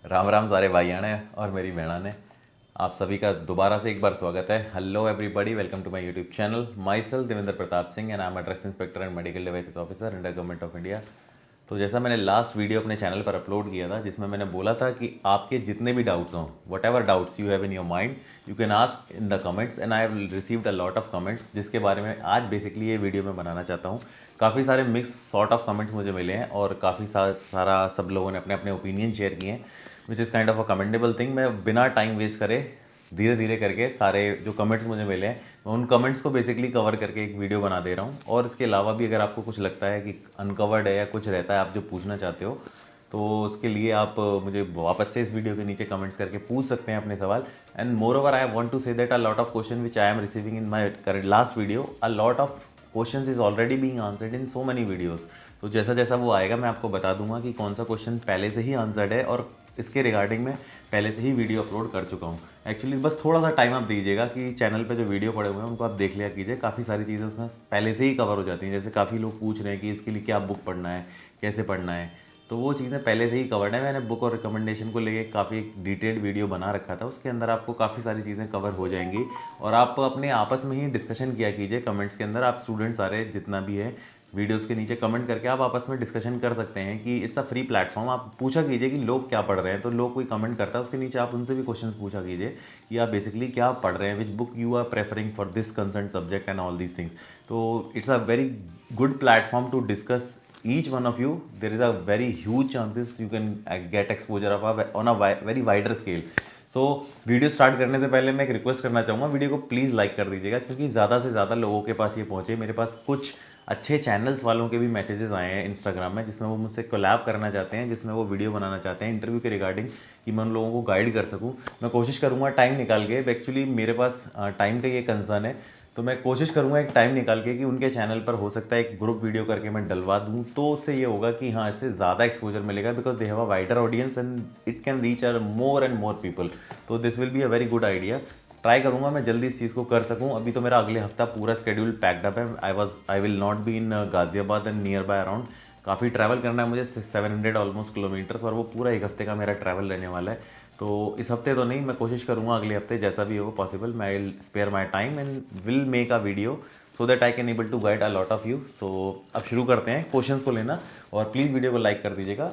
राम राम सारे भाइयों ने और मेरी बहना ने। आप सभी का दोबारा से एक बार स्वागत है। Hello everybody, welcome to my YouTube channel. Myself Devendra Pratap Singh and I am a drugs inspector and medical devices officer under government of India. तो जैसा मैंने लास्ट वीडियो अपने चैनल पर अपलोड किया था, जिसमें मैंने बोला था कि आपके जितने भी डाउट्स हों, what ever doubts you have in your mind, you can ask in the comments and I have received a lot of comments, जिसके बारे में आज बेसिकली ये वीडियो मैं बनाना चाहता हूँ। काफ़ी सारे मिक्स सॉर्ट ऑफ कमेंट्स मुझे मिले हैं और काफ़ी सारा सब लोगों ने अपने अपने ओपिनियन शेयर किए हैं, which is kind of a commendable thing. मैं बिना टाइम वेस्ट करे धीरे धीरे करके सारे जो कमेंट्स मुझे मिले हैं, मैं उन कमेंट्स को बेसिकली कवर करके एक वीडियो बना दे रहा हूँ। और इसके अलावा भी अगर आपको कुछ लगता है कि अनकवर्ड है या कुछ रहता है आप जो पूछना चाहते हो, तो उसके लिए आप मुझे वापस से इस वीडियो के नीचे कमेंट्स करके पूछ सकते हैं अपने सवाल। And moreover I want to say that a lot of question which I am receiving in my current last video, a lot of questions is already being answered in so many videos. तो जैसा जैसा वो आएगा मैं आपको बता दूंगा कि कौन सा क्वेश्चन पहले से ही आंसर्ड है, और इसके रिगार्डिंग में पहले से ही वीडियो अपलोड कर चुका हूँ। एक्चुअली बस थोड़ा सा टाइम आप दीजिएगा कि चैनल पे जो वीडियो पड़े हुए हैं उनको आप देख लिया कीजिए। काफ़ी सारी चीज़ें उसमें पहले से ही कवर हो जाती हैं। जैसे काफ़ी लोग पूछ रहे हैं कि इसके लिए क्या बुक पढ़ना है, कैसे पढ़ना है, तो वो चीज़ें पहले से ही कवर्ड है। मैंने बुक और रिकमेंडेशन को लेके काफ़ी डिटेल्ड वीडियो बना रखा था, उसके अंदर आपको काफ़ी सारी चीज़ें कवर हो जाएंगी। और आप अपने आपस में ही डिस्कशन किया कीजिए कमेंट्स के अंदर। आप स्टूडेंट सारे जितना भी है वीडियोस के नीचे कमेंट करके आप आपस में डिस्कशन कर सकते हैं कि इट्स अ फ्री प्लेटफॉर्म। आप पूछा कीजिए कि लोग क्या पढ़ रहे हैं, तो लोग कोई कमेंट करता है उसके नीचे आप उनसे भी क्वेश्चन पूछा कीजिए कि आप बेसिकली क्या पढ़ रहे हैं, which book you are preferring for this concern subject and all these things. तो it's a very good platform to discuss each one of you. There is a very huge chances you can get exposure of on a very wider scale. So video start करने से पहले मैं एक request करना चाहूँगा, video को please like कर दीजिएगा, क्योंकि ज़्यादा से ज़्यादा लोगों के पास ये पहुँचे। मेरे पास कुछ अच्छे चैनल्स वालों के भी मैसेजेस आए हैं इंस्टाग्राम में, जिसमें वो मुझसे कोलैब करना चाहते हैं, जिसमें वो वीडियो बनाना चाहते हैं इंटरव्यू के रिगार्डिंग, कि मैं उन लोगों को गाइड कर सकूँ। मैं कोशिश करूँगा टाइम निकाल के, एक्चुअली मेरे पास टाइम का ये कंसर्न है, तो मैं कोशिश करूंगा एक टाइम निकाल के कि उनके चैनल पर हो सकता है एक ग्रुप वीडियो करके मैं डलवा दूं। तो उससे ये होगा कि हाँ, इससे ज़्यादा एक्सपोजर मिलेगा, because they have a wider audience and it can reach a more and more people. तो this will be a very good idea. Try करूंगा मैं जल्दी इस चीज़ को कर सकूं। अभी तो मेरा अगले हफ्ता पूरा शेड्यूल पैक्ड अप है। I will not be in Ghaziabad and near by around. काफ़ी ट्रैवल करना है मुझे, 700 ऑलमोस्ट किलोमीटर्स, और वो पूरा एक हफ्ते का मेरा ट्रैवल रहने वाला है। तो इस हफ्ते तो नहीं, मैं कोशिश करूंगा अगले हफ्ते जैसा भी हो पॉसिबल, मैं will spare my time and will make a video so that I can able to guide a lot of you. तो अब शुरू करते हैं क्वेश्चंस को लेना, और प्लीज़ वीडियो को लाइक कर दीजिएगा।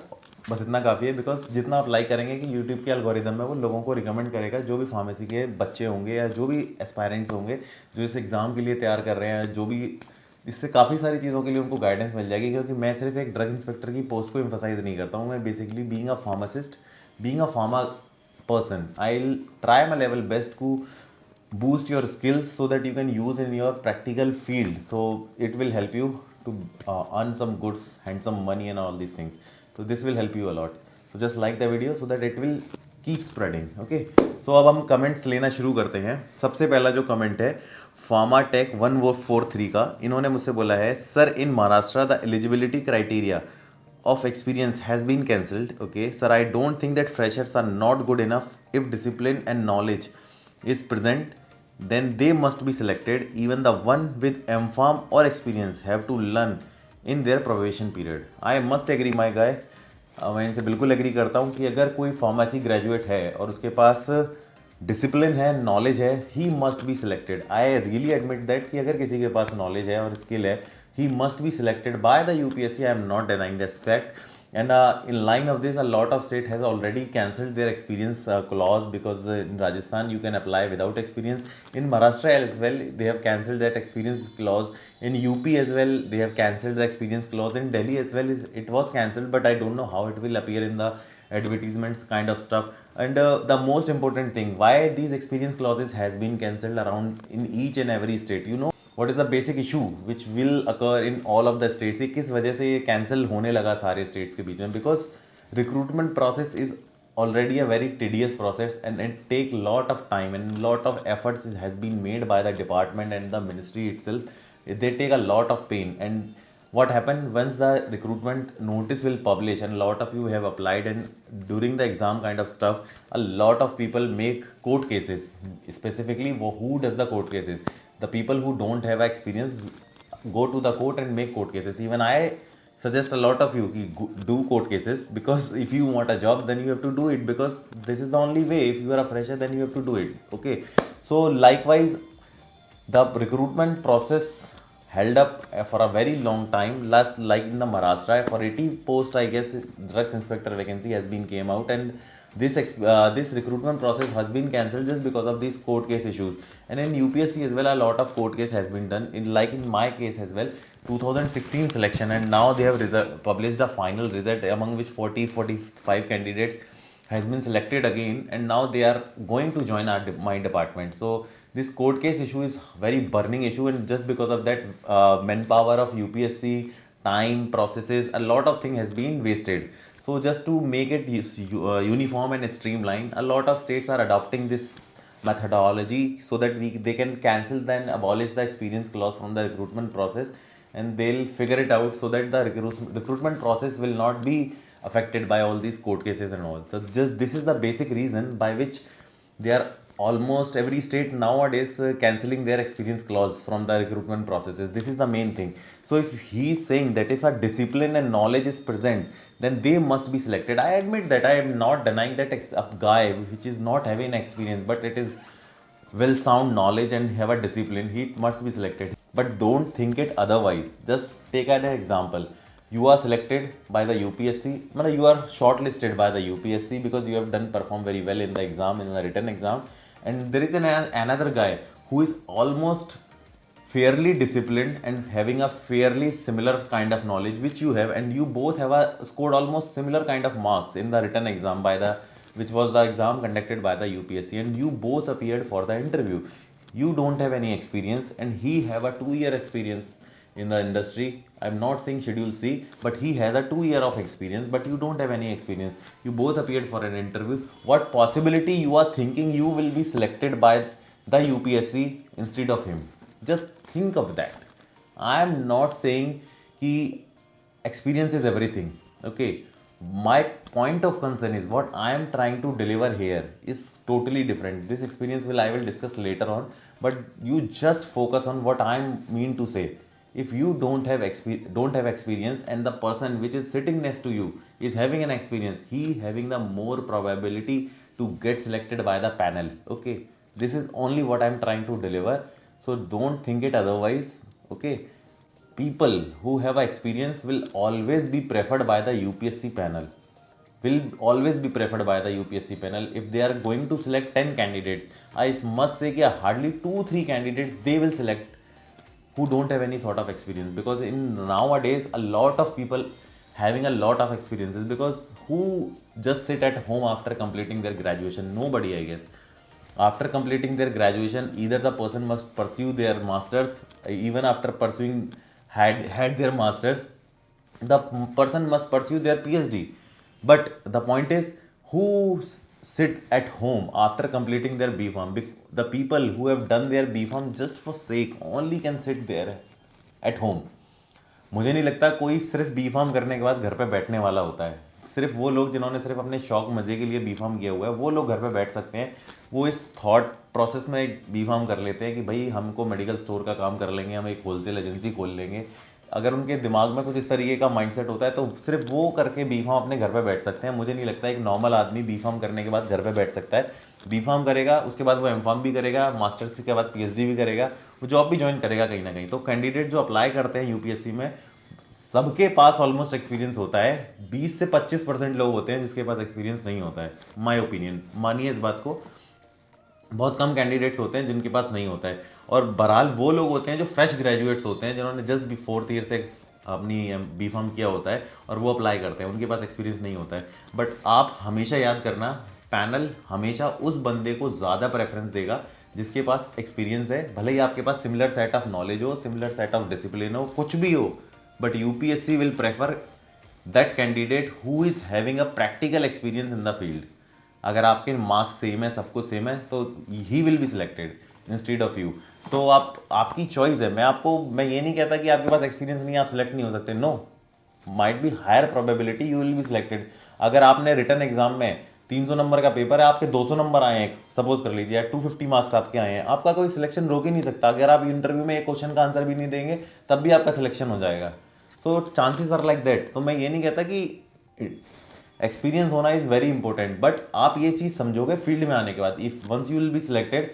बस इतना काफ़ी है, बिकॉज जितना आप लाइक करेंगे कि यूट्यूब के एल्गोरिदम में वो लोगों को रिकमेंड करेगा, जो भी फार्मेसी के बच्चे होंगे या जो भी एस्पायरेंट्स होंगे जो इस एग्ज़ाम के लिए तैयार कर रहे हैं, जो भी, इससे काफ़ी सारी चीज़ों के लिए उनको गाइडेंस मिल जाएगी। क्योंकि मैं सिर्फ एक ड्रग इंस्पेक्टर की पोस्ट को एम्फोसाइज नहीं करता हूँ, मैं basically being a pharmacist, being a pharma person, I'll try my level best to boost your skills so that you can use in your practical field, so it will help you to earn some good handsome money and all these things. So this will help you a lot. So just like the video so that it will keep spreading. Okay, so अब हम comments लेना शुरू करते हैं। सबसे पहला जो comment है फार्माटेक 1443 का, इन्होंने मुझसे बोला है, sir in Maharashtra the eligibility criteria of experience has been cancelled. Okay, sir, I don't think that freshers are not good enough. If discipline and knowledge is present, then they must be selected. Even the one with MPharm or experience have to learn in their probation period. I must agree my guy. मैं इनसे बिल्कुल agree करता हूँ कि अगर कोई pharmacy graduate है और उसके पास डिसिप्लिन है, नॉलेज है, he must be selected. I really admit that कि अगर किसी के पास नॉलेज है और स्किल है, he must be selected by the UPSC. I am not denying this fact. And in line of this, a lot of state has already cancelled their experience clause, because in Rajasthan you can apply without experience. In Maharashtra as well, they have cancelled that experience clause. In UP as well, they have cancelled the experience clause. In Delhi as well, it was cancelled, but I don't know how it will appear in the advertisements kind of stuff. And the most important thing, why these experience clauses has been cancelled around in each and every state, you know what is the basic issue which will occur in all of the states? ये किस वजह से ये cancel होने लगा सारे states के बीच में? Because recruitment process is already a very tedious process, and it take lot of time and lot of efforts has been made by the department and the ministry itself. They take a lot of pain. And what happened once the recruitment notice will publish and a lot of you have applied, and during the exam kind of stuff, a lot of people make court cases. Specifically, who does the court cases? The people who don't have experience go to the court and make court cases. Even I suggest a lot of you ki do court cases, because if you want a job then you have to do it, because this is the only way. If you are a fresher then you have to do it. Okay, so likewise the recruitment process held up for a very long time. Last, like in the Maharashtra, for 80 post I guess drugs inspector vacancy has been came out, and this recruitment process has been cancelled just because of these court case issues. And in UPSC as well, a lot of court case has been done, in like in my case as well, 2016 selection, and now they have published a final result, among which 45 candidates has been selected again, and now they are going to join my department. So this court case issue is very burning issue, and just because of that, manpower of UPSC, time, processes, a lot of thing has been wasted. So just to make it uniform and streamlined, a lot of states are adopting this methodology so that they can cancel and abolish the experience clause from the recruitment process, and they'll figure it out so that the recruitment process will not be affected by all these court cases and all. So just this is the basic reason by which they are almost every state nowadays cancelling their experience clause from the recruitment processes. This is the main thing. So if he is saying that if a discipline and knowledge is present, then they must be selected. I admit that. I am not denying that a guy which is not having experience, but it is well sound knowledge and have a discipline, he must be selected. But don't think it otherwise. Just take an example. You are selected by the UPSC, you are shortlisted by the UPSC because you have done perform very well in the exam, in the written exam, and there is another guy who is almost fairly disciplined and having a fairly similar kind of knowledge which you have, and you both have scored almost similar kind of marks in the written exam by the, which was the exam conducted by the UPSC, and you both appeared for the interview. You don't have any experience and he have a 2 year experience in the industry. I'm not saying schedule C, but he has a 2 year of experience, but you don't have any experience. You both appeared for an interview. What possibility you are thinking you will be selected by the UPSC instead of him? Just think of that. I'm not saying कि experience is everything. Okay, my point of concern is what I am trying to deliver here is totally different. This experience I will discuss later on, but you just focus on what I mean to say. If you don't have experience and the person which is sitting next to you is having an experience, he having the more probability to get selected by the panel. Okay, this is only what I'm trying to deliver. So don't think it otherwise. Okay, people who have experience will always be preferred by the UPSC panel. Will always be preferred by the UPSC panel. If they are going to select 10 candidates, I must say that hardly 2-3 candidates they will select who don't have any sort of experience, because in nowadays a lot of people having a lot of experiences, because who just sit at home after completing their graduation? Nobody, I guess. After completing their graduation, either the person must pursue their masters, even after pursuing had their masters, the person must pursue their PhD. But the point is, who sit at home after completing their B Farm? The people who have done their B Farm just for sake only can sit there at home. मुझे नहीं लगता कोई सिर्फ B farm करने के बाद घर पे बैठने वाला होता है. सिर्फ वो लोग जिन्होंने सिर्फ अपने शौक मजे के लिए बी फार्म किया हुआ है, वो लोग घर पे बैठ सकते हैं. वो इस थॉट प्रोसेस में एक बी फार्म कर लेते हैं कि भाई हमको मेडिकल स्टोर का काम कर लेंगे, हम एक होलसेल एजेंसी खोल लेंगे. अगर उनके दिमाग में कुछ इस तरीके का माइंडसेट होता है तो सिर्फ वो करके बी फार्म अपने घर पे बैठ सकते हैं. मुझे नहीं लगता एक नॉर्मल आदमी बी फार्म करने के बाद घर पे बैठ सकता है. बी फार्म करेगा, उसके बाद वो एम फार्म भी करेगा, मास्टर्स के बाद पीएचडी भी करेगा, वो जॉब भी ज्वाइन करेगा कहीं ना कहीं. तो कैंडिडेट जो अप्लाई करते हैं यूपीएससी में, सबके पास ऑलमोस्ट एक्सपीरियंस होता है. 20 से 25% लोग होते हैं जिसके पास एक्सपीरियंस नहीं होता है. माय ओपिनियन, मानिए इस बात को. बहुत कम कैंडिडेट्स होते हैं जिनके पास नहीं होता है. और बहरहाल वो लोग होते हैं जो फ्रेश ग्रेजुएट्स होते हैं, जिन्होंने जस्ट भी 4th ईयर से अपनी बी फार्म किया होता है और वो अप्लाई करते हैं, उनके पास एक्सपीरियंस नहीं होता है. बट आप हमेशा याद करना, पैनल हमेशा उस बंदे को ज़्यादा प्रेफरेंस देगा जिसके पास एक्सपीरियंस है. भले ही आपके पास सिमिलर सेट ऑफ नॉलेज हो, सिमिलर सेट ऑफ डिसिप्लिन हो, कुछ भी हो, but UPSC will prefer that candidate who is having a practical experience in the field. अगर आपके मार्क्स सेम है, सब कुछ सेम है, तो ही will be selected instead of you. तो आपकी चॉइस है. मैं ये नहीं कहता कि आपके पास एक्सपीरियंस नहीं है आप सिलेक्ट नहीं हो सकते. No, might be higher probability you will be selected. अगर आपने रिटर्न एग्जाम में 300 नंबर का पेपर है, आपके 200 नंबर आए हैं, सपोज कर लीजिए, 250 मार्क्स आपके आए हैं, आपका कोई सिलेक्शन रोक ही नहीं सकता. अगर आप इंटरव्यू में एक क्वेश्चन का आंसर भी नहीं देंगे तब भी आपका सिलेक्शन हो जाएगा. So chances are like that. तो मैं ये नहीं कहता कि एक्सपीरियंस होना इज़ वेरी इंपॉर्टेंट, बट आप ये चीज़ समझोगे फील्ड में आने के बाद, if once you will be selected.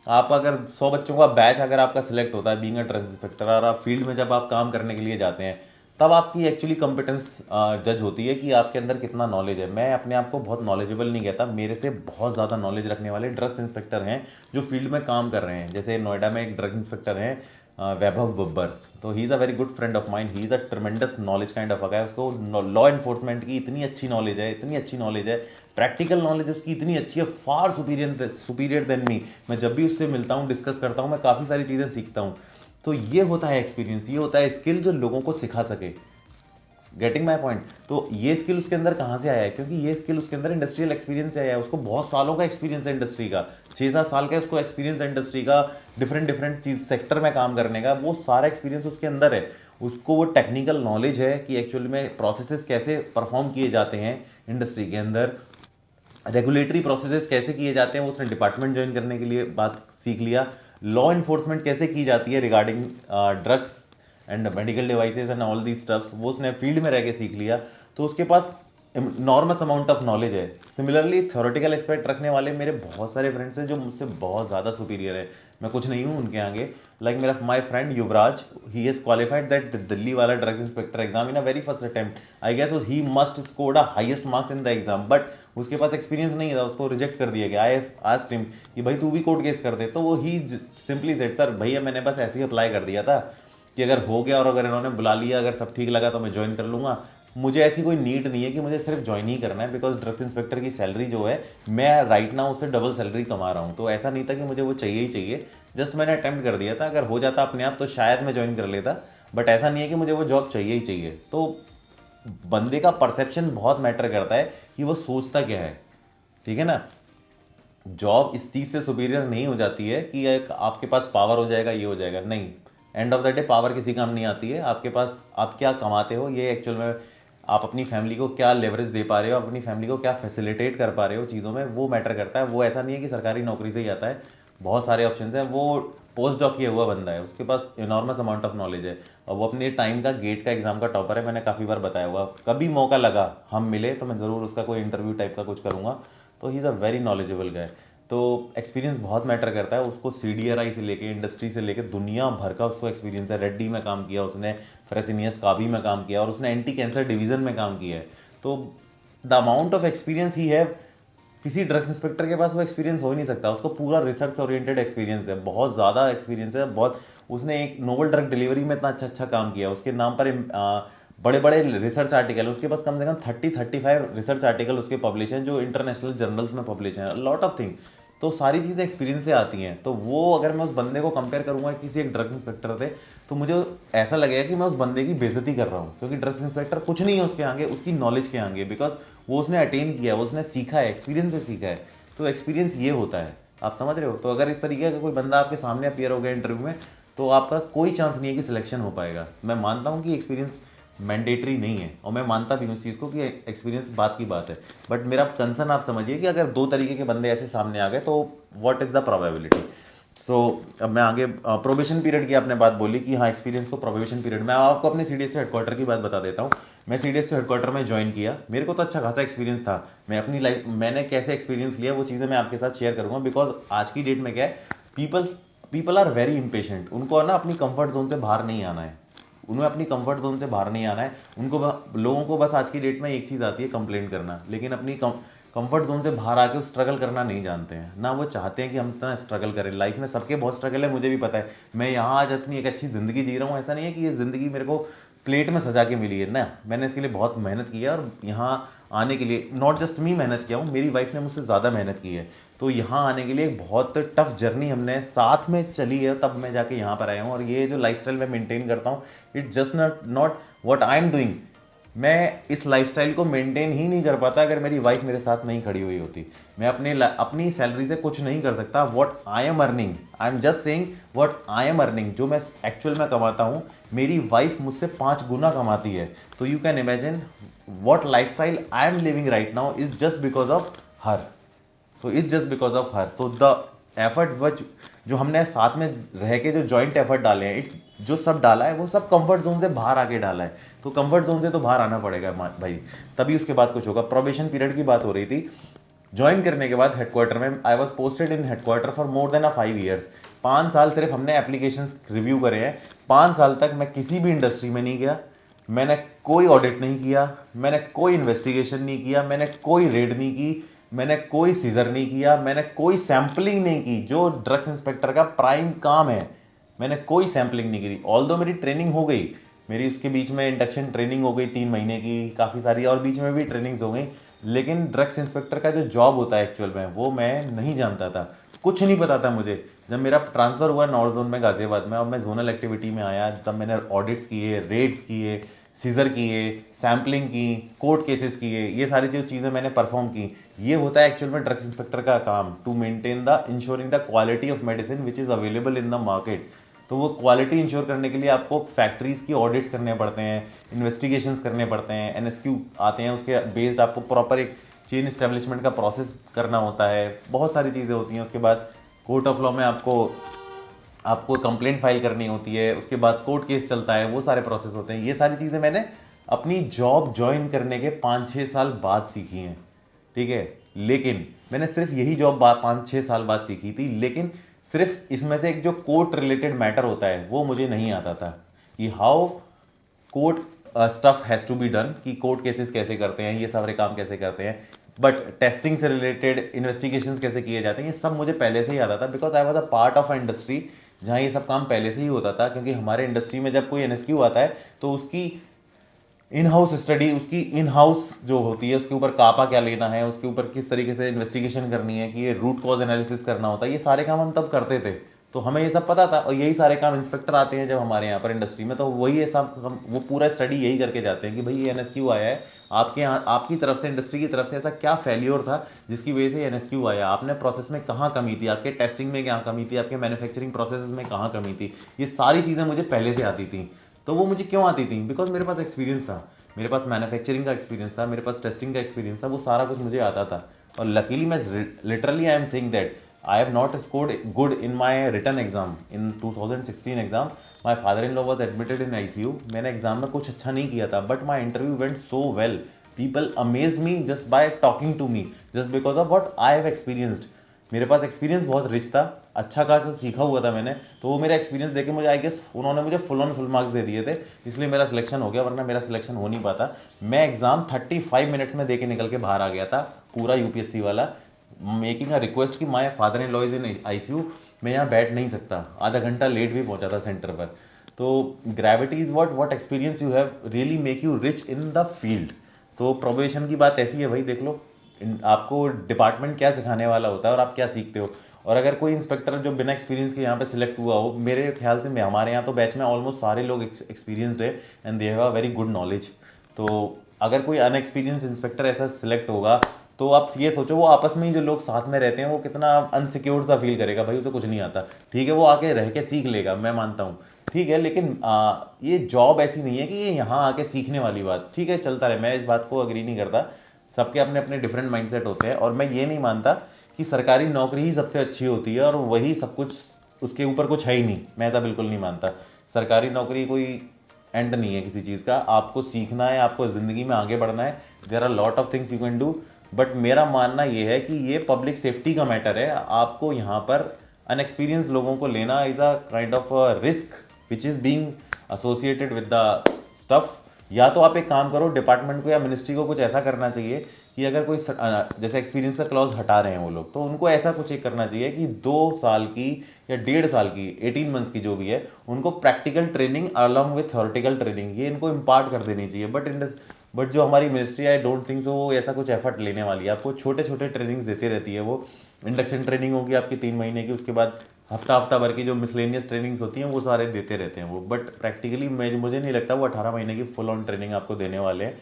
आप अगर 100 बच्चों का बैच अगर आपका सिलेक्ट होता है बीइंग अ ड्रग्स इंस्पेक्टर, और आप फील्ड में जब आप काम करने के लिए जाते हैं, तब आपकी एक्चुअली कंपिटेंस जज होती है कि आपके अंदर कितना नॉलेज है। मैं अपने आप को बहुत नॉलेजेबल नहीं कहता, मेरे से बहुत ज़्यादा नॉलेज रखने वाले ड्रग्स इंस्पेक्टर हैं जो फील्ड में काम कर रहे हैं। जैसे नोएडा में एक ड्रग्स इंस्पेक्टर हैं, वैभव बब्बर। तो he is a very good friend of mind, he is a tremendous knowledge kind of a guy. उसको लॉ इन्फोर्समेंट की इतनी अच्छी नॉलेज है, इतनी अच्छी नॉलेज है, प्रैक्टिकल नॉलेज उसकी इतनी अच्छी है, फार सुपीरियर देन मी। मैं जब भी उससे मिलता हूँ, डिस्कस करता हूँ, मैं काफ़ी सारी चीज़ें सीखता हूँ। तो ये होता है एक्सपीरियंस, ये होता है स्किल जो लोगों को सिखा सके। Getting my point. तो ये स्किल उसके अंदर कहाँ से आया है? क्योंकि ये स्किल उसके अंदर इंडस्ट्रियल एक्सपीरियंस से आया है। उसको बहुत सालों का एक्सपीरियंस है इंडस्ट्री का, 6-7 साल का उसको एक्सपीरियंस है इंडस्ट्री का, डिफरेंट डिफरेंट चीज सेक्टर में काम करने का, वो सारा एक्सपीरियंस उसके अंदर है। उसको वो टेक्निकल नॉलेज है कि एक्चुअली में प्रोसेसेस कैसे परफॉर्म किए जाते हैं इंडस्ट्री के अंदर, रेगुलेटरी प्रोसेसेस कैसे किए जाते हैं, वो उसने डिपार्टमेंट ज्वाइन करने के लिए बात सीख लिया। लॉ इन्फोर्समेंट कैसे की जाती है regarding drugs and medical devices and all the stuffs, वो उसने फील्ड में रह के सीख लिया। तो उसके पास नॉर्मस अमाउंट ऑफ नॉलेज है। सिमिलरली थ्योरेटिकल एस्पेक्ट रखने वाले मेरे बहुत सारे फ्रेंड्स हैं जो मुझसे बहुत ज़्यादा सुपीरियर है, मैं कुछ नहीं हूँ उनके आगे। लाइक मेरा my friend Yuvraj, he has qualified that Delhi वाला drugs inspector exam in a very first attempt. I guess he must scored a highest marks in the exam, but उसके पास एक्सपीरियंस नहीं था, उसको रिजेक्ट कर दिया गया। आई आस्क्ड हिम कि भाई तू भी कोर्ट केस कर दे, तो वो ही सिंपली सेड सर भैया मैंने बस ऐसे ही अप्लाई कर दिया था कि अगर हो गया और अगर इन्होंने बुला लिया, अगर सब ठीक लगा तो मैं ज्वाइन कर लूँगा। मुझे ऐसी कोई नीड नहीं है कि मुझे सिर्फ ज्वाइन ही करना है, बिकॉज ड्रग्स इंस्पेक्टर की सैलरी जो है, मैं राइट नाउ उससे डबल सैलरी कमा रहा हूँ। तो ऐसा नहीं था कि मुझे वो चाहिए ही चाहिए, जस्ट मैंने अटेम्प्ट कर दिया था। अगर हो जाता अपने आप तो शायद मैं ज्वाइन कर लेता, बट ऐसा नहीं है कि मुझे वो जॉब चाहिए ही चाहिए। तो बंदे का परसेप्शन बहुत मैटर करता है कि वो सोचता क्या है, ठीक है ना। जॉब इस चीज़ से सुपीरियर नहीं हो जाती है कि एक आपके पास पावर हो जाएगा, ये हो जाएगा, नहीं। End of the day power किसी काम नहीं आती है। आपके पास आप क्या कमाते हो, ये एक्चुअल में आप अपनी फैमिली को क्या लेवरेज दे पा रहे हो, अपनी फैमिली को क्या फैसिलिटेट कर पा रहे हो चीज़ों में, वो मैटर करता है। वो ऐसा नहीं है कि सरकारी नौकरी से ही आता है, बहुत सारे ऑप्शन हैं। वो पोस्ट डॉक किया हुआ बंदा है, उसके पास इनॉर्मस अमाउंट ऑफ नॉलेज है, और वो अपने टाइम का गेट का एग्जाम का टॉपर है। मैंने काफ़ी बार बताया हुआ, कभी मौका लगा हम मिले तो मैं ज़रूर उसका कोई इंटरव्यू टाइप का कुछ करूँगा। तो he is a very knowledgeable guy. तो एक्सपीरियंस बहुत मैटर करता है। उसको CDRI से लेके इंडस्ट्री से लेके दुनिया भर का उसको एक्सपीरियंस है। रेड्डी में काम किया उसने, फ्रेसिनियस काबी में काम किया, और उसने एंटी कैंसर डिवीज़न में काम किया है। तो द अमाउंट ऑफ एक्सपीरियंस ही है, किसी ड्रग्स इंस्पेक्टर के पास वो एक्सपीरियंस हो ही नहीं सकता। उसको पूरा रिसर्च ओरिएंटेड एक्सपीरियंस है, बहुत ज़्यादा एक्सपीरियंस है। बहुत उसने एक नोवल ड्रग डिलीवरी में इतना अच्छा अच्छा काम किया, उसके नाम पर बड़े बड़े रिसर्च आर्टिकल, उसके पास कम से कम 30-35 रिसर्च आर्टिकल उसके पब्लिश हैं जो इंटरनेशनल जर्नल्स में पब्लिश हैं, लॉट ऑफ थिंग। तो सारी चीज़ें एक्सपीरियंस से आती हैं। तो वो अगर मैं उस बंदे को कंपेयर करूंगा किसी एक ड्रग्स इंस्पेक्टर से, तो मुझे ऐसा लगेगा कि मैं उस बंदे की बेइज्जती कर रहा हूँ, क्योंकि ड्रग्स इंस्पेक्टर कुछ नहीं है उसके आगे, उसकी नॉलेज के आगे, बिकॉज वो उसने अटेन किया, वो उसने सीखा है, एक्सपीरियंस से सीखा है। तो एक्सपीरियंस ये होता है, आप समझ रहे हो। तो अगर इस तरीके का कोई बंदा आपके सामने अपीयर हो गया इंटरव्यू में, तो आपका कोई चांस नहीं है कि सिलेक्शन हो पाएगा। मैं मानता हूँ कि एक्सपीरियंस मैंडेटरी नहीं है, और मैं मानता भी हूँ इस चीज़ को कि एक्सपीरियंस बात की बात है। बट मेरा कंसर्न आप समझिए कि अगर 2 तरीके के बंदे ऐसे सामने आ गए तो व्हाट इज़ द प्रोबेबिलिटी। सो अब मैं आगे प्रोबेशन पीरियड की आपने बात बोली कि हाँ एक्सपीरियंस को प्रोबेशन पीरियड, मैं आपको अपने CDSC हेडक्वार्टर की बात बता देता हूँ। मैं CDSC हेडक्वार्टर में ज्वाइन किया, मेरे को तो अच्छा खासा एक्सपीरियंस था। मैं अपनी लाइफ मैंने कैसे एक्सपीरियंस लिया वो चीज़ें मैं आपके साथ शेयर करूँगा, बिकॉज आज की डेट में क्या है, people people are very impatient. उनको ना अपनी कंफर्ट जोन से बाहर नहीं आना है, उन्हें अपनी कंफर्ट जोन से बाहर नहीं आना है। उनको लोगों को बस आज की डेट में एक चीज़ आती है, कंप्लेंट करना, लेकिन अपनी कंफर्ट जोन से बाहर आके स्ट्रगल करना नहीं जानते हैं ना। वो चाहते हैं कि हम इतना स्ट्रगल करें। लाइफ में सबके बहुत स्ट्रगल है, मुझे भी पता है। मैं यहाँ आज इतनी एक अच्छी ज़िंदगी जी रहा हूँ, ऐसा नहीं है कि ये ज़िंदगी मेरे को प्लेट में सजा के मिली है ना। मैंने इसके लिए बहुत मेहनत की है, और यहाँ आने के लिए नॉट जस्ट मी मेहनत किया हूँ, मेरी वाइफ ने मुझसे ज़्यादा मेहनत की है। तो यहाँ आने के लिए एक बहुत टफ जर्नी हमने साथ में चली है, तब मैं जाके यहाँ पर आया हूँ। और ये जो लाइफस्टाइल मैं मेंटेन करता हूँ, it's just not what I am doing. मैं इस लाइफस्टाइल को मेंटेन ही नहीं कर पाता अगर मेरी वाइफ मेरे साथ नहीं खड़ी हुई होती। मैं अपनी सैलरी से कुछ नहीं कर सकता। What I am earning, I am just saying what I am earning, जो मैं एक्चुअल में कमाता हूँ, मेरी वाइफ मुझसे 5 गुना कमाती है। तो you can imagine what lifestyle I am living right now is just because of her. So it's just because of her. तो द एफर्ट वच जो हमने साथ में रह के जो जॉइंट एफर्ट डाले हैं, इट्स जो सब डाला है वो सब कंफर्ट जोन से बाहर आके डाला है। तो कंफर्ट जोन से तो बाहर आना पड़ेगा भाई, तभी उसके बाद कुछ होगा। प्रोबेशन पीरियड की बात हो रही थी। ज्वाइन करने के बाद हेडक्वार्टर में I was posted in headquarter for more than 5 years. 5 साल सिर्फ हमने एप्लीकेशन रिव्यू करे हैं। 5 साल तक मैं किसी भी इंडस्ट्री में नहीं गया, मैंने कोई ऑडिट नहीं किया, मैंने कोई इन्वेस्टिगेशन नहीं किया, मैंने कोई रेड नहीं की, मैंने कोई सीजर नहीं किया, मैंने कोई सैंपलिंग नहीं की, जो ड्रग्स इंस्पेक्टर का प्राइम काम है। मैंने कोई सैंपलिंग नहीं करी। ऑल्दो मेरी ट्रेनिंग हो गई, मेरी उसके बीच में इंडक्शन ट्रेनिंग हो गई 3 महीने की, काफ़ी सारी और बीच में भी ट्रेनिंग्स हो गई, लेकिन ड्रग्स इंस्पेक्टर का जो जॉब होता है एक्चुअल में वो मैं नहीं जानता था, कुछ नहीं पता था मुझे। जब मेरा ट्रांसफ़र हुआ नॉर्थ जोन में गाज़ियाबाद में और मैं जोनल एक्टिविटी में आया, तब मैंने ऑडिट्स किए, रेड्स किए, सीजर किए, सैम्पलिंग की, कोर्ट केसेस किए, ये सारी जो चीज़ें मैंने परफॉर्म की। ये होता है एक्चुअल में ड्रग्स इंस्पेक्टर का काम, to maintain the ensuring the quality of medicine which is available in the market. तो वो क्वालिटी इंश्योर करने के लिए आपको फैक्ट्रीज की ऑडिट्स करने पड़ते हैं, इन्वेस्टिगेशंस करने पड़ते हैं, एनएसक्यू आते हैं, उसके बेस्ड आपको प्रॉपर एक चेन इस्टेब्लिशमेंट का प्रोसेस करना होता है, बहुत सारी चीज़ें होती हैं। उसके बाद कोर्ट ऑफ लॉ में आपको आपको कंप्लेंट फाइल करनी होती है, उसके बाद कोर्ट केस चलता है, वो सारे प्रोसेस होते हैं। ये सारी चीज़ें मैंने अपनी जॉब ज्वाइन करने के 5-6 साल बाद सीखी हैं, ठीक है। लेकिन मैंने सिर्फ यही जॉब 5-6 साल बाद सीखी थी, लेकिन सिर्फ इसमें से एक जो कोर्ट रिलेटेड मैटर होता है वो मुझे नहीं आता था, कि how court stuff has to be done, कि कोर्ट केसेस कैसे करते हैं, ये सारे काम कैसे करते हैं। बट टेस्टिंग से रिलेटेड इन्वेस्टिगेशंस कैसे किए जाते हैं, ये सब मुझे पहले से ही आता था, because I was a part of a industry जहाँ ये सब काम पहले से ही होता था। क्योंकि हमारे इंडस्ट्री में जब कोई एनएसक्यू आता है तो उसकी इन हाउस स्टडी, उसकी इन हाउस जो होती है, उसके ऊपर कापा क्या लेना है, उसके ऊपर किस तरीके से इन्वेस्टिगेशन करनी है, कि ये रूट कॉज एनालिसिस करना होता है, ये सारे काम हम तब करते थे। तो हमें ये सब पता था, और यही सारे काम इंस्पेक्टर आते हैं जब हमारे यहाँ पर इंडस्ट्री में, तो वही ये सब वो पूरा स्टडी यही करके जाते हैं कि भाई ये एनएसक्यू आया है आपके यहाँ, आपकी तरफ से, इंडस्ट्री की तरफ से ऐसा क्या फेल्योर था जिसकी वजह से एनएसक्यू आया, आपने प्रोसेस में कहाँ कमी थी, आपके टेस्टिंग में क्या कमी थी, आपके मैन्युफैक्चरिंग प्रोसेस में कहाँ कमी थी। ये सारी चीज़ें मुझे पहले से आती थी। तो वो मुझे क्यों आती थी? बिकॉज मेरे पास एक्सपीरियंस था, मेरे पास मैन्युफैक्चरिंग का एक्सपीरियंस था, मेरे पास टेस्टिंग का एक्सपीरियंस था, वो सारा कुछ मुझे आता था। और लकीली मैं literally I am saying that I have not scored good in my written exam in 2016 exam. My father in law was admitted in ICU। मैंने एग्जाम में कुछ अच्छा नहीं किया था, but my interview went so well, people amazed me just by talking to me, just because of what I have experienced. मेरे पास experience बहुत रिच था, अच्छा खासा सीखा हुआ था मैंने, तो वो मेरा एक्सपीरियंस देके मुझे आई गेस उन्होंने मुझे फुल ऑन फुल मार्क्स दे दिए थे, इसलिए मेरा सिलेक्शन हो गया, वरना मेरा सिलेक्शन हो नहीं पाता। मैं एग्जाम 35 मिनट्स में दे के निकल के बाहर आ गया था, पूरा UPSC वाला, मेकिंग अ रिक्वेस्ट कि माई father in law is in ICU, मैं यहाँ बैठ नहीं सकता, आधा घंटा लेट भी पहुंचा था सेंटर पर। तो gravity is what experience you have really make you rich in the field. तो प्रोबेशन की बात ऐसी है भाई, देख लो आपको डिपार्टमेंट क्या सिखाने वाला होता है और आप क्या सीखते हो। और अगर कोई इंस्पेक्टर जो बिना एक्सपीरियंस के यहाँ पे सिलेक्ट हुआ हो, मेरे ख्याल से हमारे यहाँ तो बैच में ऑलमोस्ट सारे लोग एक्सपीरियंसड है and they have a very good knowledge. तो अगर कोई अनएक्सपीरियंस इंस्पेक्टर ऐसा सिलेक्ट होगा, तो आप ये सोचो वो आपस में ही जो लोग साथ में रहते हैं वो कितना अनसिक्योर्ड सा फील करेगा, भाई उसे कुछ नहीं आता, ठीक है वो आके रह के सीख लेगा, मैं मानता हूँ, ठीक है। लेकिन ये जॉब ऐसी नहीं है कि ये यहाँ आके सीखने वाली बात, ठीक है चलता रहे, मैं इस बात को अग्री नहीं करता, सबके अपने अपने डिफरेंट माइंडसेट होते हैं। और मैं ये नहीं मानता कि सरकारी नौकरी ही सबसे अच्छी होती है और वही सब कुछ, उसके ऊपर कुछ है ही नहीं, मैं ऐसा बिल्कुल नहीं मानता। सरकारी नौकरी कोई एंड नहीं है किसी चीज़ का, आपको सीखना है, आपको ज़िंदगी में आगे बढ़ना है, there are lot of things you can do. But मेरा मानना ये है कि ये पब्लिक सेफ्टी का मैटर है, आपको यहाँ पर अनएक्सपीरियंस लोगों को लेना is a kind of risk which is being associated with the stuff. या तो आप एक काम करो, डिपार्टमेंट को या मिनिस्ट्री को कुछ ऐसा करना चाहिए कि अगर कोई जैसे एक्सपीरियंस का क्लॉज हटा रहे हैं वो लोग, तो उनको ऐसा कुछ एक करना चाहिए कि 2 साल की या 1.5 साल की, 18 मंथ्स की जो भी है, उनको practical training along with theoretical training ये इनको इम्पार्ट कर देनी चाहिए। बट जो हमारी ministry, I don't think so वो ऐसा कुछ एफर्ट लेने वाली है। आपको छोटे छोटे ट्रेनिंग्स देती रहती है, वो इंडक्शन ट्रेनिंग होगी आपकी 3 महीने की, उसके बाद हफ्ता भर की जो मिसलेनियस ट्रेनिंग्स होती हैं वो सारे देते रहते हैं वो। बट प्रैक्टिकली मुझे नहीं लगता वो 18 महीने की फुल ऑन ट्रेनिंग आपको देने वाले हैं।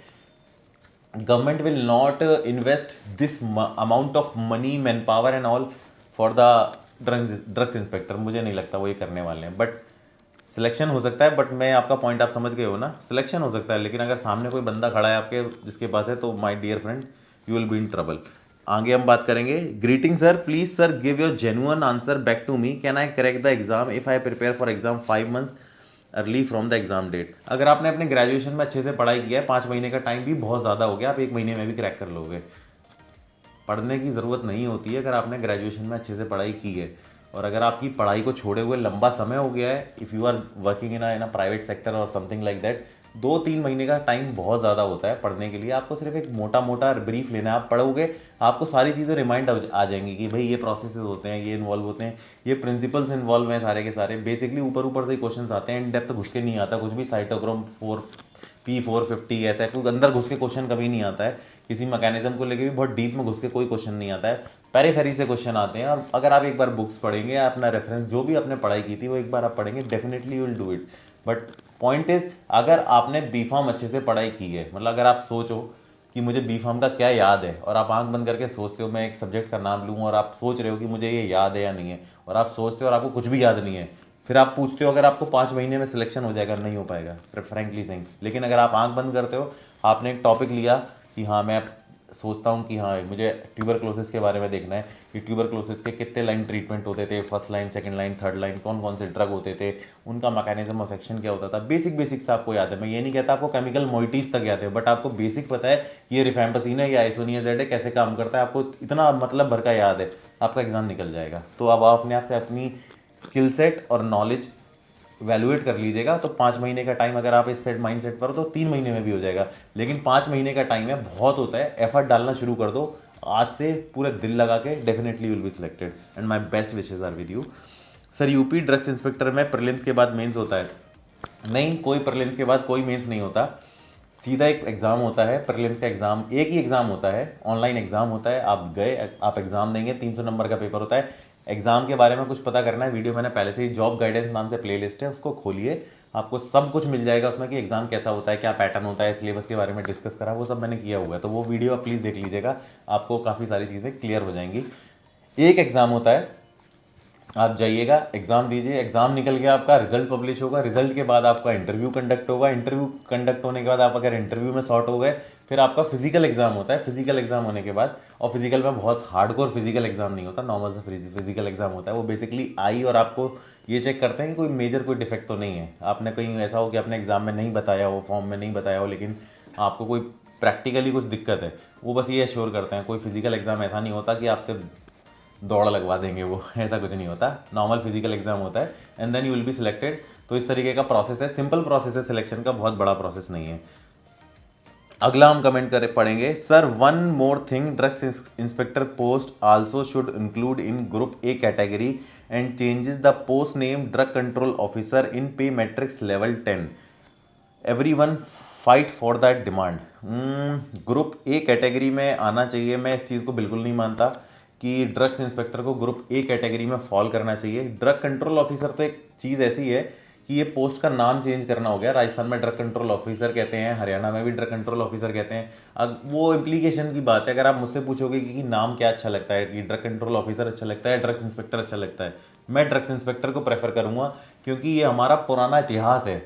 Government will not invest this amount of money, man power and all for the drugs inspector, मुझे नहीं लगता वो ये करने वाले हैं। बट सिलेक्शन हो सकता है, बट मैं आपका पॉइंट आप समझ गए हो ना, सिलेक्शन हो सकता है, लेकिन अगर सामने कोई बंदा खड़ा है आपके जिसके पास है, तो my dear friend you will be in trouble. आगे हम बात करेंगे। Greeting sir, please sir give your genuine answer back to me, can I correct the exam if I prepare for exam 5 months early from the exam date. अगर आपने अपने graduation में अच्छे से पढ़ाई किया है, 5 महीने का टाइम भी बहुत ज़्यादा हो गया, आप 1 महीने में भी क्रैक कर लोगे। पढ़ने की ज़रूरत नहीं होती है अगर आपने ग्रेजुएशन में अच्छे से पढ़ाई की है। और अगर आपकी पढ़ाई को छोड़े हुए लंबा समय हो गया है, if you are working in a private sector और समथिंग लाइक दैट, 2-3 महीने का टाइम बहुत ज़्यादा होता है पढ़ने के लिए। आपको सिर्फ एक मोटा मोटा ब्रीफ लेना है, आप पढ़ोगे, आपको सारी चीज़ें रिमाइंड आ जाएंगी कि भाई ये प्रोसेस होते हैं, ये इन्वॉल्व होते हैं, ये प्रिंसिपल्स इन्वॉल्व हैं सारे के सारे। बेसिकली ऊपर ऊपर से क्वेश्चन आते हैं, इन डेप्थ घुस के नहीं आता कुछ भी। साइटोक्रोम 4P450 ऐसा कुछ अंदर घुस के क्वेश्चन कभी नहीं आता है। किसी मैकेनिज्म को लेके भी बहुत डीप में घुस के कोई क्वेश्चन नहीं आता है, पेरीफेरी से क्वेश्चन आते हैं। और अगर आप एक बार बुक्स पढ़ेंगे, अपना रेफरेंस जो भी आपने पढ़ाई की थी वो एक बार आप पढ़ेंगे, definitely you will do it. But point is, अगर आपने बी फार्म अच्छे से पढ़ाई की है, मतलब अगर आप सोचो कि मुझे बी फार्म का क्या याद है, और आप आंख बंद करके सोचते हो मैं एक सब्जेक्ट का नाम लूँ, और आप सोच रहे हो कि मुझे ये याद है या नहीं है, और आप सोचते हो और आपको कुछ भी याद नहीं है, फिर आप पूछते हो अगर आपको 5 महीने में सिलेक्शन हो जाएगा, नहीं हो पाएगा फ्रेंकली सेइंग। लेकिन अगर आप आंख बंद करते हो, आपने एक टॉपिक लिया कि हाँ मैं सोचता हूँ कि हाँ मुझे ट्यूबरक्लोसिस के बारे में देखना है कि ट्यूबरक्लोसिस के कितने लाइन ट्रीटमेंट होते थे, first line, second line, third line, कौन कौन से ड्रग होते थे, उनका मैकेनिज्म ऑफ एक्शन क्या होता था, बेसिक बेसिक्स आपको याद है। मैं ये नहीं कहता आपको केमिकल मोइटीज तक याद है, बट आपको बेसिक पता है कि ये रिफैम्पसिन है या आइसोनियाजेड है, कैसे काम करता है, आपको इतना मतलब भर का याद है, आपका एग्जाम निकल जाएगा। तो अब आप अपने आप से अपनी स्किल सेट और नॉलेज वैल्यूएट कर लीजिएगा। तो 5 महीने का टाइम अगर आप इस सेट माइंड सेट पर हो तो 3 महीने में भी हो जाएगा। लेकिन 5 महीने का टाइम है, बहुत होता है, एफर्ट डालना शुरू कर दो आज से, पूरे दिल लगा के, definitely will be selected and my best wishes are with you. Sir UP drugs inspector में प्रीलिम्स के बाद मेंस होता है? नहीं, कोई प्रीलिम्स के बाद कोई मेंस नहीं होता, सीधा एक एग्ज़ाम होता है। प्रीलिम्स का एग्ज़ाम एक ही एग्ज़ाम होता है, ऑनलाइन एग्ज़ाम होता है, आप गए, आप एग्ज़ाम देंगे, 300 नंबर का पेपर होता है। एग्ज़ाम के बारे में कुछ पता करना है, वीडियो मैंने पहले से ही, जॉब गाइडेंस नाम से प्लेलिस्ट है, उसको खोलिए, आपको सब कुछ मिल जाएगा उसमें कि एग्ज़ाम कैसा होता है, क्या पैटर्न होता है, सिलेबस के बारे में डिस्कस करा, वो सब मैंने किया हुआ है। तो वो वीडियो आप प्लीज़ देख लीजिएगा, आपको काफ़ी सारी चीज़ें क्लियर हो जाएंगी। एक एग्ज़ाम होता है, आप जाइएगा, एग्ज़ाम दीजिए, एग्ज़ाम निकल गया आपका, रिजल्ट पब्लिश होगा, रिजल्ट के बाद आपका इंटरव्यू कंडक्ट होगा, इंटरव्यू कंडक्ट होने के बाद आप अगर इंटरव्यू में सॉर्ट हो गए, फिर आपका फिजिकल एग्जाम होता है। फिजिकल एग्जाम होने के बाद, और फिजिकल में बहुत हार्डकोर फिजिकल एग्जाम नहीं होता, नॉर्मल सा फिजिकल एग्जाम होता है। वो बेसिकली आई, और आपको ये चेक करते हैं कि कोई मेजर कोई डिफेक्ट तो नहीं है, आपने कहीं ऐसा हो कि आपने एग्जाम में नहीं बताया हो, फॉर्म में नहीं बताया हो, लेकिन आपको कोई प्रैक्टिकली कुछ दिक्कत है, वो बस ये एश्योर करते हैं। कोई फिजिकल एग्जाम ऐसा नहीं होता कि आपसे दौड़ लगवा देंगे, वो ऐसा कुछ नहीं होता, नॉर्मल फिजिकल एग्जाम होता है, and then you will be selected. तो इस तरीके का प्रोसेस है, सिंपल प्रोसेस है सिलेक्शन का, बहुत बड़ा प्रोसेस नहीं है। अगला हम कमेंट करें, पढ़ेंगे, sir one more thing, drugs inspector post also should include in group A category and changes the post name drug control officer in pay matrix level 10, every one fight for that demand. Group A category में आना चाहिए, मैं इस चीज़ को बिल्कुल नहीं मानता कि ड्रग्स इंस्पेक्टर को ग्रुप ए कैटेगरी में फॉल करना चाहिए। ड्रग कंट्रोल ऑफिसर तो एक चीज़ ऐसी है कि ये पोस्ट का नाम चेंज करना हो गया, राजस्थान में ड्रग कंट्रोल ऑफिसर कहते हैं, हरियाणा में भी ड्रग कंट्रोल ऑफिसर कहते हैं। अब वो इम्प्लीकेशन की बात है, अगर आप मुझसे पूछोगे कि नाम क्या अच्छा लगता है, कि ड्रग कंट्रोल ऑफिसर अच्छा लगता है, ड्रग्स इंस्पेक्टर अच्छा लगता है, मैं ड्रग्स इंस्पेक्टर को प्रेफर करूंगा, क्योंकि ये हमारा पुराना इतिहास है।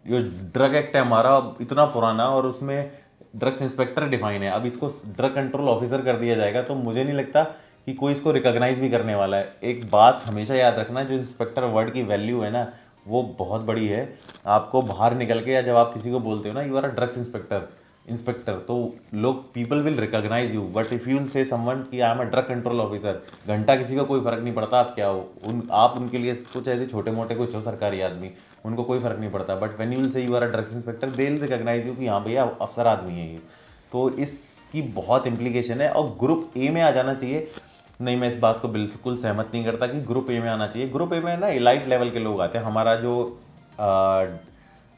जो ड्रग एक्ट है हमारा इतना पुराना, और उसमें ड्रग्स इंस्पेक्टर डिफाइन है, अब इसको ड्रग कंट्रोल ऑफिसर कर दिया जाएगा, तो मुझे नहीं लगता कि कोई इसको रिकॉग्नाइज भी करने वाला है। एक बात हमेशा याद रखना, जो इंस्पेक्टर वर्ड की वैल्यू है ना, वो बहुत बड़ी है। आपको बाहर निकल के, या जब आप किसी को बोलते हो ना you are a drugs inspector, तो लोग, people will recognise you. But if you will say someone कि I am a drug control officer, घंटा किसी को कोई फर्क नहीं पड़ता आप क्या हो, आप उनके लिए कुछ ऐसे छोटे मोटे कुछ हो सरकारी आदमी, उनको कोई फर्क नहीं पड़ता। But when you will say you are a drugs inspector, they will recognise you कि हाँ भैया अफसर आदमी है ये। तो इसकी बहुत इंप्लीकेशन है, और ग्रुप ए में आ जाना चाहिए। नहीं, मैं इस बात को बिल्कुल सहमत नहीं करता कि ग्रुप ए में आना चाहिए। ग्रुप ए में ना इलाइट लेवल के लोग आते हैं, हमारा जो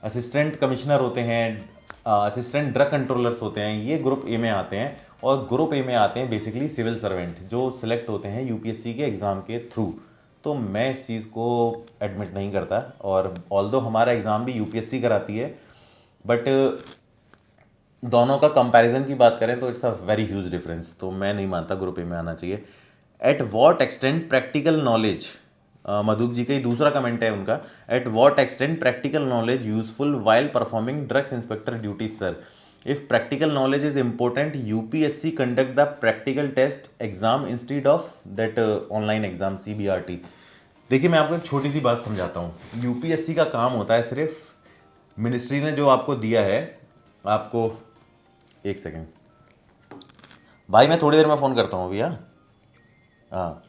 असिस्टेंट कमिश्नर होते हैं, असिस्टेंट ड्रग कंट्रोलर्स होते हैं, ये ग्रुप ए में आते हैं। और ग्रुप ए में आते हैं बेसिकली सिविल सर्वेंट, जो सिलेक्ट होते हैं यूपीएससी के एग्ज़ाम के थ्रू। तो मैं इस चीज़ को एडमिट नहीं करता, और ऑल्दो हमारा एग्ज़ाम भी यूपीएससी कराती है, बट दोनों का कंपैरिजन की बात करें तो it's a very huge difference. तो मैं नहीं मानता ग्रुप ए में आना चाहिए। At what extent practical knowledge, Madhuk ji का ही दूसरा कमेंट है उनका, at what extent practical knowledge useful while performing drugs inspector duties sir? If practical knowledge is important, UPSC conduct the practical test exam instead of that online exam CBRT। देखिए मैं आपको एक छोटी सी बात समझाता हूँ। यूपीएससी का काम होता है सिर्फ, मिनिस्ट्री ने जो आपको दिया है, आपको एक सेकेंड भाई, मैं थोड़ी देर में फ़ोन करता हूँ भैया। हाँ,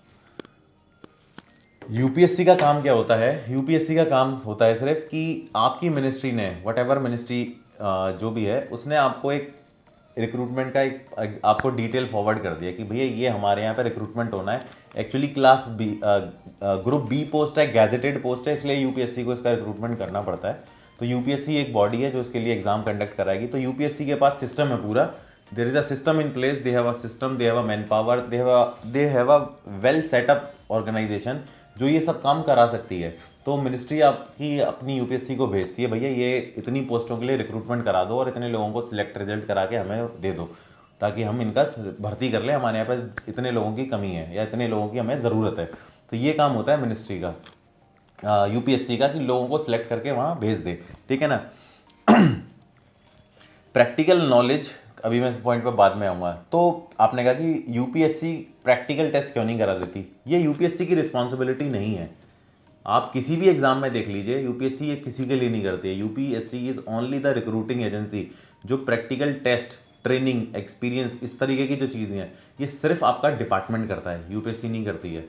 यूपीएससी का काम क्या होता है? यूपीएससी का काम होता है सिर्फ कि आपकी मिनिस्ट्री ने, वट एवर मिनिस्ट्री जो भी है, उसने आपको एक रिक्रूटमेंट का एक आपको डिटेल फॉरवर्ड कर दिया कि भैया ये हमारे यहाँ पे रिक्रूटमेंट होना है। Actually class B, group B post है, गैजेटेड पोस्ट है, इसलिए यूपीएससी को इसका रिक्रूटमेंट करना पड़ता है। तो यूपीएससी एक बॉडी है जो इसके लिए एग्जाम कंडक्ट कराएगी। तो यूपीएससी के पास सिस्टम है पूरा, there is a system in place, they have a system, they have a man power, they have a well setup organisation जो ये सब काम करा सकती है। तो मिनिस्ट्री आपकी अपनी यूपीएससी को भेजती है, भैया ये इतनी पोस्टों के लिए रिक्रूटमेंट करा दो और इतने लोगों को सिलेक्ट रिजल्ट करा के हमें दे दो, ताकि हम इनका भर्ती कर लें, हमारे यहाँ पर इतने लोगों की कमी है या इतने लोगों की हमें ज़रूरत है। तो ये काम होता है मिनिस्ट्री का, यूपीएससी का, कि लोगों को सिलेक्ट करके वहाँ भेज दे। ठीक है ना। प्रैक्टिकल नॉलेज, अभी मैं पॉइंट पर बाद में आऊँगा। तो आपने कहा कि यूपीएससी प्रैक्टिकल टेस्ट क्यों नहीं करा देती? ये यूपीएससी की रिस्पॉन्सिबिलिटी नहीं है। आप किसी भी एग्जाम में देख लीजिए, यूपीएससी ये किसी के लिए नहीं करती है। UPSC is only the recruiting agency. जो प्रैक्टिकल टेस्ट, ट्रेनिंग, एक्सपीरियंस, इस तरीके की जो चीज़ें हैं, ये सिर्फ आपका डिपार्टमेंट करता है, यूपीएससी नहीं करती है।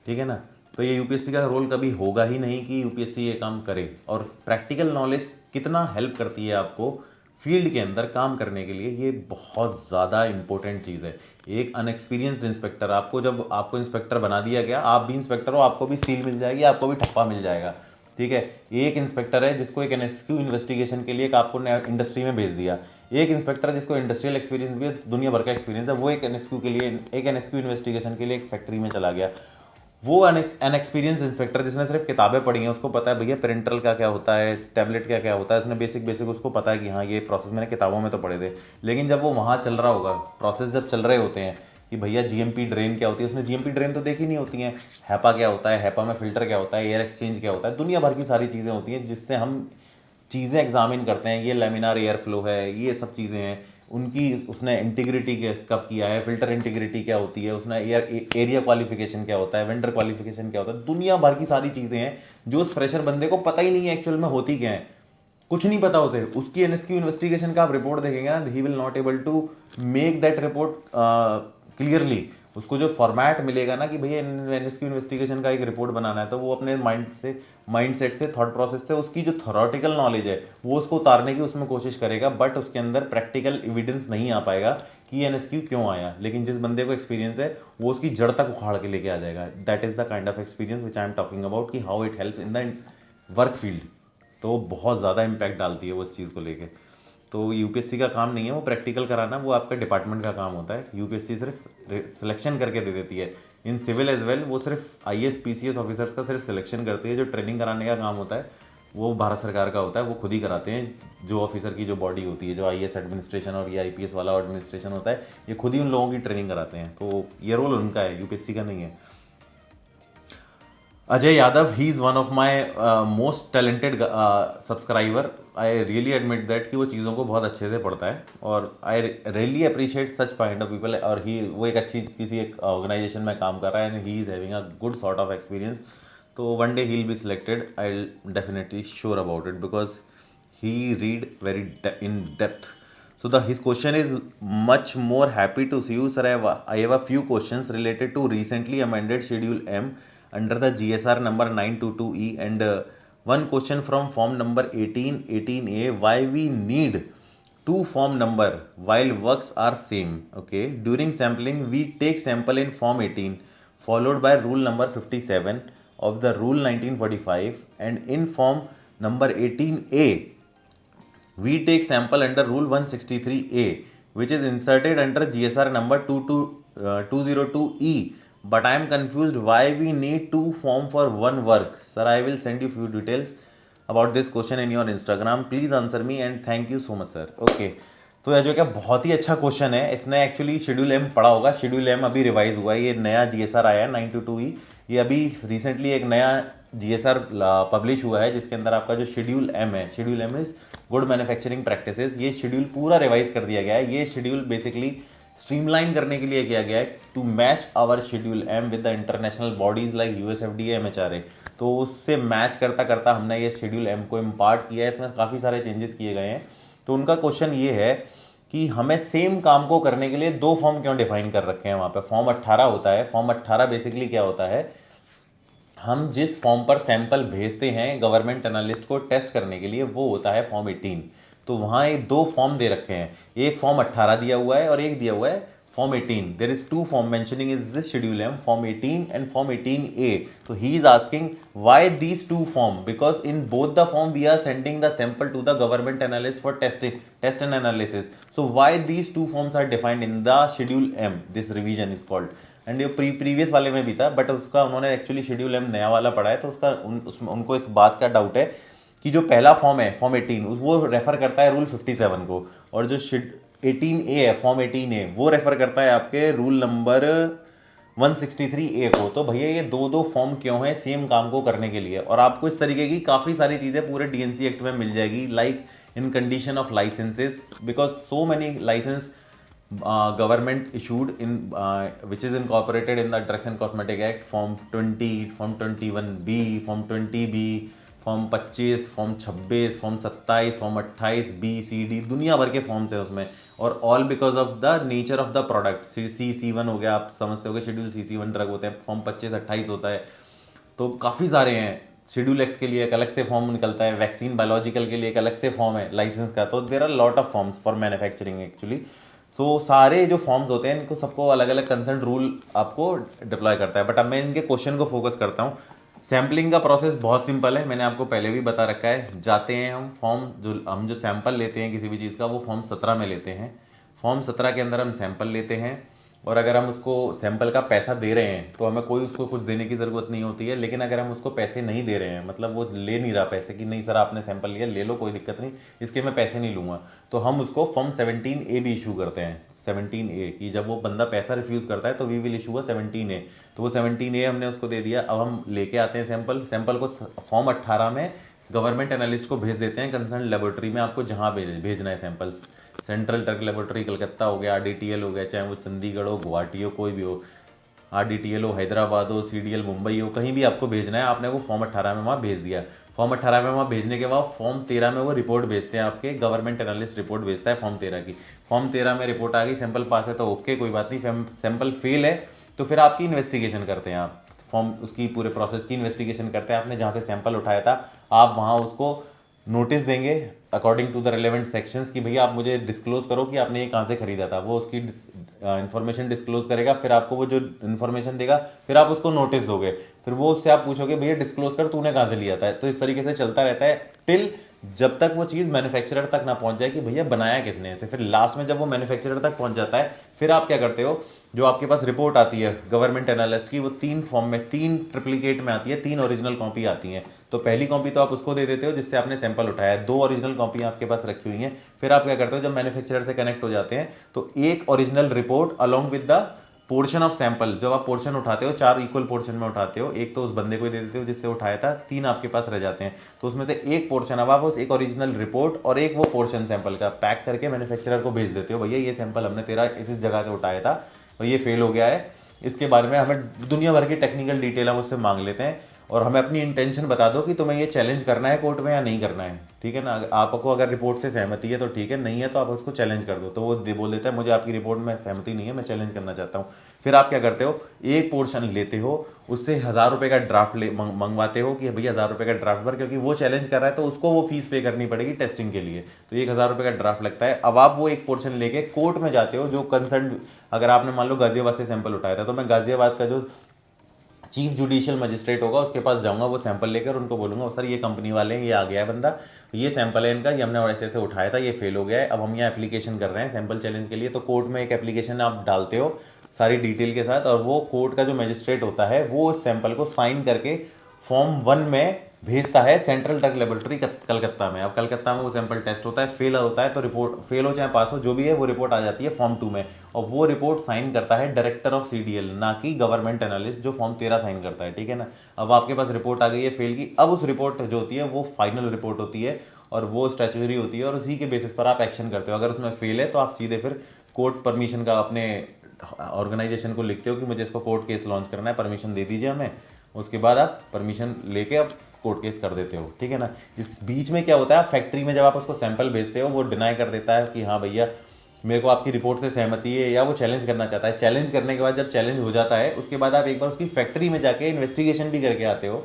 ठीक है ना। तो ये यूपीएससी का रोल कभी होगा ही नहीं कि यूपीएससी ये काम करे। और प्रैक्टिकल नॉलेज कितना हेल्प करती है आपको फील्ड के अंदर काम करने के लिए, ये बहुत ज़्यादा इंपॉर्टेंट चीज़ है। एक अनएक्सपीरियंस्ड इंस्पेक्टर, आपको जब आपको इंस्पेक्टर बना दिया गया, आप भी इंस्पेक्टर हो, आपको भी सील मिल जाएगी, आपको भी ठप्पा मिल जाएगा। ठीक है। एक इंस्पेक्टर है जिसको एक एनएसक्यू इन्वेस्टिगेशन के लिए एक आपको इंडस्ट्री में भेज दिया। एक इंस्पेक्टर जिसको इंडस्ट्रियल एक्सपीरियंस भी है, दुनिया भर का एक्सपीरियंस है, वो एक एनएसक्यू के लिए, एक एनएसक्यू इन्वेस्टिगेशन के लिए एक फैक्ट्री में चला गया। वो अनएक्सपीरियंस इंस्पेक्टर जिसने सिर्फ किताबें पढ़ी हैं, उसको पता है भैया प्रिंटर का क्या होता है, टैबलेट का क्या होता है, उसने बेसिक बेसिक उसको पता है कि हाँ ये प्रोसेस मैंने किताबों में तो पढ़े थे। लेकिन जब वो वहाँ चल रहा होगा, प्रोसेस जब चल रहे होते हैं कि भैया जीएमपी ड्रेन क्या होती है, उसने जीएमपी ड्रेन तो देखी नहीं होती है। हैपा क्या होता है, हैपा में फिल्टर क्या होता है, एयर एक्सचेंज क्या होता है, दुनिया भर की सारी चीज़ें होती हैं जिससे हम चीज़ें एग्जामिन करते हैं। ये लेमिनार एयर फ्लो है, ये सब चीज़ें हैं। उनकी उसने इंटीग्रिटी कब किया है, फिल्टर इंटीग्रिटी क्या होती है, उसने एरिया क्वालिफिकेशन क्या होता है, वेंडर क्वालिफिकेशन क्या होता है, दुनिया भर की सारी चीज़ें हैं जो उस फ्रेशर बंदे को पता ही नहीं है एक्चुअल में होती क्या है। कुछ नहीं पता उसे। उसकी एनएसक्यू इन्वेस्टिगेशन का आप रिपोर्ट देखेंगे ना, he will not able to make that report clearly. उसको जो फॉर्मेट मिलेगा ना कि भैया एनएसक्यू इन्वेस्टिगेशन का एक रिपोर्ट बनाना है, तो वो अपने माइंड सेट से, थॉट प्रोसेस से, उसकी जो थॉरोटिकल नॉलेज है वो उसको उतारने की उसमें कोशिश करेगा, बट उसके अंदर प्रैक्टिकल एविडेंस नहीं आ पाएगा कि एनएसक्यू क्यों आया। लेकिन जिस बंदे को एक्सपीरियंस है वो उसकी जड़ तक उखाड़ के लेके आ जाएगा। That is the kind of experience which I am talking about, कि how it help in the work field. तो बहुत ज़्यादा इम्पैक्ट डालती है वो इस चीज़ को लेके। तो यूपीएससी का काम नहीं है वो प्रैक्टिकल कराना, वो आपका डिपार्टमेंट का काम होता है। यूपीएससी सिर्फ सिलेक्शन करके दे देती है। इन सिविल एज वेल वो सिर्फ आईएएस पीसीएस ऑफिसर्स का सिर्फ सिलेक्शन करती है। जो ट्रेनिंग कराने का काम होता है वो भारत सरकार का होता है, वो खुद ही कराते हैं। जो ऑफिसर की जो बॉडी होती है, जो आईएएस एडमिनिस्ट्रेशन और ये आईपीएस वाला एडमिनिस्ट्रेशन होता है, ये खुद ही उन लोगों की ट्रेनिंग कराते हैं। तो ये रोल उनका है, यूपीएससी का नहीं है। Ajay Yadav, he is one of my most talented subscriber. I really admit that कि वो चीज़ों को बहुत अच्छे से पढ़ता है, और I really appreciate such kind of people. और वो एक अच्छी किसी एक ऑर्गेनाइजेशन में काम कर रहा है, and he is having a good sort of experience. तो one day he will be selected, I will definitely sure about it, because he read very in depth. So his question is much more happy to see you, sir. I have a few questions related to recently amended Schedule M under the GSR number 922E, and one question from form number 1818A. Why we need two form number while works are same? Okay. During sampling, we take sample in form 18, followed by rule number 57 of the rule 1945, and in form number 18A we take sample under rule 163A, which is inserted under GSR number 202E. But I am confused why we need two form for one work. Sir, I will send you few details about this question in your Instagram. Please answer me and thank you so much, sir. Okay. तो यह जो क्या बहुत ही अच्छा question है। इसने actually schedule M पढ़ा होगा। शेड्यूल एम अभी रिवाइज हुआ है, ये नया जीएसआर आया है 922E। ये अभी रिसेंटली एक नया जीएसआर पब्लिश हुआ है, जिसके अंदर आपका जो शेड्यूल एम है, schedule M is good manufacturing practices, ये शेड्यूल पूरा रिवाइज कर दिया गया है। ये शेड्यूल बेसिकली स्ट्रीमलाइन करने के लिए किया गया है to match our schedule M with the international bodies like USFDA MHRA. तो उससे मैच करता करता हमने ये शेड्यूल एम को इम्पार्ट किया है, इसमें काफ़ी सारे चेंजेस किए गए हैं। तो उनका क्वेश्चन ये है कि हमें सेम काम को करने के लिए दो फॉर्म क्यों डिफाइन कर रखे हैं वहाँ पे। फॉर्म 18 होता है। फॉर्म 18 बेसिकली क्या होता है, हम जिस फॉर्म पर सैंपल भेजते हैं गवर्नमेंट एनालिस्ट को टेस्ट करने के लिए वो होता है फॉर्म 18। तो वहाँ ये दो फॉर्म दे रखे हैं, एक फॉर्म 18 दिया हुआ है और एक दिया हुआ है form 18। There is two form mentioning is this schedule M, form 18 and form 18A। तो he is asking why these two form, because in both the form we are sending the sample to the government analyst for test and analysis. So why these two forms are defined in the schedule M, this revision is called. And ये previous वाले में भी था, but उसका उन्होंने actually schedule M नया वाला पढ़ा है, तो उसका उनको इस बात का डाउट है कि जो पहला फॉर्म है फॉर्म 18 वो रेफर करता है रूल 57 को, और जो 18A है फॉर्म 18A वो रेफर करता है आपके रूल नंबर 163A को। तो भैया ये दो दो फॉर्म क्यों है सेम काम को करने के लिए। और आपको इस तरीके की काफ़ी सारी चीज़ें पूरे डीएनसी एक्ट में मिल जाएगी, like in condition of licences, because so many licence government issued in which is incorporated in the Drugs and Cosmetic Act, Form 20, Form 21B, Form 20B, Form 25, Form 26, Form 27, Form 28, B, C, D, दुनिया भर के forms हैं उसमें। और all because of the nature of the product. CC1 हो गया, आप समझते हो कि शेड्यूल CC1 ड्रग होते हैं। फॉर्म 25, 28 होता है, तो काफ़ी सारे हैं। शेड्यूल एक्स के लिए एक अलग से फॉर्म निकलता है, वैक्सीन बायोलॉजिकल के लिए एक अलग से फॉर्म है लाइसेंस का। तो there are lot of forms for manufacturing actually. So सारे जो फॉर्म्स होते हैं इनको सबको अलग अलग कंसर्न रूल आपको डिप्लॉय करता है। बट अब मैं इनके क्वेश्चन को फोकस करता हूँ। सैम्पलिंग का प्रोसेस बहुत सिंपल है, मैंने आपको पहले भी बता रखा है। जाते हैं हम जो सैंपल लेते हैं किसी भी चीज़ का वो फॉर्म 17 में लेते हैं। फॉर्म 17 के अंदर हम सैंपल लेते हैं, और अगर हम उसको सैंपल का पैसा दे रहे हैं तो हमें कोई उसको कुछ देने की ज़रूरत नहीं होती है। लेकिन अगर हम उसको पैसे नहीं दे रहे हैं, मतलब वो ले नहीं रहा पैसे कि नहीं सर आपने सैंपल लिया ले लो कोई दिक्कत नहीं, इसके मैं पैसे नहीं लूँगा, तो हम उसको फॉर्म 17A भी इशू करते हैं। 17A कि जब वो बंदा पैसा रिफ्यूज़ करता है तो वी विल इशू 17A। तो वो 17A हमने उसको दे दिया। अब हम लेके आते हैं सैंपल को फॉर्म 18 में गवर्नमेंट एनालिस्ट को भेज देते हैं कंसर्न लेबोरेटरी में। आपको जहाँ भेजना है samples, central drug laboratory Calcutta हो गया, RDTL हो गया, चाहे वो चंडीगढ़ हो, गुवाहाटी हो, कोई भी हो, RDTL हो, हैदराबाद हो, CDL मुंबई हो, कहीं भी आपको भेजना है, आपने वो फॉर्म 18 में वहाँ भेज दिया। फॉर्म 18 में वहाँ भेजने के बाद फॉर्म 13 में वो रिपोर्ट भेजते हैं, आपके गवर्नमेंट एनालिस्ट रिपोर्ट भेजता है फॉर्म 13 की। फॉर्म 13 में रिपोर्ट आ गई, सैंपल पास है तो ओके कोई बात नहीं, सैंपल फेल है तो फिर आपकी इन्वेस्टिगेशन करते हैं आप। फॉर्म उसकी पूरे प्रोसेस की इन्वेस्टिगेशन करते हैं। आपने जहाँ से सैंपल उठाया था आप वहाँ उसको नोटिस देंगे according to the relevant sections कि भैया आप मुझे डिस्क्लोज करो कि आपने ये कहाँ से खरीदा था। वो उसकी इन्फॉर्मेशन डिस्क्लोज करेगा, फिर आपको वो जो इन्फॉर्मेशन देगा फिर आप उसको नोटिस दोगे, फिर वो उससे आप पूछोगे भैया डिस्क्लोज कर तूने कहाँ से लिया था। तो इस तरीके से चलता रहता है टिल जब तक वो चीज़ मैन्युफैक्चरर तक ना पहुंच जाए कि भैया बनाया किसने इसे। फिर लास्ट में जब वो मैन्युफैक्चरर तक पहुंच जाता है फिर आप क्या करते हो, जो आपके पास रिपोर्ट आती है गवर्नमेंट एनालिस्ट की वो 3 फॉर्म में 3 ट्रिप्लीकेट में आती है, 3 ओरिजिनल कॉपी आती हैं। तो पहली कॉपी तो आप उसको दे देते हो जिससे आपने सैंपल उठाया है, 2 ओरिजिनल कॉपी आपके पास रखी हुई हैं। फिर आप क्या करते हो, जब मैन्युफैक्चरर से कनेक्ट हो जाते हैं तो एक original report along with the portion of sample, जब आप पोर्शन उठाते हो 4 इक्वल पोर्शन में उठाते हो, एक तो उस बंदे को दे देते हो जिससे उठाया था, 3 आपके पास रह जाते हैं। तो उसमें से एक पोर्शन अब आप उस एक ओरिजिनल रिपोर्ट और एक वो पोर्शन सैंपल का पैक करके मैन्युफैक्चरर को भेज देते हो, भैया ये सैंपल हमने तेरा इस जगह से उठाया था और ये फेल हो गया है। इसके बारे में हमें दुनिया भर की टेक्निकल डिटेल हम उससे मांग लेते हैं, और हमें अपनी इंटेंशन बता दो कि तुम्हें ये चैलेंज करना है कोर्ट में या नहीं करना है, ठीक है ना। आपको अगर रिपोर्ट से सहमति है तो ठीक है, नहीं है तो आप उसको चैलेंज कर दो। तो वो बोल देता है मुझे आपकी रिपोर्ट में सहमति नहीं है, मैं चैलेंज करना चाहता हूँ। फिर आप क्या करते हो, एक पोर्शन लेते हो, उससे 1000 रुपये का ड्राफ्ट मंगवाते हो कि भैया 1000 रुपये का ड्राफ्ट भर, क्योंकि वो चैलेंज कर रहा है तो उसको वो फीस पे करनी पड़ेगी टेस्टिंग के लिए। तो 1000 रुपये का ड्राफ्ट लगता है। अब आप वो एक पोर्शन लेके कोर्ट में जाते हो, जो कंसर्न, अगर आपने मान लो गाजियाबाद से सैंपल उठाया था तो मैं गाजियाबाद का जो चीफ जुडिशियल मजिस्ट्रेट होगा उसके पास जाऊंगा, वो सैंपल लेकर उनको बोलूंगा सर ये कंपनी वाले हैं, ये आ गया है बंदा, ये सैंपल है इनका, ये हमने ऐसे ऐसे उठाया था, ये फेल हो गया है, अब हम यहाँ एप्लीकेशन कर रहे हैं सैंपल चैलेंज के लिए। तो कोर्ट में एक एप्लीकेशन आप डालते हो सारी डिटेल के साथ, और वो कोर्ट का जो मजिस्ट्रेट होता है वो उस सैंपल को साइन करके फॉर्म 1 में भेजता है सेंट्रल ड्रग लेबोरेटरी कलकत्ता में। अब कलकत्ता में वो सैंपल टेस्ट होता है, फेल होता है तो रिपोर्ट, फेल हो चाहे पास हो जो भी है, वो रिपोर्ट आ जाती है फॉर्म 2 में, और वो रिपोर्ट साइन करता है डायरेक्टर ऑफ CDL, ना कि गवर्नमेंट एनालिस्ट जो फॉर्म 13 साइन करता है, ठीक है ना। अब आपके पास रिपोर्ट आ गई है फेल की, अब उस रिपोर्ट जो होती है वो फाइनल रिपोर्ट होती है और वो स्टैट्यूटरी होती है, और उसी के बेसिस पर आप एक्शन करते हो। अगर उसमें फेल है तो आप सीधे फिर कोर्ट परमिशन का अपने ऑर्गेनाइजेशन को लिखते हो कि मुझे इसको कोर्ट केस लॉन्च करना है, परमिशन दे दीजिए हमें, उसके बाद आप परमिशन लेके आप कोर्ट केस कर देते हो, ठीक है ना। इस बीच में क्या होता है, फैक्ट्री में जब आप उसको सैंपल भेजते हो वो डिनाई कर देता है कि हाँ भैया मेरे को आपकी रिपोर्ट से सहमति है, या वो चैलेंज करना चाहता है। चैलेंज करने के बाद जब चैलेंज हो जाता है उसके बाद आप एक बार उसकी फैक्ट्री में जाके इन्वेस्टिगेशन भी करके आते हो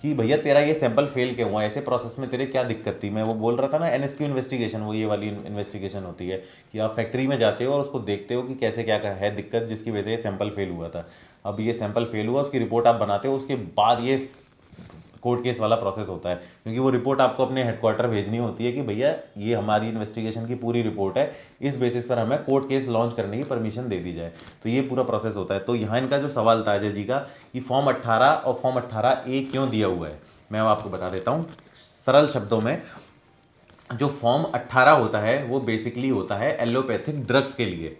कि भैया तेरा ये सैंपल फेल क्यों हुआ, ऐसे प्रोसेस में तेरे क्या दिक्कत थी। मैं वो बोल रहा था ना एनएसक्यू इन्वेस्टिगेशन, वो ये वाली इन्वेस्टिगेशन होती है कि आप फैक्ट्री में जाते हो और उसको देखते हो कि कैसे क्या है दिक्कत जिसकी वजह से ये सैंपल फेल हुआ था। अब ये सैंपल फेल हुआ, उसकी रिपोर्ट आप बनाते हो, उसके बाद ये कोर्ट केस वाला प्रोसेस होता है, क्योंकि वो रिपोर्ट आपको अपने हेडक्वार्टर भेजनी होती है कि भैया ये हमारी इन्वेस्टिगेशन की पूरी रिपोर्ट है, इस बेसिस पर हमें कोर्ट केस लॉन्च करने की परमिशन दे दी जाए। तो ये पूरा प्रोसेस होता है। तो यहाँ इनका जो सवाल था अजय जी का कि फॉर्म 18 और फॉर्म 18A क्यों दिया हुआ है, मैं आपको बता देता हूँ सरल शब्दों में। जो फॉर्म 18 होता है वो बेसिकली होता है एलोपैथिक ड्रग्स के लिए,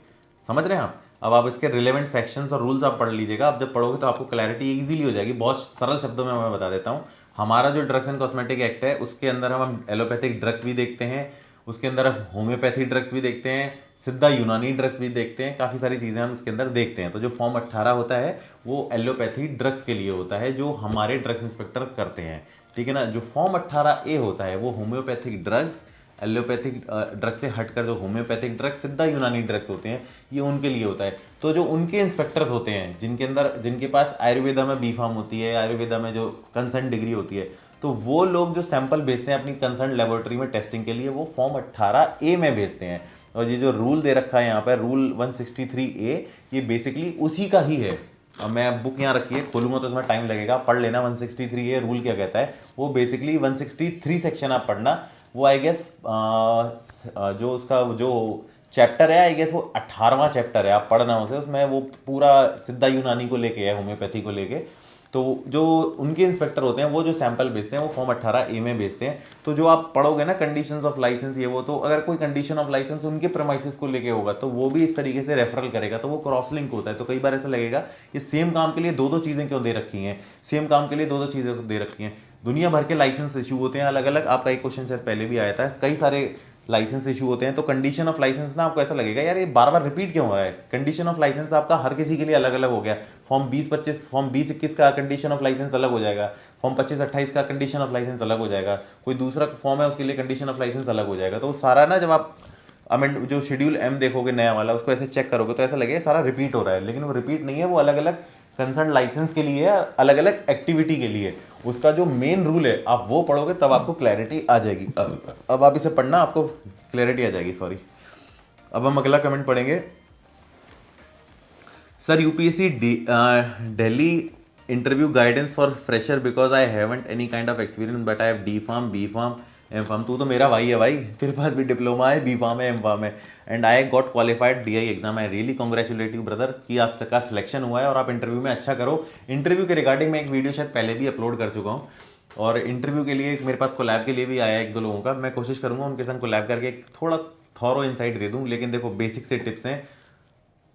समझ रहे हैं आप। अब आप इसके रिलेवेंट सेक्शंस और रूल्स आप पढ़ लीजिएगा, आप जब पढ़ोगे तो आपको क्लैरिटी इजीली हो जाएगी। बहुत सरल शब्दों में मैं बता देता हूँ। हमारा जो ड्रग्स एंड कॉस्मेटिक एक्ट है उसके अंदर हम एलोपैथिक ड्रग्स भी देखते हैं, उसके अंदर होम्योपैथी ड्रग्स भी देखते हैं, सिद्धा यूनानी ड्रग्स भी देखते हैं, काफ़ी सारी चीज़ें हम इसके अंदर देखते हैं। तो जो फॉर्म 18 होता है वो एलोपैथी ड्रग्स के लिए होता है जो हमारे ड्रग्स इंस्पेक्टर करते हैं, ठीक है ना। जो फॉर्म 18A होता है वो होम्योपैथिक ड्रग्स, एलोपैथिक ड्रग से हटकर जो होम्योपैथिक ड्रग सिद्धा यूनानी ड्रग्स होते हैं ये उनके लिए होता है। तो जो उनके इंस्पेक्टर्स होते हैं जिनके पास आयुर्वेदा में बी फार्म होती है, आयुर्वेदा में जो कंसर्न डिग्री होती है, तो वो लोग जो सैंपल भेजते हैं अपनी कंसर्न लेबोरेटरी में टेस्टिंग के लिए वो फॉर्म 18A में भेजते हैं। और ये जो रूल दे रखा है यहाँ पर रूल 163A, ये बेसिकली उसी का ही है। अब मैं बुक यहाँ रखी है, खोलूंगा तो इसमें टाइम लगेगा, पढ़ लेना 163A रूल क्या कहता है। वो बेसिकली 163 सेक्शन आप पढ़ना, वो आई गेस जो उसका जो चैप्टर है आई गेस वो 18वां चैप्टर है, आप पढ़ना उसे, उसमें वो पूरा सिद्धा यूनानी को लेके है, होम्योपैथी को लेके। तो जो उनके इंस्पेक्टर होते हैं वो जो सैंपल भेजते हैं वो फॉर्म 18A में भेजते हैं। तो जो आप पढ़ोगे ना कंडीशंस ऑफ लाइसेंस ये वो, तो अगर कोई कंडीशन ऑफ लाइसेंस उनके प्रेमाइसेस को लेके होगा तो वो भी इस तरीके से रेफरल करेगा, तो वो क्रॉस लिंक होता है। तो कई बार ऐसा लगेगा ये सेम काम के लिए दो दो चीज़ें क्यों दे रखी हैं, सेम काम के लिए दो दो चीज़ें दे रखी हैं। दुनिया भर के लाइसेंस इशू होते हैं अलग अलग, आपका एक क्वेश्चन शायद पहले भी आया था, कई सारे लाइसेंस इशू होते हैं। तो कंडीशन ऑफ लाइसेंस ना आपको ऐसा लगेगा यार ये बार बार रिपीट क्यों हो रहा है। कंडीशन ऑफ लाइसेंस आपका हर किसी के लिए अलग अलग हो गया। फॉर्म 20-25 फॉर्म 20-21 का कंडीशन ऑफ लाइसेंस अलग हो जाएगा, फॉर्म 25-28 का कंडीशन ऑफ लाइसेंस अलग हो जाएगा, कोई दूसरा फॉर्म है उसके लिए कंडीशन ऑफ लाइसेंस अलग हो जाएगा। तो सारा ना जब आप अमेंड जो शेड्यूल M देखोगे नया वाला उसको ऐसे चेक करोगे तो ऐसा लगेगा सारा रिपीट हो रहा है, लेकिन वो रिपीट नहीं है, वो अलग अलग कंसर्न लाइसेंस के लिए है, अलग अलग एक्टिविटी के लिए। उसका जो मेन रूल है आप वो पढ़ोगे तब आपको क्लैरिटी आ जाएगी। अब आप इसे पढ़ना आपको क्लैरिटी आ जाएगी, सॉरी। अब हम अगला कमेंट पढ़ेंगे। Sir UPSC Delhi interview guidance for fresher because I haven't any kind of experience but I have D pharm B pharm M pharm. तू तो मेरा भाई है भाई, तेरे पास भी डिप्लोमा है, बी फार्म है, एम फार्म है, and I got qualified DI exam. I really congratulate you brother कि आपका सिलेक्शन हुआ है और आप इंटरव्यू में अच्छा करो। इंटरव्यू के रिगार्डिंग मैं एक वीडियो शायद पहले भी अपलोड कर चुका हूँ, और इंटरव्यू के लिए मेरे पास कोलैब के लिए भी आया है एक दो लोगों का, मैं कोशिश करूँगा उनके संग कोलैब करके एक थोड़ा थॉरो इंसाइट दे दूँ। लेकिन देखो बेसिक से टिप्स हैं,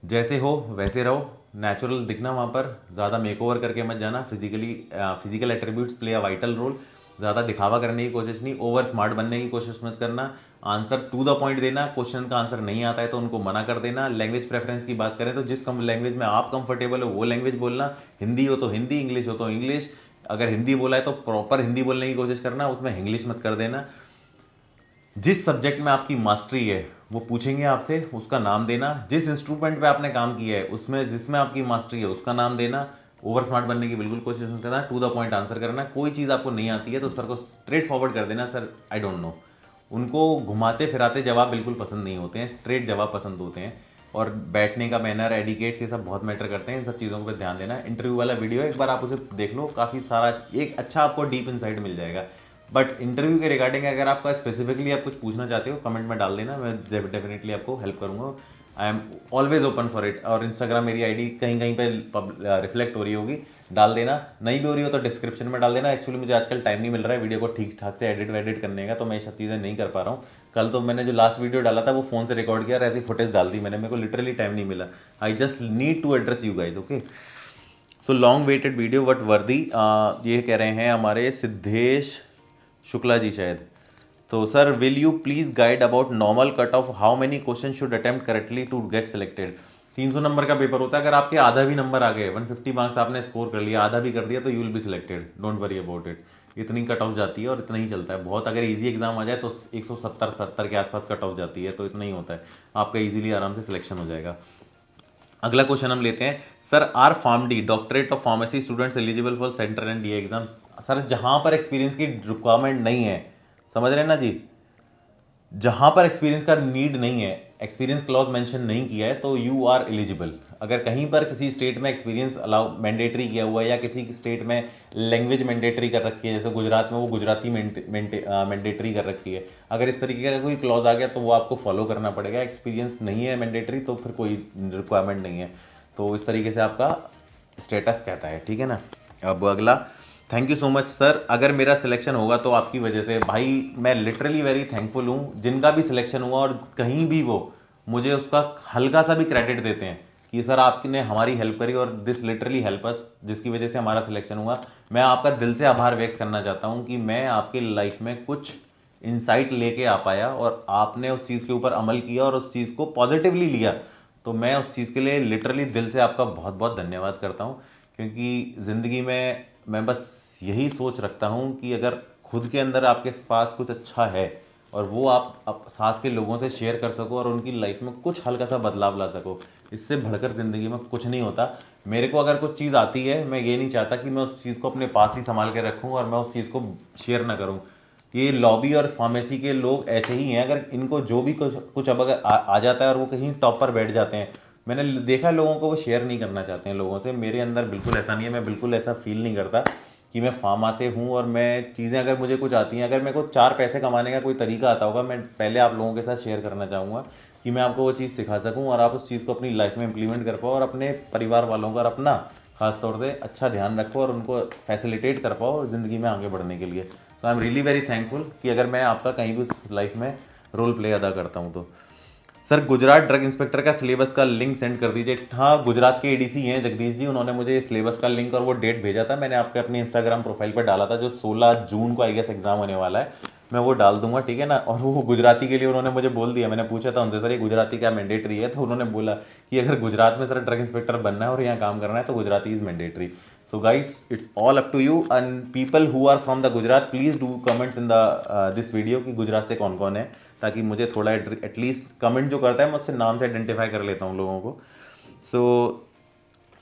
जैसे हो वैसे रहो, नेचुरल दिखना वहाँ पर, ज़्यादा मेकओवर करके मत जाना, physical attributes play a vital role, ज़्यादा दिखावा करने की कोशिश नहीं, ओवर स्मार्ट बनने की कोशिश मत करना, आंसर टू द पॉइंट देना, क्वेश्चन का आंसर नहीं आता है तो उनको मना कर देना। लैंग्वेज प्रेफरेंस की बात करें तो जिस लैंग्वेज में आप कंफर्टेबल हो वो लैंग्वेज बोलना, हिंदी हो तो हिंदी, इंग्लिश हो तो इंग्लिश, अगर हिंदी बोला है तो प्रॉपर हिंदी बोलने की कोशिश करना, उसमें इंग्लिश मत कर देना। जिस सब्जेक्ट में आपकी मास्टरी है वो पूछेंगे आपसे, उसका नाम देना, जिस इंस्ट्रूमेंट पे आपने काम किया है उसमें जिसमें आपकी मास्टरी है उसका नाम देना, ओवर स्मार्ट बनने की बिल्कुल कोशिश मत करना, टू द पॉइंट आंसर करना। कोई चीज़ आपको नहीं आती है तो सर को स्ट्रेट फॉरवर्ड कर देना, सर आई डोंट नो। उनको घुमाते फिराते जवाब बिल्कुल पसंद नहीं होते हैं, स्ट्रेट जवाब पसंद होते हैं। और बैठने का मैनर, एडिकेट्स, ये सब बहुत मैटर करते हैं, इन सब चीज़ों पर ध्यान देना। इंटरव्यू वाला वीडियो एक बार आप उसे देख लो, काफ़ी सारा एक अच्छा आपको डीप इनसाइट मिल जाएगा। बट इंटरव्यू के रिगार्डिंग अगर आपका स्पेसिफिकली आप कुछ पूछना चाहते हो कमेंट में डाल देना, मैं डेफिनेटली आपको हेल्प करूंगा। I am always open for it. और इंस्टाग्राम मेरी आईडी कहीं कहीं पे रिफ्लेक्ट हो रही होगी, डाल देना, नहीं भी हो रही हो तो डिस्क्रिप्शन में डाल देना। एक्चुअली मुझे आजकल टाइम नहीं मिल रहा है वीडियो को ठीक ठाक से एडिट करने का, तो मैं ये सब चीज़ें नहीं कर पा रहा हूँ। कल तो मैंने जो लास्ट वीडियो डाला था वो फ़ोन से रिकॉर्ड किया और ऐसी फुटेज डाल दी मैंने, मेरे को लिटरली टाइम नहीं मिला। I just need to address you guys, okay. So long waited video but worthy, ये कह रहे हैं हमारे सिद्धेश शुक्ला जी शायद। तो sir will you please guide about normal cut off, how many question should attempt correctly to get selected. 300 number का paper होता है, अगर आपके आधा भी नंबर आ गए, 150 मार्क्स आपने स्कोर कर लिया, आधा भी कर दिया, तो you will be selected, don't worry about it. इतनी कट ऑफ जाती है और इतना ही चलता है बहुत। अगर इजी एग्जाम आ जाए तो 170 के आसपास कट ऑफ जाती है, तो इतना ही होता है, आपका इजीली आराम से सिलेक्शन हो जाएगा। अगला क्वेश्चन हम लेते हैं, sir are PharmD doctorate of pharmacy students eligible for central and DA exam. सर जहां पर एक्सपीरियंस की रिक्वायरमेंट नहीं है, समझ रहे हैं ना जी, जहां पर एक्सपीरियंस का नीड नहीं है, एक्सपीरियंस क्लॉज मेंशन नहीं किया है, तो यू आर एलिजिबल। अगर कहीं पर किसी स्टेट में एक्सपीरियंस अलाउ मैंडेटरी किया हुआ है, या किसी स्टेट में लैंग्वेज मैंडेटरी कर रखी है, जैसे गुजरात में वो गुजराती मैंडेटरी कर रखी है, अगर इस तरीके का कोई क्लॉज आ गया तो वो आपको फॉलो करना पड़ेगा। एक्सपीरियंस नहीं है मैंडेटरी तो फिर कोई रिक्वायरमेंट नहीं है, तो इस तरीके से आपका स्टेटस कहता है, ठीक है ना। अब अगला, thank you so much sir, अगर मेरा सिलेक्शन होगा तो आपकी वजह से। भाई मैं लिटरली वेरी थैंकफुल हूँ, जिनका भी सिलेक्शन हुआ और कहीं भी वो मुझे उसका हल्का सा भी क्रेडिट देते हैं कि सर आपने हमारी हेल्प करी और दिस लिटरली हेल्प अस, जिसकी वजह से हमारा सिलेक्शन हुआ। मैं आपका दिल से आभार व्यक्त करना चाहता हूँ कि मैं आपके लाइफ में कुछ इंसाइट लेके आ पाया और आपने उस चीज़ के ऊपर अमल किया और उस चीज़ को पॉजिटिवली लिया, तो मैं उस चीज़ के लिए लिटरली दिल से आपका बहुत बहुत धन्यवाद करता हूँ। क्योंकि ज़िंदगी में मैं बस यही सोच रखता हूँ कि अगर खुद के अंदर आपके पास कुछ अच्छा है और वो आप साथ के लोगों से शेयर कर सको और उनकी लाइफ में कुछ हल्का सा बदलाव ला सको, इससे बढ़कर ज़िंदगी में कुछ नहीं होता। मेरे को अगर कुछ चीज़ आती है, मैं ये नहीं चाहता कि मैं उस चीज़ को अपने पास ही संभाल के रखूँ और मैं उस चीज़ को शेयर ना करूँ। ये लॉबी और फार्मेसी के लोग ऐसे ही हैं, अगर इनको जो भी कुछ कुछ अब अगर आ जाता है और वो कहीं टॉप पर बैठ जाते हैं, मैंने देखा है लोगों को, वो शेयर नहीं करना चाहते हैं लोगों से। मेरे अंदर बिल्कुल ऐसा नहीं है, मैं बिल्कुल ऐसा फील नहीं करता कि मैं फार्मा से हूँ और मैं चीज़ें अगर मुझे कुछ आती हैं, अगर मेरे को 4 पैसे कमाने का कोई तरीका आता होगा, मैं पहले आप लोगों के साथ शेयर करना चाहूँगा कि मैं आपको वो चीज़ सिखा सकूँ और आप उस चीज़ को अपनी लाइफ में इंप्लीमेंट कर पाओ और अपने परिवार वालों का और अपना खास तौर से अच्छा ध्यान रखो और उनको फैसिलिटेट कर पाओ ज़िंदगी में आगे बढ़ने के लिए। तो I am really very thankful कि अगर मैं आपका कहीं भी लाइफ में रोल प्ले अदा करता हूँ तो। सर गुजरात ड्रग इंस्पेक्टर का सिलेबस का लिंक सेंड कर दीजिए। हाँ, गुजरात के एडीसी हैं जगदीश जी, उन्होंने मुझे सिलेबस का लिंक और वो डेट भेजा था, मैंने आपके अपने इंस्टाग्राम प्रोफाइल पर डाला था, जो 16 जून को आई गेस एग्जाम होने वाला है, मैं वो डाल दूंगा, ठीक है ना। और वो गुजराती के लिए उन्होंने मुझे बोल दिया, मैंने पूछा था उनसे सर ये गुजराती क्या मैंडेटरी है, तो उन्होंने बोला कि अगर गुजरात में सर ड्रग इंस्पेक्टर बनना है और यहाँ काम करना है तो Gujarati is mandatory. So guys, it's all up to you and people who are from the Gujarat, please do comments in the this video कि गुजरात से कौन कौन है, ताकि मुझे थोड़ा एटलीस्ट कमेंट जो करता है मैं उससे नाम से आइडेंटिफाई कर लेता हूँ लोगों को। सो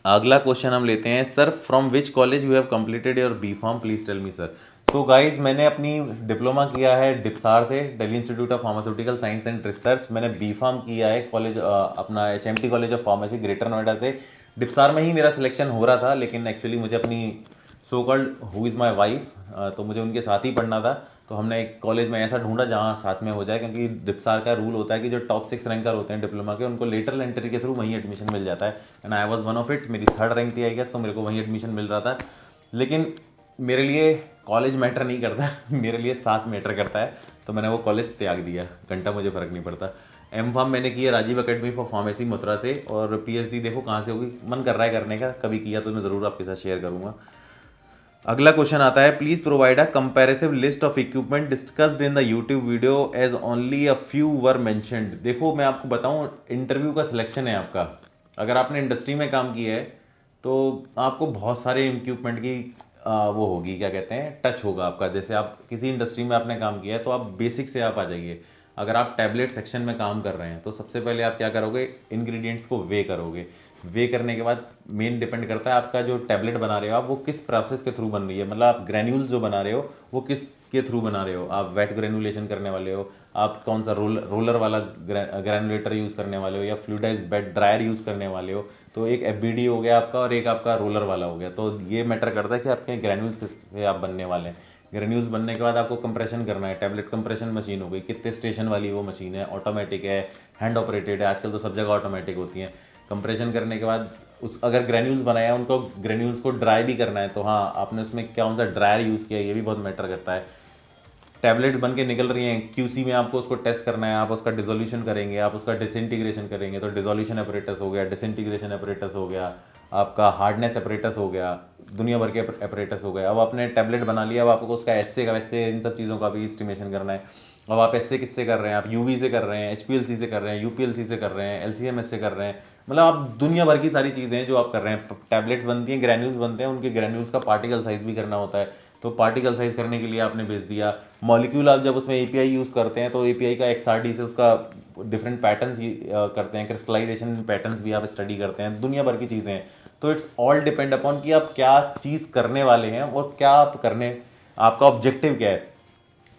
अगला क्वेश्चन हम लेते हैं, sir from which college you have completed your B pharm, please tell me sir. So guys मैंने अपनी डिप्लोमा किया है डिप्सार से, Delhi institute of pharmaceutical science and research. मैंने बी फार्म किया है कॉलेज अपना HMT college of pharmacy Greater Noida से। डिप्सार में ही मेरा सिलेक्शन हो रहा था, लेकिन एक्चुअली मुझे अपनी so called who is my wife, तो मुझे उनके साथ ही पढ़ना था, तो हमने एक कॉलेज में ऐसा ढूंढा जहाँ साथ में हो जाए, क्योंकि डिप्सार का रूल होता है कि जो टॉप 6 रैंकर होते हैं डिप्लोमा के उनको लेटरल एंट्री के थ्रू वहीं एडमिशन मिल जाता है, and I was one of it. मेरी 3rd रैंक थी आई गेस, तो मेरे को वहीं एडमिशन मिल रहा था। लेकिन मेरे लिए कॉलेज मैटर नहीं करता मेरे लिए साथ मैटर करता है, तो मैंने वो कॉलेज त्याग दिया, घंटा मुझे फ़र्क नहीं पड़ता। एम फार्म मैंने किया Rajiv academy for pharmacy Mathura से, और PhD देखो कहाँ से होगी, मन कर रहा है करने का, कभी किया तो मैं ज़रूर आपके साथ शेयर करूँगा। अगला क्वेश्चन आता है, please provide a comparative list of equipment discussed in the YouTube video as only a few were mentioned. देखो मैं आपको बताऊं, इंटरव्यू का सिलेक्शन है आपका, अगर आपने इंडस्ट्री में काम किया है तो आपको बहुत सारे इक्विपमेंट की वो होगी, क्या कहते हैं, टच होगा आपका। जैसे आप किसी इंडस्ट्री में आपने काम किया है तो आप बेसिक से आप आ जाइए। अगर आप टैबलेट सेक्शन में काम कर रहे हैं तो सबसे पहले आप क्या करोगे, इंग्रेडिएंट्स को वे करोगे। वे करने के बाद मेन डिपेंड करता है आपका जो टैबलेट बना रहे हो आप, वो किस प्रोसेस के थ्रू बन रही है, मतलब आप ग्रैन्यूल्स जो बना रहे हो वो किस के थ्रू बना रहे हो, आप वेट ग्रेनुलेशन करने वाले हो, आप कौन सा रोलर वाला ग्रैनुलेटर यूज़ करने वाले हो, या फ्लूइडाइज बेड ड्रायर यूज़ करने वाले हो। तो एक FBD हो गया आपका और एक आपका रोलर वाला हो गया, तो ये मैटर करता है कि आपके ग्रैन्यूल्स किस आप बनने वाले हैं। ग्रेन्यूल्स बनने के बाद आपको कंप्रेशन करना है, टैबलेट कंप्रेशन मशीन हो गई, कितने स्टेशन वाली वो मशीन है, ऑटोमेटिक है, हैंड ऑपरेटेड है, आजकल तो सब जगह ऑटोमेटिक होती हैं। कंप्रेशन करने के बाद उस अगर ग्रेन्यूल्स बनाया उनको ग्रेन्यूल्स को ड्राई भी करना है, तो हाँ आपने उसमें कौन सा ड्रायर यूज़ किया ये भी बहुत मैटर करता है। टैबलेट्स बन के निकल रही हैं, QC में आपको उसको टेस्ट करना है, आप उसका डिसोल्यूशन करेंगे, आप उसका डिसइंटीग्रेशन करेंगे, तो डिसोल्यूशन एपरेटस हो गया, डिसइंटीग्रेशन एपरेटस हो गया, आपका हार्डनेस एपरेटस हो गया, दुनिया भर के एपरेटस हो गए। अब आपने टैबलेट बना लिया, अब आपको उसका ऐसे का वैसे इन सब चीज़ों का भी एस्टिमेशन करना है। अब आप एससे किससे कर रहे हैं, आप यूवी से कर रहे हैं, एचपीएलसी से कर रहे हैं, यूपीएलसी से कर रहे हैं, एलसीएमएस से कर रहे हैं, मतलब आप दुनिया भर की सारी चीज़ें हैं जो आप कर रहे हैं। टैबलेट्स बनती हैं, ग्रैन्यूल्स बनते हैं, उनके ग्रैन्यूल्स का पार्टिकल साइज भी करना होता है, तो पार्टिकल साइज करने के लिए आपने भेज दिया। मॉलिक्यूल आप जब उसमें एपीआई यूज़ करते हैं तो एपीआई का एक्सआरडी से उसका डिफरेंट पैटर्न्स करते हैं, क्रिस्टलाइजेशन पैटर्न्स भी आप स्टडी करते हैं, दुनिया भर की चीज़ें हैं। तो इट्स ऑल डिपेंड अपॉन कि आप क्या चीज़ करने वाले हैं और क्या आप करने, आपका ऑब्जेक्टिव क्या है।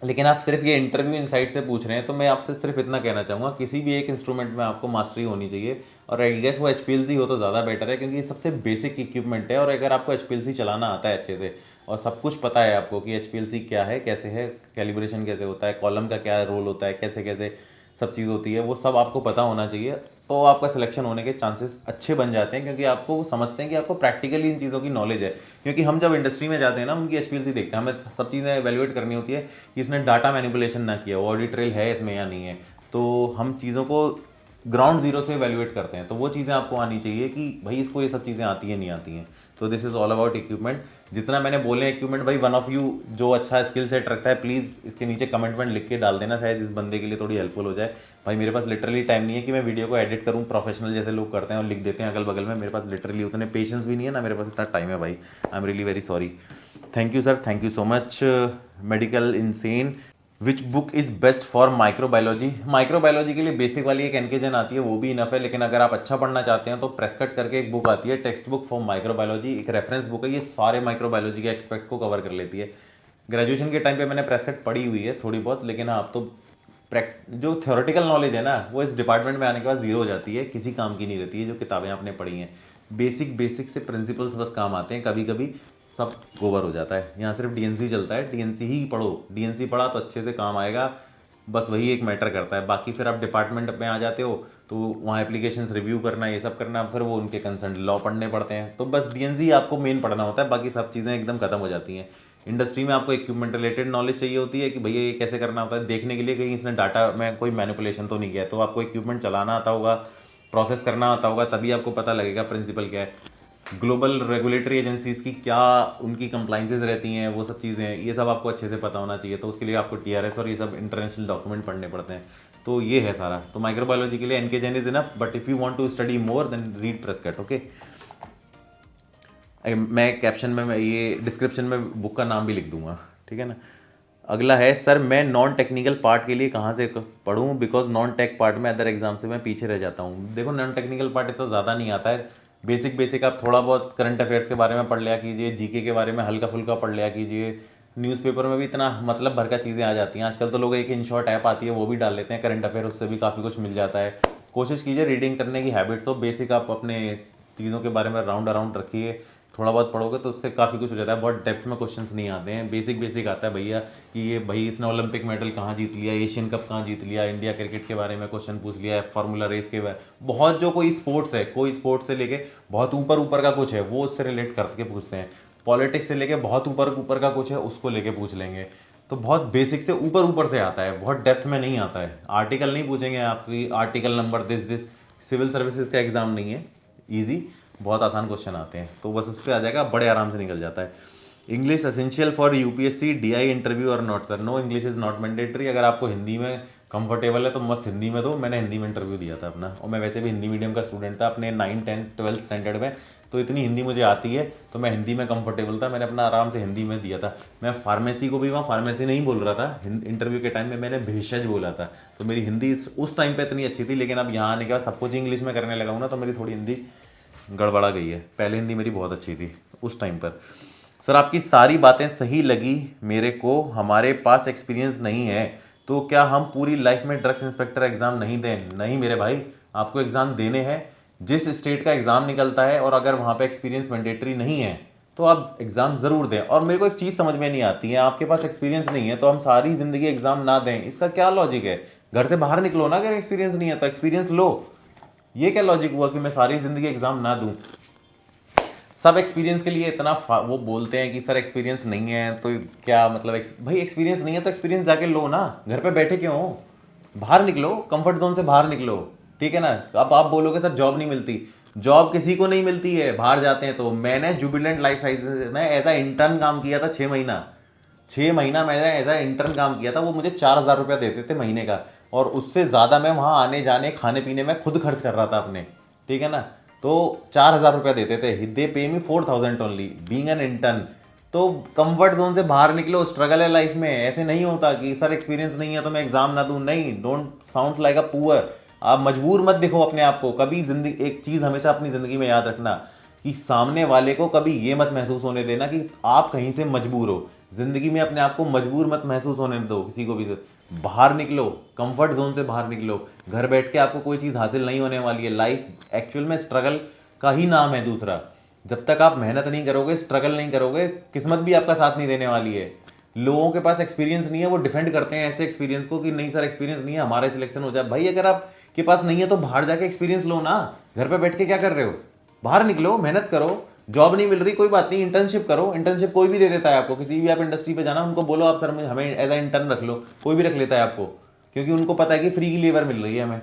लेकिन आप सिर्फ ये इंटरव्यू इनसाइट से पूछ रहे हैं, तो मैं आपसे सिर्फ इतना कहना चाहूँगा, किसी भी एक इंस्ट्रूमेंट में आपको मास्टरी होनी चाहिए, और आई गेस वो एचपीएलसी हो तो ज़्यादा बेटर है, क्योंकि ये सबसे बेसिक इक्विपमेंट है। और अगर आपको एचपीएलसी चलाना आता है अच्छे से और सब कुछ पता है आपको कि एचपीएलसी क्या है, कैसे है, कैलिब्रेशन कैसे होता है, कॉलम का क्या रोल होता है, कैसे कैसे सब चीज़ होती है, वो सब आपको पता होना चाहिए, तो आपका सिलेक्शन होने के चांसेस अच्छे बन जाते हैं, क्योंकि आपको वो समझते हैं कि आपको प्रैक्टिकली इन चीज़ों की नॉलेज है। क्योंकि हम जब इंडस्ट्री में जाते हैं ना, उनकी एचपीएलसी देखते हैं, हमें सब चीज़ें एवेल्युएट करनी होती है कि इसने डाटा मैनिपुलेशन ना किया, वो ऑडिट ट्रेल है इसमें या नहीं है, तो हम चीज़ों को ग्राउंड जीरो से एवेल्युएट करते हैं। तो वो चीज़ें आपको आनी चाहिए कि भाई इसको ये सब चीज़ें आती है नहीं आती हैं। तो this is all about equipment. जितना मैंने बोले इक्विपमेंट, भाई वन ऑफ यू जो अच्छा स्किल सेट रखता है, प्लीज़ इसके नीचे कमेंट लिख के डाल देना, शायद इस बंदे के लिए थोड़ी हेल्पफुल हो जाए। भाई मेरे पास लिटरली टाइम नहीं है कि मैं वीडियो को एडिट करूँ, प्रोफेशनल जैसे लोग करते हैं और लिख देते हैं अगल बगल में। मेरे पास लिटरली उतने पेशेंस भी नहीं है ना, मेरे पास इतना टाइम है भाई। I am really very sorry. Thank you sir, thank you so much. Medical insane, which book is best for microbiology? Microbiology के लिए बेसिक वाली एक एनकेजन आती है, वो भी इनफ है, लेकिन अगर आप अच्छा पढ़ना चाहते हैं तो प्रेस्कट करके एक बुक आती है, टेक्स्ट बुक फॉर माइक्रोबायोलॉजी, एक रेफरेंस बुक है, ये सारे माइक्रोबायोलॉजी के एक्सपेक्ट को कवर कर लेती है। ग्रेजुएशन के टाइम पे मैंने प्रेस्कट पढ़ी हुई है थोड़ी बहुत, लेकिन हाँ, अब तो जो थ्योरेटिकल नॉलेज है ना, वो इस डिपार्टमेंट में आने के बाद जीरो हो जाती है, किसी काम की नहीं रहती है जो किताबें आपने पढ़ी हैं। बेसिक बेसिक से प्रिंसिपल्स बस काम आते हैं, कभी कभी सब गोबर हो जाता है। यहाँ सिर्फ डीएनसी चलता है, डीएनसी ही पढ़ो, डीएनसी पढ़ा तो अच्छे से काम आएगा, बस वही एक मैटर करता है। बाकी फिर आप डिपार्टमेंट में आ जाते हो तो वहाँ एप्लीकेशंस रिव्यू करना, ये सब करना, फिर वो उनके कंसर्न लॉ पढ़ने पड़ते हैं, तो बस डीएनसी आपको मेन पढ़ना होता है, बाकी सब चीज़ें एकदम खत्म हो जाती हैं। इंडस्ट्री में आपको इक्विपमेंट रिलेटेड नॉलेज चाहिए होती है कि भैया ये कैसे करना होता है, देखने के लिए कहीं इसने डाटा में कोई मैनिपुलेशन तो नहीं किया है, तो आपको इक्विपमेंट चलाना आता होगा, प्रोसेस करना आता होगा, तभी आपको पता लगेगा प्रिंसिपल क्या है। ग्लोबल रेगुलेटरी एजेंसीज की क्या उनकी कंप्लाइंसेज रहती हैं, वो सब चीज़ें, ये सब आपको अच्छे से पता होना चाहिए। तो उसके लिए आपको टीआरएस और ये सब इंटरनेशनल डॉक्यूमेंट पढ़ने पड़ते हैं। तो ये है सारा। तो माइक्रोबायोलॉजी के लिए एनकेजन is enough, but if you want to study more then read Prescott. Okay, मैं कैप्शन में मैं ये डिस्क्रिप्शन में बुक का नाम भी लिख दूंगा, ठीक है ना। अगला है, सर मैं नॉन टेक्निकल पार्ट के लिए कहाँ से पढ़ूँ, बिकॉज नॉन टेक पार्ट में अदर एग्जाम से मैं पीछे रह जाता हूँ। देखो, नॉन टेक्निकल पार्ट इतना ज़्यादा नहीं आता है, बेसिक बेसिक आप थोड़ा बहुत करंट अफेयर्स के बारे में पढ़ लिया कीजिए, जीके के बारे में हल्का फुल्का पढ़ लिया कीजिए, न्यूज़पेपर में भी इतना मतलब भर का चीज़ें आ जाती हैं। आजकल तो लोग एक इन शॉर्ट ऐप आती है वो भी डाल लेते हैं करंट अफेयर, उससे भी काफ़ी कुछ मिल जाता है। कोशिश कीजिए रीडिंग करने की हैबिट, तो बेसिक आप अपने चीज़ों के बारे में राउंड अराउंड रखिए, थोड़ा बहुत पढ़ोगे तो उससे काफ़ी कुछ हो जाता है। बहुत डेप्थ में क्वेश्चंस नहीं आते हैं, बेसिक बेसिक आता है भैया कि ये भाई इसने ओलंपिक मेडल कहाँ जीत लिया, एशियन कप कहाँ जीत लिया, इंडिया क्रिकेट के बारे में क्वेश्चन पूछ लिया है, फार्मूला रेस के बारे, बहुत जो कोई स्पोर्ट्स है, कोई स्पोर्ट्स से लेके बहुत ऊपर ऊपर का कुछ है वो उससे रिलेट करके पूछते हैं। पॉलिटिक्स से लेके बहुत ऊपर ऊपर का कुछ है उसको लेके पूछ लेंगे। तो बहुत बेसिक से ऊपर ऊपर से आता है, बहुत डेप्थ में नहीं आता है। आर्टिकल नहीं पूछेंगे आपकी, article number this this, civil services का एग्जाम नहीं है, ईजी, बहुत आसान क्वेश्चन आते हैं, तो बस उससे आ जाएगा, बड़े आराम से निकल जाता है। English essential for UPSC DI interview और not? Sir no, English is not mandatory. अगर आपको हिंदी में कंफर्टेबल है तो मस्त हिंदी में दो। मैंने हिंदी में इंटरव्यू दिया था अपना, और मैं वैसे भी हिंदी मीडियम का स्टूडेंट था अपने 9, 10, 12th स्टैंडर्ड में, तो इतनी हिंदी मुझे आती है, तो मैं हिंदी में कंफर्टेबल था, मैंने अपना आराम से हिंदी में दिया था। मैं फार्मेसी को भी वहाँ फार्मेसी नहीं बोल रहा था, इंटरव्यू के टाइम में मैंने भेषज बोला था। तो मेरी हिंदी उस टाइम पे इतनी अच्छी थी, लेकिन अब यहाँ आने के बाद सब कुछ इंग्लिश में करने लगा हूँ ना, तो मेरी थोड़ी हिंदी गड़बड़ा गई है। पहले हिंदी मेरी बहुत अच्छी थी उस टाइम पर। सर आपकी सारी बातें सही लगी मेरे को, हमारे पास एक्सपीरियंस नहीं है, तो क्या हम पूरी लाइफ में ड्रग्स इंस्पेक्टर एग्जाम नहीं दें? नहीं मेरे भाई, आपको एग्जाम देने हैं। जिस स्टेट का एग्जाम निकलता है और अगर वहाँ पे एक्सपीरियंस मैंडेटरी नहीं है तो आप एग्जाम जरूर दें। और मेरे को एक चीज़ समझ में नहीं आती है, आपके पास एक्सपीरियंस नहीं है तो हम सारी जिंदगी एग्जाम ना दें, इसका क्या लॉजिक है? घर से बाहर निकलो ना, अगर एक्सपीरियंस नहीं है तो एक्सपीरियंस लो। ये क्या लॉजिक हुआ कि मैं सारी जिंदगी एग्जाम ना दूं? सब एक्सपीरियंस के लिए इतना वो बोलते हैं कि सर एक्सपीरियंस नहीं है तो क्या मतलब भाई एक्सपीरियंस नहीं है तो एक्सपीरियंस जाके लो ना, घर पे बैठे क्यों हो? बाहर निकलो, कंफर्ट जोन से बाहर निकलो, ठीक है ना। अब आप बोलोगे सर जॉब नहीं मिलती, जॉब किसी को नहीं मिलती है बाहर जाते हैं तो। मैंने जुबिलेंट लाइफ साइंसेज में एज अ इंटर्न काम किया था 6 महीना। 6 महीना मैंने ऐसा इंटर्न काम किया था, वो मुझे 4,000 रुपया देते थे महीने का, और उससे ज़्यादा मैं वहाँ आने जाने खाने पीने में खुद खर्च कर रहा था अपने, ठीक है ना। तो 4,000 रुपया देते थे, दे पे मी 4,000 ओनली बीइंग एन इंटर्न। तो कंफर्ट जोन से बाहर निकलो, स्ट्रगल है लाइफ में। ऐसे नहीं होता कि सर एक्सपीरियंस नहीं है तो मैं एग्जाम ना दूं, नहीं, don't sound like a poor. आप मजबूर मत दिखो अपने आप को कभी। जिंदगी, एक चीज़ हमेशा अपनी ज़िंदगी में याद रखना कि सामने वाले को कभी ये मत महसूस होने देना कि आप कहीं से मजबूर हो। ज़िंदगी में अपने आप को मजबूर मत महसूस होने दो किसी को भी। बाहर निकलो, कंफर्ट जोन से बाहर निकलो। घर बैठ के आपको कोई चीज़ हासिल नहीं होने वाली है। लाइफ एक्चुअल में स्ट्रगल का ही नाम है दूसरा। जब तक आप मेहनत नहीं करोगे, स्ट्रगल नहीं करोगे, किस्मत भी आपका साथ नहीं देने वाली है। लोगों के पास एक्सपीरियंस नहीं है, वो डिफेंड करते हैं ऐसे एक्सपीरियंस को कि नहीं सर एक्सपीरियंस नहीं है, हमारा सिलेक्शन हो जाए। भाई अगर आपके पास नहीं है तो बाहर जाके एक्सपीरियंस लो ना। घर पे बैठ के क्या कर रहे हो? बाहर निकलो, मेहनत करो। जॉब नहीं मिल रही कोई बात नहीं, इंटर्नशिप करो। इंटर्नशिप कोई भी दे देता है आपको। किसी भी आप इंडस्ट्री पे जाना, उनको बोलो आप सर हमें एज अ इंटर्न रख लो, कोई भी रख लेता है आपको, क्योंकि उनको पता है कि फ्री की लेबर मिल रही है हमें।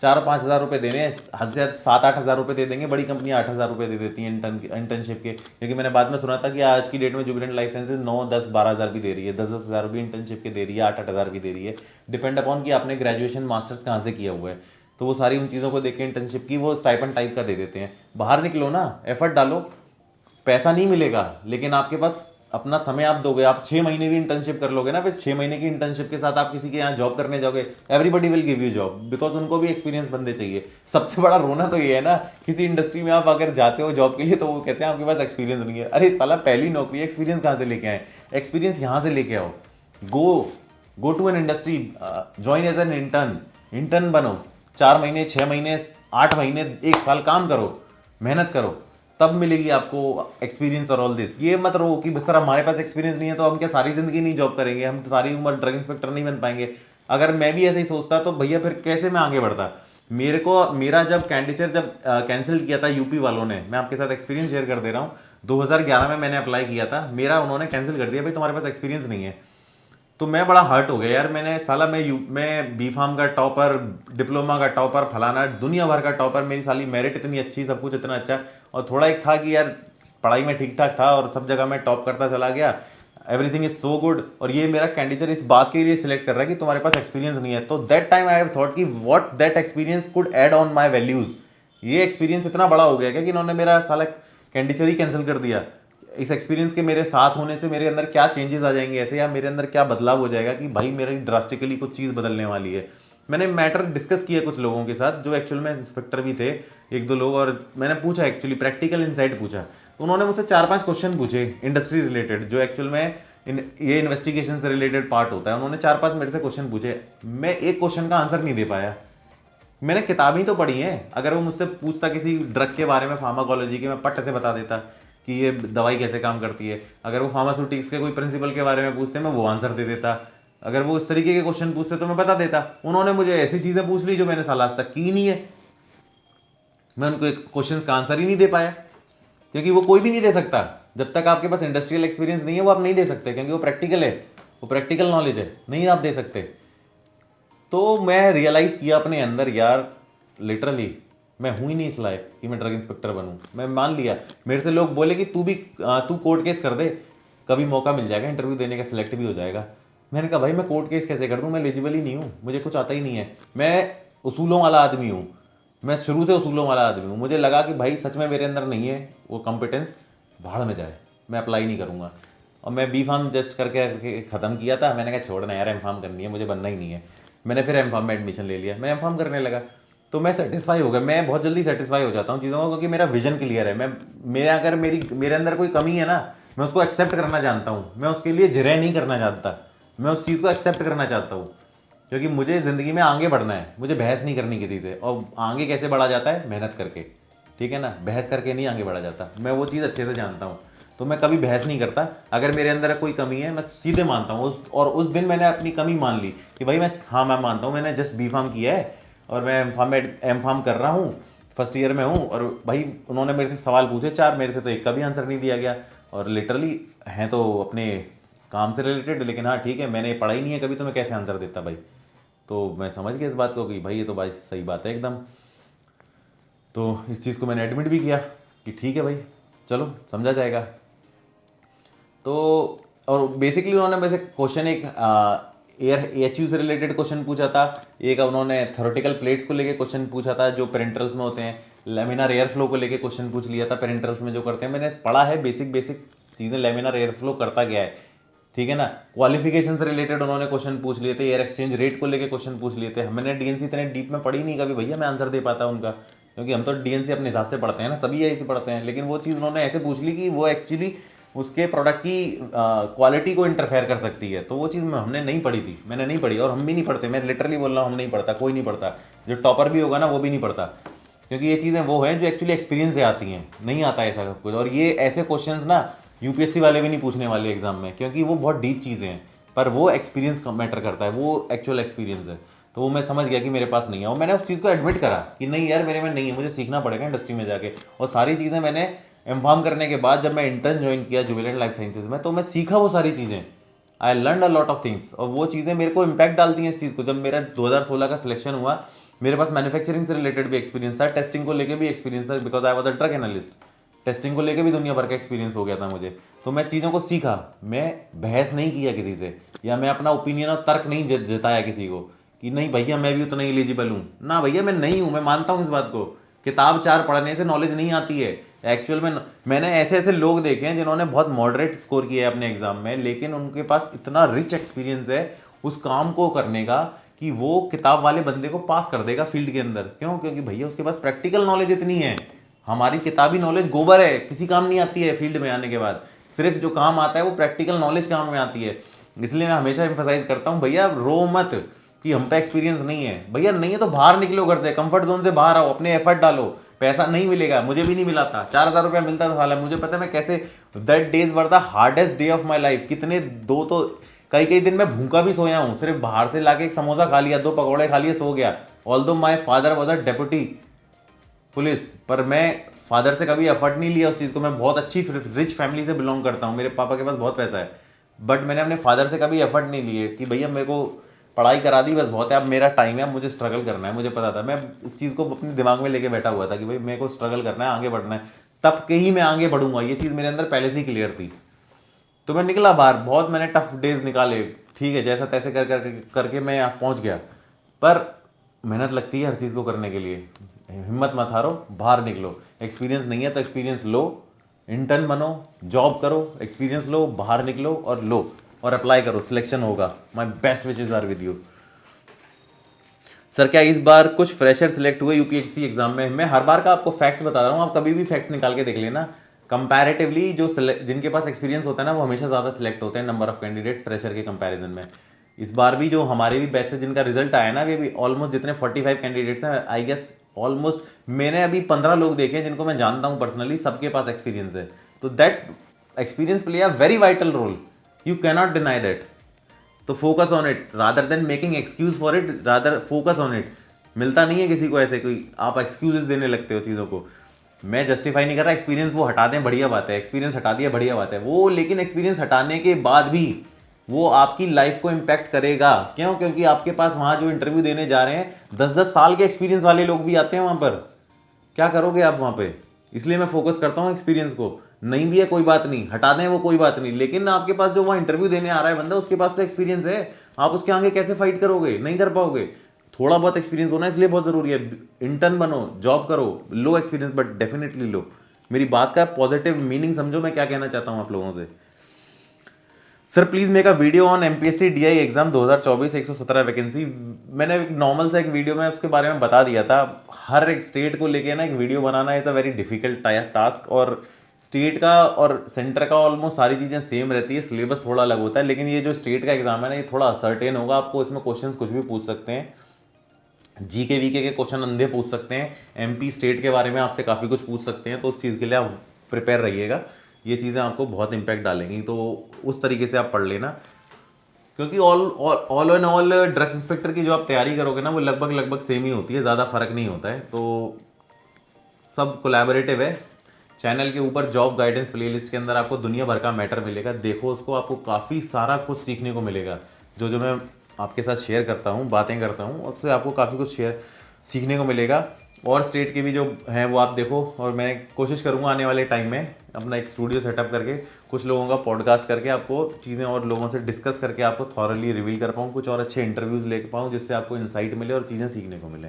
4-5 हज़ार रुपये देने हैं, हद से हद 7-8 हज़ार रुपये दे देंगे। बड़ी कंपनियां 8 हज़ार रुपये दे देती हैं इंटर्नशिप के, क्योंकि मैंने बाद में सुना था कि आज की डेट में जुबिलेंट लाइफ साइंसेज 9-10-12 हज़ार भी दे रही है, 10-10 हज़ार भी इंटर्नशिप के दे रही है, 8-8 हज़ार भी दे रही है। डिपेंड अपॉन कि आपने ग्रेजुएशन मास्टर्स कहाँ से किया हुआ है। तो वो सारी उन चीज़ों को देख के इंटर्नशिप की वो स्टाइपेंड टाइप का दे देते हैं। बाहर निकलो ना, एफर्ट डालो। पैसा नहीं मिलेगा, लेकिन आपके पास अपना समय आप दोगे। आप 6 महीने भी इंटर्नशिप कर लोगे ना, फिर 6 महीने की इंटर्नशिप के साथ आप किसी के यहाँ जॉब करने जाओगे, everybody will give you job, because उनको भी एक्सपीरियंस बंदे चाहिए। सबसे बड़ा रोना तो ये है ना, किसी इंडस्ट्री में आप अगर जाते हो जॉब के लिए तो वो कहते हैं आपके पास एक्सपीरियंस नहीं है। अरे साला पहली नौकरी, एक्सपीरियंस कहाँ से लेके आए? एक्सपीरियंस यहाँ से लेके आओ। Go go to an industry, join as an intern. Intern बनो, 4 महीने, 6 महीने, 8 महीने, 1 साल काम करो, मेहनत करो, तब मिलेगी आपको एक्सपीरियंस और ऑल दिस। ये मत रहो कि सर हमारे पास एक्सपीरियंस नहीं है तो हम क्या सारी जिंदगी नहीं जॉब करेंगे, हम सारी उम्र ड्रग इंस्पेक्टर नहीं बन पाएंगे। अगर मैं भी ऐसे ही सोचता तो भैया फिर कैसे मैं आगे बढ़ता। मेरे को मेरा जब कैंडिडेट जब कैंसिल किया था यूपी वालों ने, मैं आपके साथ एक्सपीरियंस शेयर कर दे रहा हूँ। 2011 में मैंने अप्लाई किया था, मेरा उन्होंने कैंसिल कर दिया, भाई तुम्हारे पास एक्सपीरियंस नहीं है। तो मैं बड़ा हर्ट हो गया यार। मैंने साला मैं बी फार्म का टॉपर, डिप्लोमा का टॉपर, फलाना दुनिया भर का टॉपर, मेरी साली मेरिट इतनी अच्छी, सब कुछ इतना अच्छा, और थोड़ा एक था कि यार पढ़ाई में ठीक ठाक था और सब जगह मैं टॉप करता चला गया, एवरीथिंग इज सो गुड, और ये मेरा कैंडिडेट इस बात के लिए सिलेक्ट कर रहा है कि तुम्हारे पास एक्सपीरियंस नहीं है। तो that time I have thought कि what that experience could add on my values. ये एक्सपीरियंस इतना बड़ा हो गया क्या कि इन्होंने मेरा साला कैंडिडेट ही कैंसिल कर दिया। इस एक्सपीरियंस के मेरे साथ होने से मेरे अंदर क्या चेंजेस आ जाएंगे ऐसे, या मेरे अंदर क्या बदलाव हो जाएगा कि भाई मेरी ड्रास्टिकली कुछ चीज़ बदलने वाली है। मैंने मैटर डिस्कस किया कुछ लोगों के साथ जो एक्चुअल में इंस्पेक्टर भी थे, 1-2 लोग, और मैंने पूछा एक्चुअली प्रैक्टिकल इनसाइट पूछा। तो उन्होंने मुझसे 4-5 क्वेश्चन पूछे इंडस्ट्री रिलेटेड, जो एक्चुअल में ये इन्वेस्टिगेशन से रिलेटेड पार्ट होता है। उन्होंने 4-5 मेरे से क्वेश्चन पूछे, मैं एक क्वेश्चन का आंसर नहीं दे पाया। मैंने किताबें तो पढ़ी हैं, अगर वो मुझसे पूछता किसी ड्रग के बारे में, फार्माकोलॉजी के, मैं पट्ट से बता देता कि ये दवाई कैसे काम करती है। अगर वो फार्मास्यूटिक्स के कोई प्रिंसिपल के बारे में पूछते मैं वो आंसर दे देता। अगर वो इस तरीके के क्वेश्चन पूछते तो मैं बता देता। उन्होंने मुझे ऐसी चीज़ें पूछ ली जो मैंने साल आज तक की नहीं है। मैं उनको एक क्वेश्चन का आंसर ही नहीं दे पाया, क्योंकि वो कोई भी नहीं दे सकता। जब तक आपके पास इंडस्ट्रियल एक्सपीरियंस नहीं है वो आप नहीं दे सकते, क्योंकि वो प्रैक्टिकल है, वो प्रैक्टिकल नॉलेज है, नहीं आप दे सकते। तो मैं रियलाइज़ किया अपने अंदर, यार लिटरली मैं हूँ ही नहीं इस लायक कि मैं ड्रग इंस्पेक्टर बनूँ। मैं मान लिया, मेरे से लोग बोले कि तू कोर्ट केस कर दे, कभी मौका मिल जाएगा इंटरव्यू देने का, सिलेक्ट भी हो जाएगा। मैंने कहा भाई मैं कोर्ट केस कैसे कर दूँ, मैं एलिजिबल ही नहीं हूँ, मुझे कुछ आता ही नहीं है। मैं उसूलों वाला आदमी हूँ, मैं शुरू से उसूलों वाला आदमी हूँ। मुझे लगा कि भाई सच में मेरे अंदर नहीं है वो कॉम्पिटेंस, भाड़ में जाए, मैं अप्लाई नहीं करूँगा। और मैं बी फार्म जस्ट करके ख़त्म किया था। मैंने कहा छोड़ना यार, एम फार्म करनी है, मुझे बनना ही नहीं है। मैंने फिर एम फार्म में एडमिशन ले लिया, मैं एम फार्म करने लगा। तो मैं सेटिस्फाई हो गया। मैं बहुत जल्दी सेटिस्फाई हो जाता हूँ चीज़ों को, क्योंकि मेरा विजन क्लियर है। अगर मेरे अंदर कोई कमी है ना, मैं उसको एक्सेप्ट करना जानता हूँ। मैं उसके लिए जिरह नहीं करना चाहता, मैं उस चीज़ को एक्सेप्ट करना चाहता हूँ, क्योंकि मुझे ज़िंदगी में आगे बढ़ना है। मुझे बहस नहीं करनी किसी से, और आगे कैसे बढ़ा जाता है? मेहनत करके, ठीक है ना। बहस करके नहीं आगे बढ़ा जाता, मैं वो चीज़ अच्छे से जानता हूँ। तो मैं कभी बहस नहीं करता। अगर मेरे अंदर कोई कमी है मैं सीधे मानता हूँ और उस दिन मैंने अपनी कमी मान ली कि भाई मैं मानता हूँ, मैंने जस्ट बी फार्म किया है और मैं एम फार्म कर रहा हूँ, फर्स्ट ईयर में हूँ। और भाई उन्होंने मेरे से सवाल पूछे 4, मेरे से तो एक का भी आंसर नहीं दिया गया, और लिटरली हैं तो अपने काम से रिलेटेड, लेकिन हाँ ठीक है, मैंने पढ़ाई नहीं है कभी, तो मैं कैसे आंसर देता भाई। तो मैं समझ गया इस बात को कि भाई ये तो भाई सही बात है एकदम। तो इस चीज़ को मैंने एडमिट भी किया कि ठीक है भाई, चलो समझा जाएगा। तो और बेसिकली उन्होंने वैसे क्वेश्चन एक एयर एच से रिलेटेड क्वेश्चन पूछा था, एक उन्होंने थ्योरेटिकल प्लेट्स को लेके क्वेश्चन पूछा था जो पेरेंट्रल्स में होते हैं, लेमिनार एयर फ्लो को लेके क्वेश्चन पूछ लिया था पेरेंट्रल्स में जो करते हैं। मैंने पढ़ा है बेसिक बेसिक चीज़ें, लेमिनार एयर फ्लो करता क्या है, ठीक है ना। क्वालिफिकेशन से रिलेटेड उन्होंने क्वेश्चन पूछ लिए थे, एयर एक्सचेंज रेट को लेके क्वेश्चन पूछ लिए थे। मैंने डीएनसी इतने डीप में पढ़ी नहीं कभी भैया मैं आंसर दे पाता उनका, क्योंकि हम तो डीएनसी अपने हिसाब से पढ़ते हैं ना, सभी यही से पढ़ते हैं। लेकिन वो चीज़ उन्होंने ऐसे पूछ ली कि वो एक्चुअली उसके प्रोडक्ट की क्वालिटी को इंटरफेयर कर सकती है, तो वो चीज़ हमने नहीं पढ़ी थी, मैंने नहीं पढ़ी और हम भी नहीं पढ़ते। मैं लिटरली बोल रहा हूँ, हम नहीं पढ़ता, कोई नहीं पढ़ता, जो टॉपर भी होगा ना वो भी नहीं पढ़ता, क्योंकि ये चीज़ें वो हैं जो एक्चुअली एक्सपीरियंस से आती हैं, नहीं आता ऐसा सब कुछ। और ये ऐसे क्वेश्चंस ना यूपीएससी वाले भी नहीं पूछने वाले एग्जाम में, क्योंकि वो बहुत डीप चीज़ें हैं, पर वो एक्सपीरियंस मैटर करता है, वो एक्चुअल एक्सपीरियंस है। तो वो मैं समझ गया कि मेरे पास नहीं है, और मैंने उस चीज़ को एडमिट करा कि नहीं यार मेरे में नहीं है, मुझे सीखना पड़ेगा इंडस्ट्री में जाके। और सारी चीज़ें मैंने इन्फॉर्म करने के बाद जब मैं इंटर्न ज्वाइन किया जुबिलेंट लाइफ साइंसेज में, तो मैं सीखा वो सारी चीज़ें, I learn a lot of things, और वो चीज़ें मेरे को इम्पैक्ट डालती हैं इस चीज़ को। जब मेरा 2016 का सिलेक्शन हुआ, मेरे पास मैन्युफैक्चरिंग से रिलेटेड भी एक्सपीरियंस था, टेस्टिंग को लेकर भी एक्सपीरियंस था, because I was a drug analyst. Testing को लेकर भी दुनिया भर का एक्सपीरियंस हो गया था मुझे, तो मैं चीज़ों को सीखा। मैं बहस नहीं किया किसी से, या मैं अपना ओपिनियन और तर्क नहीं जताया किसी को कि नहीं भैया मैं भी उतना एलिजिबल हूँ। ना भैया मैं नहीं हूँ, मैं मानता हूँ इस बात को, किताब 4 पढ़ने से नॉलेज नहीं आती है। एक्चुअल में मैंने ऐसे ऐसे लोग देखे हैं जिन्होंने बहुत मॉडरेट स्कोर किया है अपने एग्जाम में, लेकिन उनके पास इतना रिच एक्सपीरियंस है उस काम को करने का कि वो किताब वाले बंदे को पास कर देगा फील्ड के अंदर। क्यों? क्योंकि भैया उसके पास प्रैक्टिकल नॉलेज इतनी है। हमारी किताबी नॉलेज गोबर है, किसी काम नहीं आती है फील्ड में आने के बाद। सिर्फ जो काम आता है वो प्रैक्टिकल नॉलेज काम में आती है। इसलिए मैं हमेशा एम्फसाइज करता हूँ भैया रो मत कि हम पे एक्सपीरियंस नहीं है। भैया नहीं है तो बाहर निकलो घर से, कंफर्ट जोन से बाहर आओ, अपने एफर्ट डालो। पैसा नहीं मिलेगा, मुझे भी नहीं मिला था, 4,000 रुपया मिलता था साला। मुझे पता है मैं कैसे, that days were the hardest day of my life. कितने दो तो कई कई दिन मैं भूखा भी सोया हूँ, सिर्फ बाहर से लाके एक समोसा खा लिया, 2 पकौड़े खा लिए, सो गया। Although my father was a deputy police, पर मैं फादर से कभी एफर्ट नहीं लिया उस चीज़ को। मैं बहुत अच्छी रिच फैमिली से बिलोंग करता हूँ, मेरे पापा के पास बहुत पैसा है, बट मैंने अपने फादर से कभी एफर्ट नहीं लिए कि भैया मेरे को पढ़ाई करा दी बस बहुत है, अब मेरा टाइम है, अब मुझे स्ट्रगल करना है। मुझे पता था, मैं इस चीज़ को अपने दिमाग में लेके बैठा हुआ था कि भाई मेरे को स्ट्रगल करना है, आगे बढ़ना है, तब के ही मैं आगे बढ़ूंगा। ये चीज़ मेरे अंदर पहले से ही क्लियर थी। तो मैं निकला बाहर, बहुत मैंने टफ डेज निकाले, ठीक है, जैसा तैसे करके मैं यहाँ पहुँच गया। पर मेहनत लगती है हर चीज़ को करने के लिए, हिम्मत मत हारो, बाहर निकलो। एक्सपीरियंस नहीं है तो एक्सपीरियंस लो, इंटर्न बनो, जॉब करो, एक्सपीरियंस लो, बाहर निकलो और लो और अप्लाई करो, सिलेक्शन होगा। My best wishes are with you. Sir क्या इस बार कुछ फ्रेशर सिलेक्ट हुए यूपीएससी एग्जाम में? मैं हर बार का आपको फैक्ट्स बता रहा हूँ, आप कभी भी फैक्ट्स निकाल के देख लेना। कंपैरेटिवली जो जिनके पास एक्सपीरियंस होता है ना वो हमेशा ज़्यादा सिलेक्ट होते हैं नंबर ऑफ कैंडिडेट्स फ्रेशर के कंपैरिजन में। इस बार भी जो हमारे भी बैच से जिनका रिजल्ट आया ना, वे भी ऑलमोस्ट जितने 45 कैंडिडेट्स हैं, आई गेस ऑलमोस्ट मैंने अभी 15 लोग देखे हैं जिनको मैं जानता हूँ पर्सनली, सबके पास एक्सपीरियंस है। तो that experience play a very vital role, you cannot deny that. तो focus on it rather than making excuse for it, rather focus on it. मिलता नहीं है किसी को ऐसे कोई, आप एक्सक्यूजेस देने लगते हो चीज़ों को। मैं जस्टिफाई नहीं कर रहा, एक्सपीरियंस वो हटा दें बढ़िया बात है, एक्सपीरियंस हटा दिया बढ़िया बात है वो, लेकिन एक्सपीरियंस हटाने के बाद भी वो आपकी लाइफ को इम्पैक्ट करेगा। क्यों? क्योंकि आपके पास वहाँ जो इंटरव्यू देने जा रहे हैं 10-10 साल के एक्सपीरियंस वाले लोग भी आते हैं वहाँ पर। क्या करोगे आप वहाँ पे? इसलिए मैं फोकस करता हूँ एक्सपीरियंस को। नहीं भी है कोई बात नहीं, हटा दें वो कोई बात नहीं, लेकिन आपके पास जो वहाँ इंटरव्यू देने आ रहा है बंदा, उसके पास तो एक्सपीरियंस है, आप उसके आगे कैसे फाइट करोगे? नहीं कर पाओगे। थोड़ा बहुत एक्सपीरियंस होना इसलिए बहुत जरूरी है। इंटर्न बनो, जॉब करो, लो एक्सपीरियंस बट डेफिनेटली लो। मेरी बात का पॉजिटिव मीनिंग समझो मैं क्या कहना चाहता हूँ आप लोगों से। Sir please make a video on MPSC DI exam 2024 117 vacancy. मैंने एक नॉर्मल सा एक वीडियो में उसके बारे में बता दिया था। हर एक स्टेट को लेके ना एक video banana is a very difficult task, और स्टेट का और सेंटर का ऑलमोस्ट सारी चीज़ें सेम रहती है, सिलेबस थोड़ा अलग होता है, लेकिन ये जो स्टेट का एग्जाम है ना ये थोड़ा सर्टेन होगा। आपको इसमें क्वेश्चंस कुछ भी पूछ सकते हैं, जीके वीके के क्वेश्चन अंधे पूछ सकते हैं, एमपी स्टेट के बारे में आपसे काफ़ी कुछ पूछ सकते हैं, तो उस चीज़ के लिए आप प्रिपेयर रहिएगा। ये चीज़ें आपको बहुत इंपैक्ट डालेंगी, तो उस तरीके से आप पढ़ लेना। क्योंकि all and all drugs inspector की जो आप तैयारी करोगे ना वो लगभग सेम ही होती है, ज़्यादा फर्क नहीं होता है। तो सब कोलैबोरेटिव है। चैनल के ऊपर जॉब गाइडेंस प्लेलिस्ट के अंदर आपको दुनिया भर का मैटर मिलेगा, देखो उसको, आपको काफ़ी सारा कुछ सीखने को मिलेगा। जो जो मैं आपके साथ शेयर करता हूँ, बातें करता हूँ, उससे आपको काफ़ी कुछ सीखने को मिलेगा। और स्टेट के भी जो हैं वो आप देखो, और मैं कोशिश करूँगा आने वाले टाइम में अपना एक स्टूडियो सेटअप करके कुछ लोगों का पॉडकास्ट करके आपको चीज़ें और लोगों से डिस्कस करके आपको थॉरली रिवील कर पाऊँ, कुछ और अच्छे इंटरव्यूज़ ले पाऊँ जिससे आपको इंसाइट मिले और चीज़ें सीखने को मिले।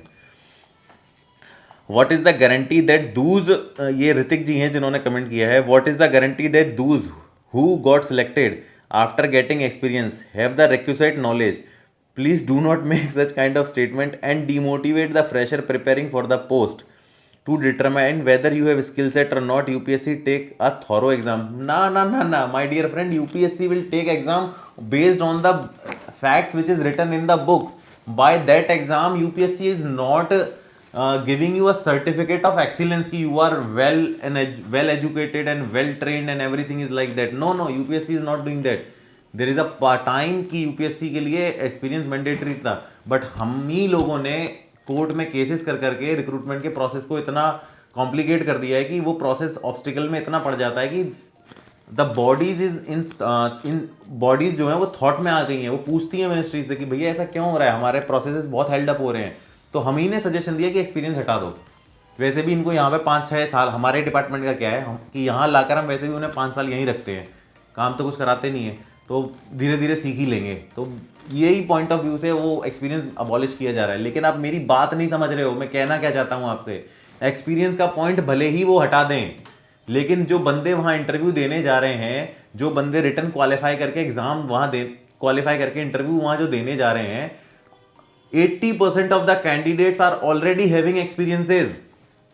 What is the guarantee that Dooj, ये ऋतिक जी हैं जिन्होंने कमेंट किया है, what is the guarantee that those who got selected after getting experience have the requisite knowledge? Please do not make such kind of statement and demotivate the fresher preparing for the post. To determine whether you have skill set or not, UPSC take a thorough exam. Na, my dear friend, UPSC will take exam based on the facts which is written in the book. By that exam, UPSC is not giving you a certificate of excellence ki you are well educated and well trained and everything is like that. No, UPSC is not doing that. There is a time कि UPSC के लिए experience mandatory था, but हम ही लोगों ने court में cases कर करके रिक्रूटमेंट के प्रोसेस को इतना कॉम्प्लिकेट कर दिया है कि वो प्रोसेस ऑब्स्टिकल में इतना पड़ जाता है कि the bodies is in bodies जो है वो थॉट में आ गई हैं, वो पूछती हैं मिनिस्ट्री से कि भैया ऐसा क्यों हो रहा है, हमारे प्रोसेस बहुत हेल्ड अप हो रहे हैं। तो हम ही ने सजेशन दिया कि एक्सपीरियंस हटा दो। वैसे भी इनको यहाँ पे 5-6 साल, हमारे डिपार्टमेंट का क्या है कि यहाँ लाकर हम वैसे भी उन्हें 5 साल यहीं रखते हैं, काम तो कुछ कराते नहीं है, तो धीरे धीरे सीख ही लेंगे। तो यही पॉइंट ऑफ व्यू से वो एक्सपीरियंस अबॉलिश किया जा रहा है। लेकिन आप मेरी बात नहीं समझ रहे हो, मैं कहना क्या चाहता हूँ आपसे। एक्सपीरियंस का पॉइंट भले ही वो हटा दें, लेकिन जो बंदे वहाँ इंटरव्यू देने जा रहे हैं, जो बंदे रिटर्न क्वालिफाई करके एग्जाम वहाँ दे क्वालिफाई करके इंटरव्यू वहाँ जो देने जा रहे हैं, 80% of the candidates are already having experiences.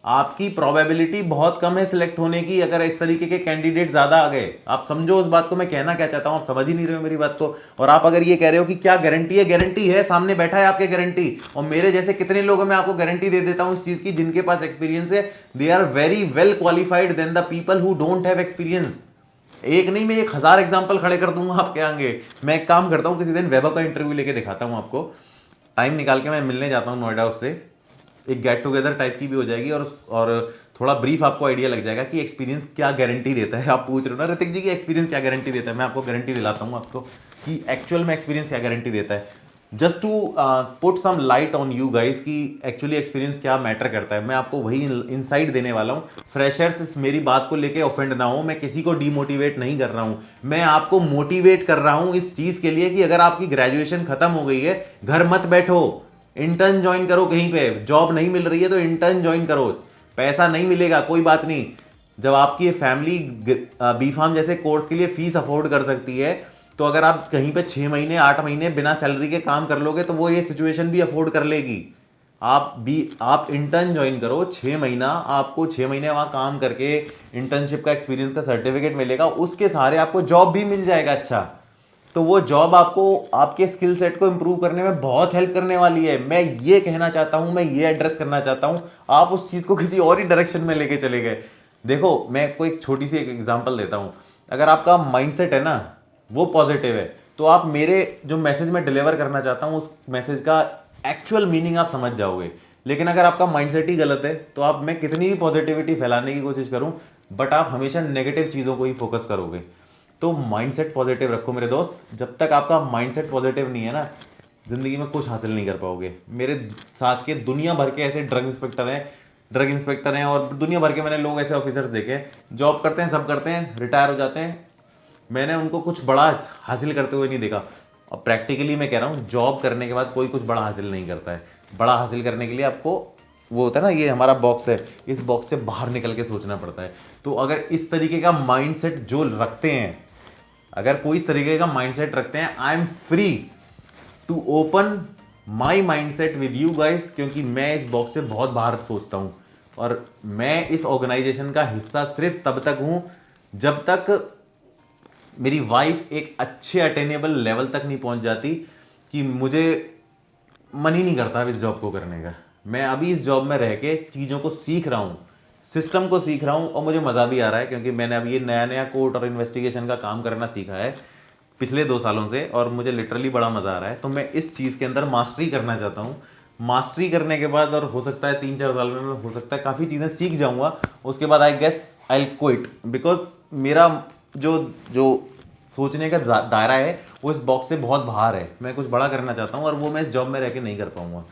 आपकी प्रोबेबिलिटी बहुत कम है सिलेक्ट होने की अगर इस तरीके के कैंडिडेट ज्यादा आ गए। आप समझो उस बात को, मैं कहना क्या चाहता हूं, आप समझ ही नहीं रहे हो मेरी बात को। और आप अगर ये कह रहे हो कि क्या गारंटी है, गारंटी है, सामने बैठा है आपके गारंटी। और मेरे जैसे कितने लोग हैं, मैं आपको गारंटी दे देता हूं इस चीज की, जिनके पास एक्सपीरियंस है, they are very well qualified then the people who don't have experience. एक नहीं, मैं 1000 एग्जाम्पल खड़े कर दूंगा आपके आगे। मैं एक काम करता हूँ, किसी दिन वैभव का इंटरव्यू लेके दिखाता हूँ आपको, टाइम निकाल के मैं मिलने जाता हूँ नोएडा उससे, एक गेट टुगेदर टाइप की भी हो जाएगी और थोड़ा ब्रीफ आपको आइडिया लग जाएगा कि एक्सपीरियंस क्या गारंटी देता है। आप पूछ रहे हो ना ऋतिक जी की एक्सपीरियंस क्या गारंटी देता है, मैं आपको गारंटी दिलाता हूँ आपको कि एक्चुअल में एक्सपीरियंस क्या गारंटी देता है। Just to put some light on you guys कि एक्चुअली एक्सपीरियंस क्या मैटर करता है, मैं आपको वही इंसाइट देने वाला हूँ। फ्रेशर्स मेरी बात को लेके ऑफेंड ना हो, मैं किसी को डीमोटिवेट नहीं कर रहा हूँ, मैं आपको मोटिवेट कर रहा हूँ इस चीज के लिए कि अगर आपकी ग्रेजुएशन खत्म हो गई है, घर मत बैठो, इंटर्न ज्वाइन करो। कहीं पे जॉब नहीं मिल रही है तो इंटर्न ज्वाइन करो। पैसा नहीं मिलेगा कोई बात नहीं, जब आपकी फैमिली बी फार्म जैसे कोर्स के लिए फीस अफोर्ड कर सकती है, तो अगर आप कहीं पे 6 महीने 8 महीने बिना सैलरी के काम कर लोगे तो वो ये सिचुएशन भी अफोर्ड कर लेगी। आप इंटर्न ज्वाइन करो, 6 महीना, आपको 6 महीने वहां काम करके इंटर्नशिप का एक्सपीरियंस का सर्टिफिकेट मिलेगा, उसके सहारे आपको जॉब भी मिल जाएगा। अच्छा, तो वो जॉब आपको आपके स्किल सेट को इंप्रूव करने में बहुत हेल्प करने वाली है। मैं ये कहना चाहता हूं, मैं ये एड्रेस करना चाहता हूं, आप उस चीज को किसी और ही डायरेक्शन में लेके चले गए। देखो, मैं आपको एक छोटी सी एक एग्जांपल देता हूं। अगर आपका माइंडसेट है ना वो पॉजिटिव है, तो आप मेरे जो मैसेज में डिलीवर करना चाहता हूं उस मैसेज का एक्चुअल मीनिंग आप समझ जाओगे। लेकिन अगर आपका माइंडसेट ही गलत है, तो आप मैं कितनी भी पॉजिटिविटी फैलाने की कोशिश करूं, बट आप हमेशा नेगेटिव चीजों को ही फोकस करोगे। तो माइंडसेट पॉजिटिव रखो मेरे दोस्त। जब तक आपका माइंडसेट पॉजिटिव नहीं है ना, जिंदगी में कुछ हासिल नहीं कर पाओगे। मेरे साथ के दुनिया भर के ऐसे ड्रग इंस्पेक्टर हैं और दुनिया भर के मैंने लोग ऐसे ऑफिसर्स देखे हैं, जॉब करते हैं, सब करते हैं, रिटायर हो जाते हैं, मैंने उनको कुछ बड़ा हासिल करते हुए नहीं देखा। और प्रैक्टिकली मैं कह रहा हूँ, जॉब करने के बाद कोई कुछ बड़ा हासिल नहीं करता है। बड़ा हासिल करने के लिए आपको वो होता है ना, ये हमारा बॉक्स है, इस बॉक्स से बाहर निकल के सोचना पड़ता है। तो अगर इस तरीके का माइंडसेट जो रखते हैं, अगर कोई इस तरीके का माइंडसेट रखते हैं, I am free to open my mindset with you guys, क्योंकि मैं इस बॉक्स से बहुत बाहर सोचता हूं। और मैं इस ऑर्गेनाइजेशन का हिस्सा सिर्फ तब तक हूं जब तक मेरी वाइफ एक अच्छे अटेनेबल लेवल तक नहीं पहुंच जाती कि मुझे मन ही नहीं करता अब इस जॉब को करने का। मैं अभी इस जॉब में रह के चीज़ों को सीख रहा हूँ, सिस्टम को सीख रहा हूँ, और मुझे मज़ा भी आ रहा है क्योंकि मैंने अभी ये नया नया कोर्ट और इन्वेस्टिगेशन का काम करना सीखा है पिछले 2 सालों से, और मुझे लिटरली बड़ा मज़ा आ रहा है। तो मैं इस चीज़ के अंदर मास्टरी करना चाहता हूँ। मास्टरी करने के बाद, और हो सकता है 3-4 साल में हो सकता है काफ़ी चीज़ें सीख जाऊँगा, उसके बाद I guess I will quit, because मेरा जो जो सोचने का दायरा है वो इस बॉक्स से बहुत बाहर है। मैं कुछ बड़ा करना चाहता हूँ और वो मैं इस जॉब में रह के नहीं कर पाऊंगा।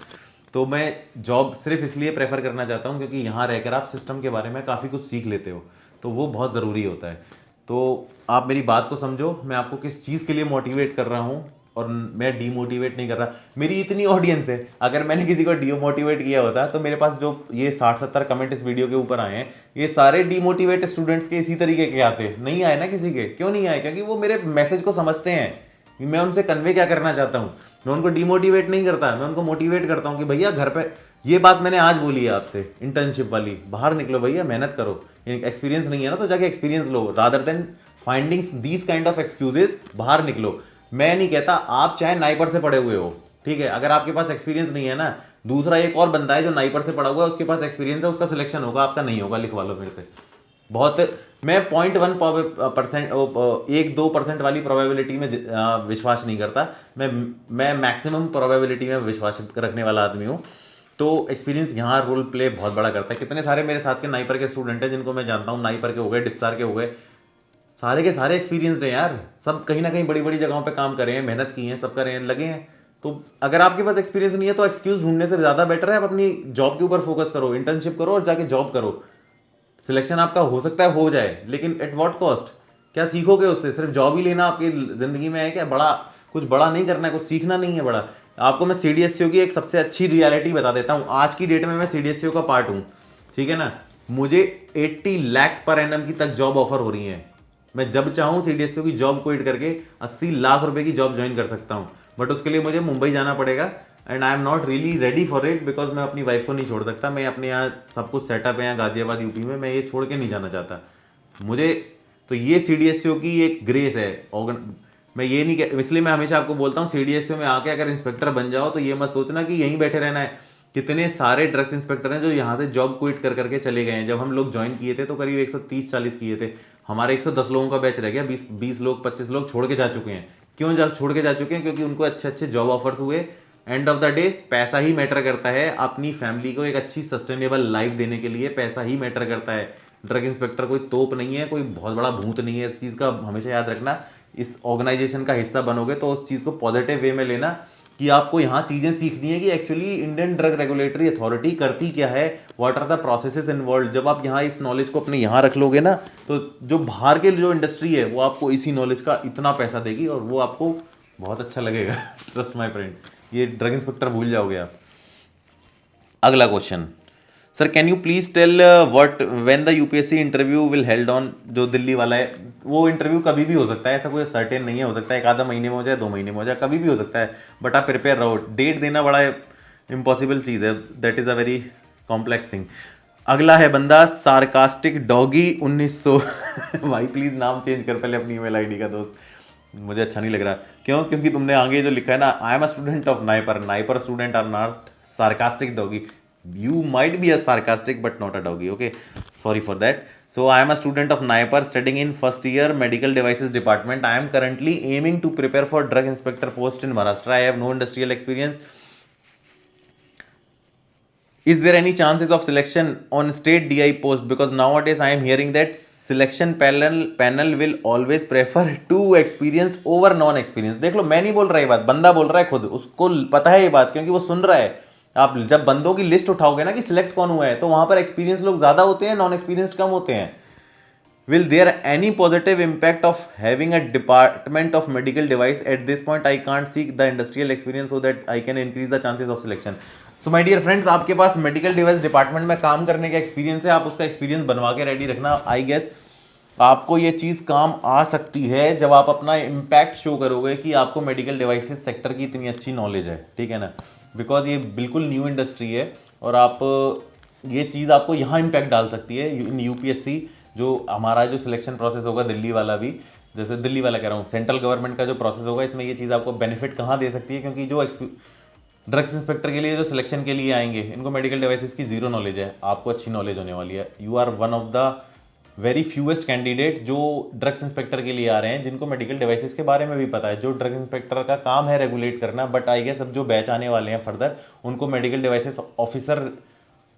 तो मैं जॉब सिर्फ इसलिए प्रेफर करना चाहता हूँ क्योंकि यहाँ रहकर आप सिस्टम के बारे में काफ़ी कुछ सीख लेते हो, तो वो बहुत ज़रूरी होता है। तो आप मेरी बात को समझो, मैं आपको किस चीज़ के लिए मोटिवेट कर रहा हूँ और मैं डीमोटिवेट नहीं कर रहा। मेरी इतनी ऑडियंस है, अगर मैंने किसी को डीमोटिवेट किया होता तो मेरे पास जो ये 60-70 कमेंट इस वीडियो के ऊपर आए हैं, ये सारे डीमोटिवेट स्टूडेंट्स के इसी तरीके के आते नहीं आए ना। किसी के क्यों नहीं आए? क्योंकि वो मेरे मैसेज को समझते हैं कि मैं उनसे कन्वे क्या करना चाहता हूँ। मैं उनको डीमोटिवेट नहीं करता, मैं उनको मोटिवेट करता हूँ कि भैया घर पे ये बात मैंने आज बोली है आपसे, इंटर्नशिप वाली, बाहर निकलो भैया, मेहनत करो। एक्सपीरियंस नहीं है ना तो जाके experience low, rather than finding these kind of excuses. बाहर निकलो। मैं नहीं कहता आप चाहे नाइपर से पढ़े हुए हो, ठीक है, अगर आपके पास एक्सपीरियंस नहीं है ना, दूसरा एक और बंदा है जो नाइपर से पढ़ा हुआ है, उसके पास एक्सपीरियंस है, उसका सिलेक्शन होगा, आपका नहीं होगा, लिखवा लो मेरे से। बहुत मैं 0.1% 1-2% वाली प्रोबेबिलिटी में विश्वास नहीं करता। मैं मैक्सिमम प्रोबेबिलिटी में विश्वास रखने वाला आदमी हूँ। तो एक्सपीरियंस यहाँ रोल प्ले बहुत बड़ा करता है। कितने सारे मेरे साथ के नाइपर के स्टूडेंट हैं जिनको मैं जानता हूँ, नाइपर के हो गए, डिप्सार के हो गए, सारे के सारे एक्सपीरियंसड हैं यार। सब कहीं ना कहीं बड़ी बड़ी जगहों पे काम कर रहे हैं, मेहनत की है, सब कर रहे हैं, लगे हैं। तो अगर आपके पास एक्सपीरियंस नहीं है तो एक्सक्यूज ढूंढने से ज़्यादा बेटर है आप अपनी जॉब के ऊपर फोकस करो, इंटर्नशिप करो और जाके जॉब करो। सिलेक्शन आपका हो सकता है हो जाए, लेकिन एट व्हाट कॉस्ट? क्या सीखोगे उससे? सिर्फ जॉब ही लेना आपकी जिंदगी में है क्या? बड़ा कुछ बड़ा नहीं करना है, कुछ सीखना नहीं है बड़ा। आपको मैं सीडीएससीओ की एक सबसे अच्छी रियलिटी बता देता हूँ। आज की डेट में मैं सीडीएससीओ का पार्ट हूँ, ठीक है ना। मुझे 80 lakhs पर एनम की तक जॉब ऑफर हो रही है। मैं जब चाहूँ सीडीएससीओ की जॉब क्विट करके 80 लाख रुपए की जॉब ज्वाइन कर सकता हूँ, बट उसके लिए मुझे मुंबई जाना पड़ेगा and I am not really ready for it, because मैं अपनी वाइफ को नहीं छोड़ सकता। मैं अपने यहाँ सब कुछ सेटअप है यहाँ गाजियाबाद यूपी में, मैं ये छोड़ के नहीं जाना चाहता मुझे। तो ये सीडीएससीओ की एक ग्रेस है। मैं ये नहीं इसलिए मैं हमेशा आपको बोलता हूँ सीडीएससीओ में आके अगर इंस्पेक्टर बन जाओ तो ये मत सोचना कि यहीं बैठे रहना है। कितने सारे ड्रग्स इंस्पेक्टर हैं जो यहाँ से जॉब क्विट कर करके चले गए हैं। जब हम लोग ज्वाइन किए थे तो करीब 130-40 किए थे, हमारे 110 लोगों का बैच रह गया, 20 लोग 25 लोग छोड़ के जा चुके हैं। क्यों छोड़ के जा चुके हैं? क्योंकि उनको अच्छे अच्छे जॉब ऑफर्स हुए। एंड ऑफ द डे पैसा ही मैटर करता है। अपनी फैमिली को एक अच्छी सस्टेनेबल लाइफ देने के लिए पैसा ही मैटर करता है। ड्रग इंस्पेक्टर कोई तोप नहीं है, कोई बहुत बड़ा भूत नहीं है। इस चीज़ का हमेशा याद रखना। इस ऑर्गेनाइजेशन का हिस्सा बनोगे तो उस चीज़ को पॉजिटिव वे में लेना कि आपको यहाँ चीज़ें सीखनी है कि actually Indian drug regulatory authority करती क्या है, what are the processes involve. जब आप यहाँ इस नॉलेज को अपने यहाँ रख लोगे ना, तो जो बाहर के जो इंडस्ट्री है वो आपको इसी नॉलेज का इतना पैसा देगी और वो आपको बहुत अच्छा लगेगा। ट्रस्ट माय फ्रेंड, ये ड्रग इंस्पेक्टर भूल जाओगे आप। अगला क्वेश्चन, sir can you please tell what when the UPSC interview will held on. जो दिल्ली वाला है वो इंटरव्यू कभी भी हो सकता है, ऐसा कोई सर्टेन नहीं है। हो सकता है 1 आधा महीने में हो जाए, 2 महीने में हो जाए, कभी भी हो सकता है। बट आप प्रिपेयर रहो। डेट देना बड़ा इम्पॉसिबल चीज़ है, that is a very complex thing. अगला है बंदा सार्कास्टिक डॉगी 1900। भाई प्लीज़ नाम चेंज कर पहले अपनी ईमेल आईडी का दोस्त, मुझे अच्छा नहीं लग रहा। क्यों? क्योंकि तुमने आगे जो लिखा है ना, I am a student of NIPER, NIPER student are not sarcastic doggy. You might be a sarcastic but not a doggy, okay? Sorry for that. So I am a student of NIPER studying in first year medical devices department. I am currently aiming to prepare for drug inspector post in Maharashtra. I have no industrial experience. Is there any chances of selection on state DI post? Because nowadays I am hearing that selection panel will always prefer too experienced over non experienced. देख लो, मैं नहीं बोल रहा ये बात, बंदा बोल रहा है खुद, उसको पता है ये बात क्योंकि वो सुन रहा है। आप जब बंदों की लिस्ट उठाओगे ना कि सिलेक्ट कौन हुआ है, तो वहां पर एक्सपीरियंस लोग ज्यादा होते हैं, नॉन एक्सपीरियंस्ड कम होते हैं। Will there any positive impact of having a department of medical device? At this point I can't seek the industrial experience so that I can increase the chances of selection. So my dear friends, आपके पास medical device department में काम करने का experience है, आप उसका experience बनवा के रेडी रखना। आई गेस आपको ये चीज़ काम आ सकती है जब आप अपना इम्पैक्ट शो करोगे कि आपको मेडिकल डिवाइसेस सेक्टर की इतनी अच्छी नॉलेज है, ठीक है ना। बिकॉज ये बिल्कुल न्यू इंडस्ट्री है और आप ये चीज़ आपको यहाँ इम्पैक्ट डाल सकती है इन यूपीएससी। जो हमारा जो सिलेक्शन प्रोसेस होगा दिल्ली वाला भी, जैसे दिल्ली वाला कह रहा हूँ, सेंट्रल गवर्नमेंट का जो प्रोसेस होगा, इसमें ये चीज़ आपको बेनिफिट कहाँ दे सकती है, क्योंकि जो ड्रग्स इंस्पेक्टर के लिए जो सिलेक्शन के लिए आएंगे, इनको मेडिकल डिवाइसेस की जीरो नॉलेज है, आपको अच्छी नॉलेज होने वाली है। You are one of the very fewest candidate जो ड्रग्स इंस्पेक्टर के लिए आ रहे हैं जिनको मेडिकल डिवाइसेस के बारे में भी पता है। जो ड्रग इंस्पेक्टर का काम है रेगुलेट करना, बट आई गेस अब जो बैच आने वाले हैं फर्दर, उनको मेडिकल डिवाइसेस ऑफिसर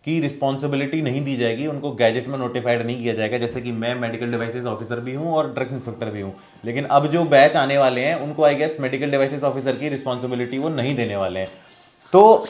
की रिस्पॉन्सिबिलिटी नहीं दी जाएगी, उनको गैजेट में नोटिफाइड नहीं किया जाएगा। जैसे कि मैं मेडिकल डिवाइसेस ऑफिसर भी हूं और ड्रग्स इंस्पेक्टर भी हूं, लेकिन अब जो बैच आने वाले हैं उनको I guess medical devices officer की रिस्पॉन्सिबिलिटी वो नहीं देने वाले हैं। तो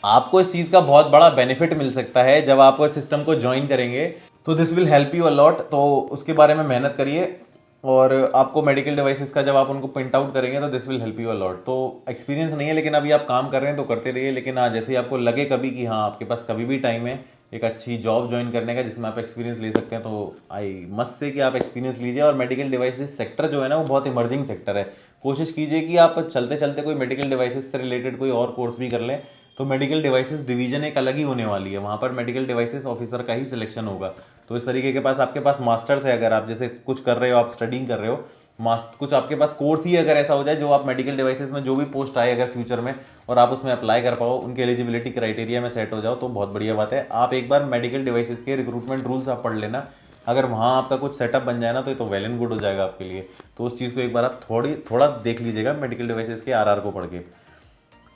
आपको इस चीज़ का बहुत बड़ा बेनिफिट मिल सकता है जब आप इस सिस्टम को ज्वाइन करेंगे, तो this will help you a lot. तो उसके बारे में मेहनत करिए, और आपको मेडिकल डिवाइसेस का जब आप उनको प्रिंट आउट करेंगे तो this will help you a lot. तो एक्सपीरियंस नहीं है लेकिन अभी आप काम कर रहे हैं तो करते रहिए, लेकिन हाँ जैसे ही आपको लगे कभी कि हाँ आपके पास कभी भी टाइम है एक अच्छी जॉब ज्वाइन करने का जिसमें आप एक्सपीरियंस ले सकते हैं, तो आई मस्ट से कि आप एक्सपीरियंस लीजिए। और मेडिकल डिवाइसेस सेक्टर जो है ना वो बहुत इमर्जिंग सेक्टर है। कोशिश कीजिए कि आप चलते चलते कोई मेडिकल डिवाइसेस से रिलेटेड कोई और कोर्स भी कर लें, तो मेडिकल डिवाइसेस डिवीजन एक अलग ही होने वाली है, वहाँ पर मेडिकल डिवाइसेस ऑफिसर का ही सिलेक्शन होगा। तो इस तरीके के पास आपके पास मास्टर्स है, अगर आप जैसे कुछ कर रहे हो, आप स्टडिंग कर रहे हो, मास्ट कुछ आपके पास कोर्स ही अगर ऐसा हो जाए जो आप मेडिकल डिवाइसेस में जो भी पोस्ट आए अगर फ्यूचर में और आप उसमें अप्लाई कर पाओ, उनके एलिजिबिलिटी क्राइटेरिया में सेट हो जाओ, तो बहुत बढ़िया बात है। आप एक बार मेडिकल डिवाइसेस के रिक्रूटमेंट रूल्स आप पढ़ लेना, अगर वहाँ आपका कुछ सेटअप बन जाए ना तो ये तो वेल एंड गुड हो जाएगा आपके लिए। तो उस चीज़ को एक बार आप थोड़ा देख लीजिएगा मेडिकल डिवाइसेस के आरआर को पढ़ के।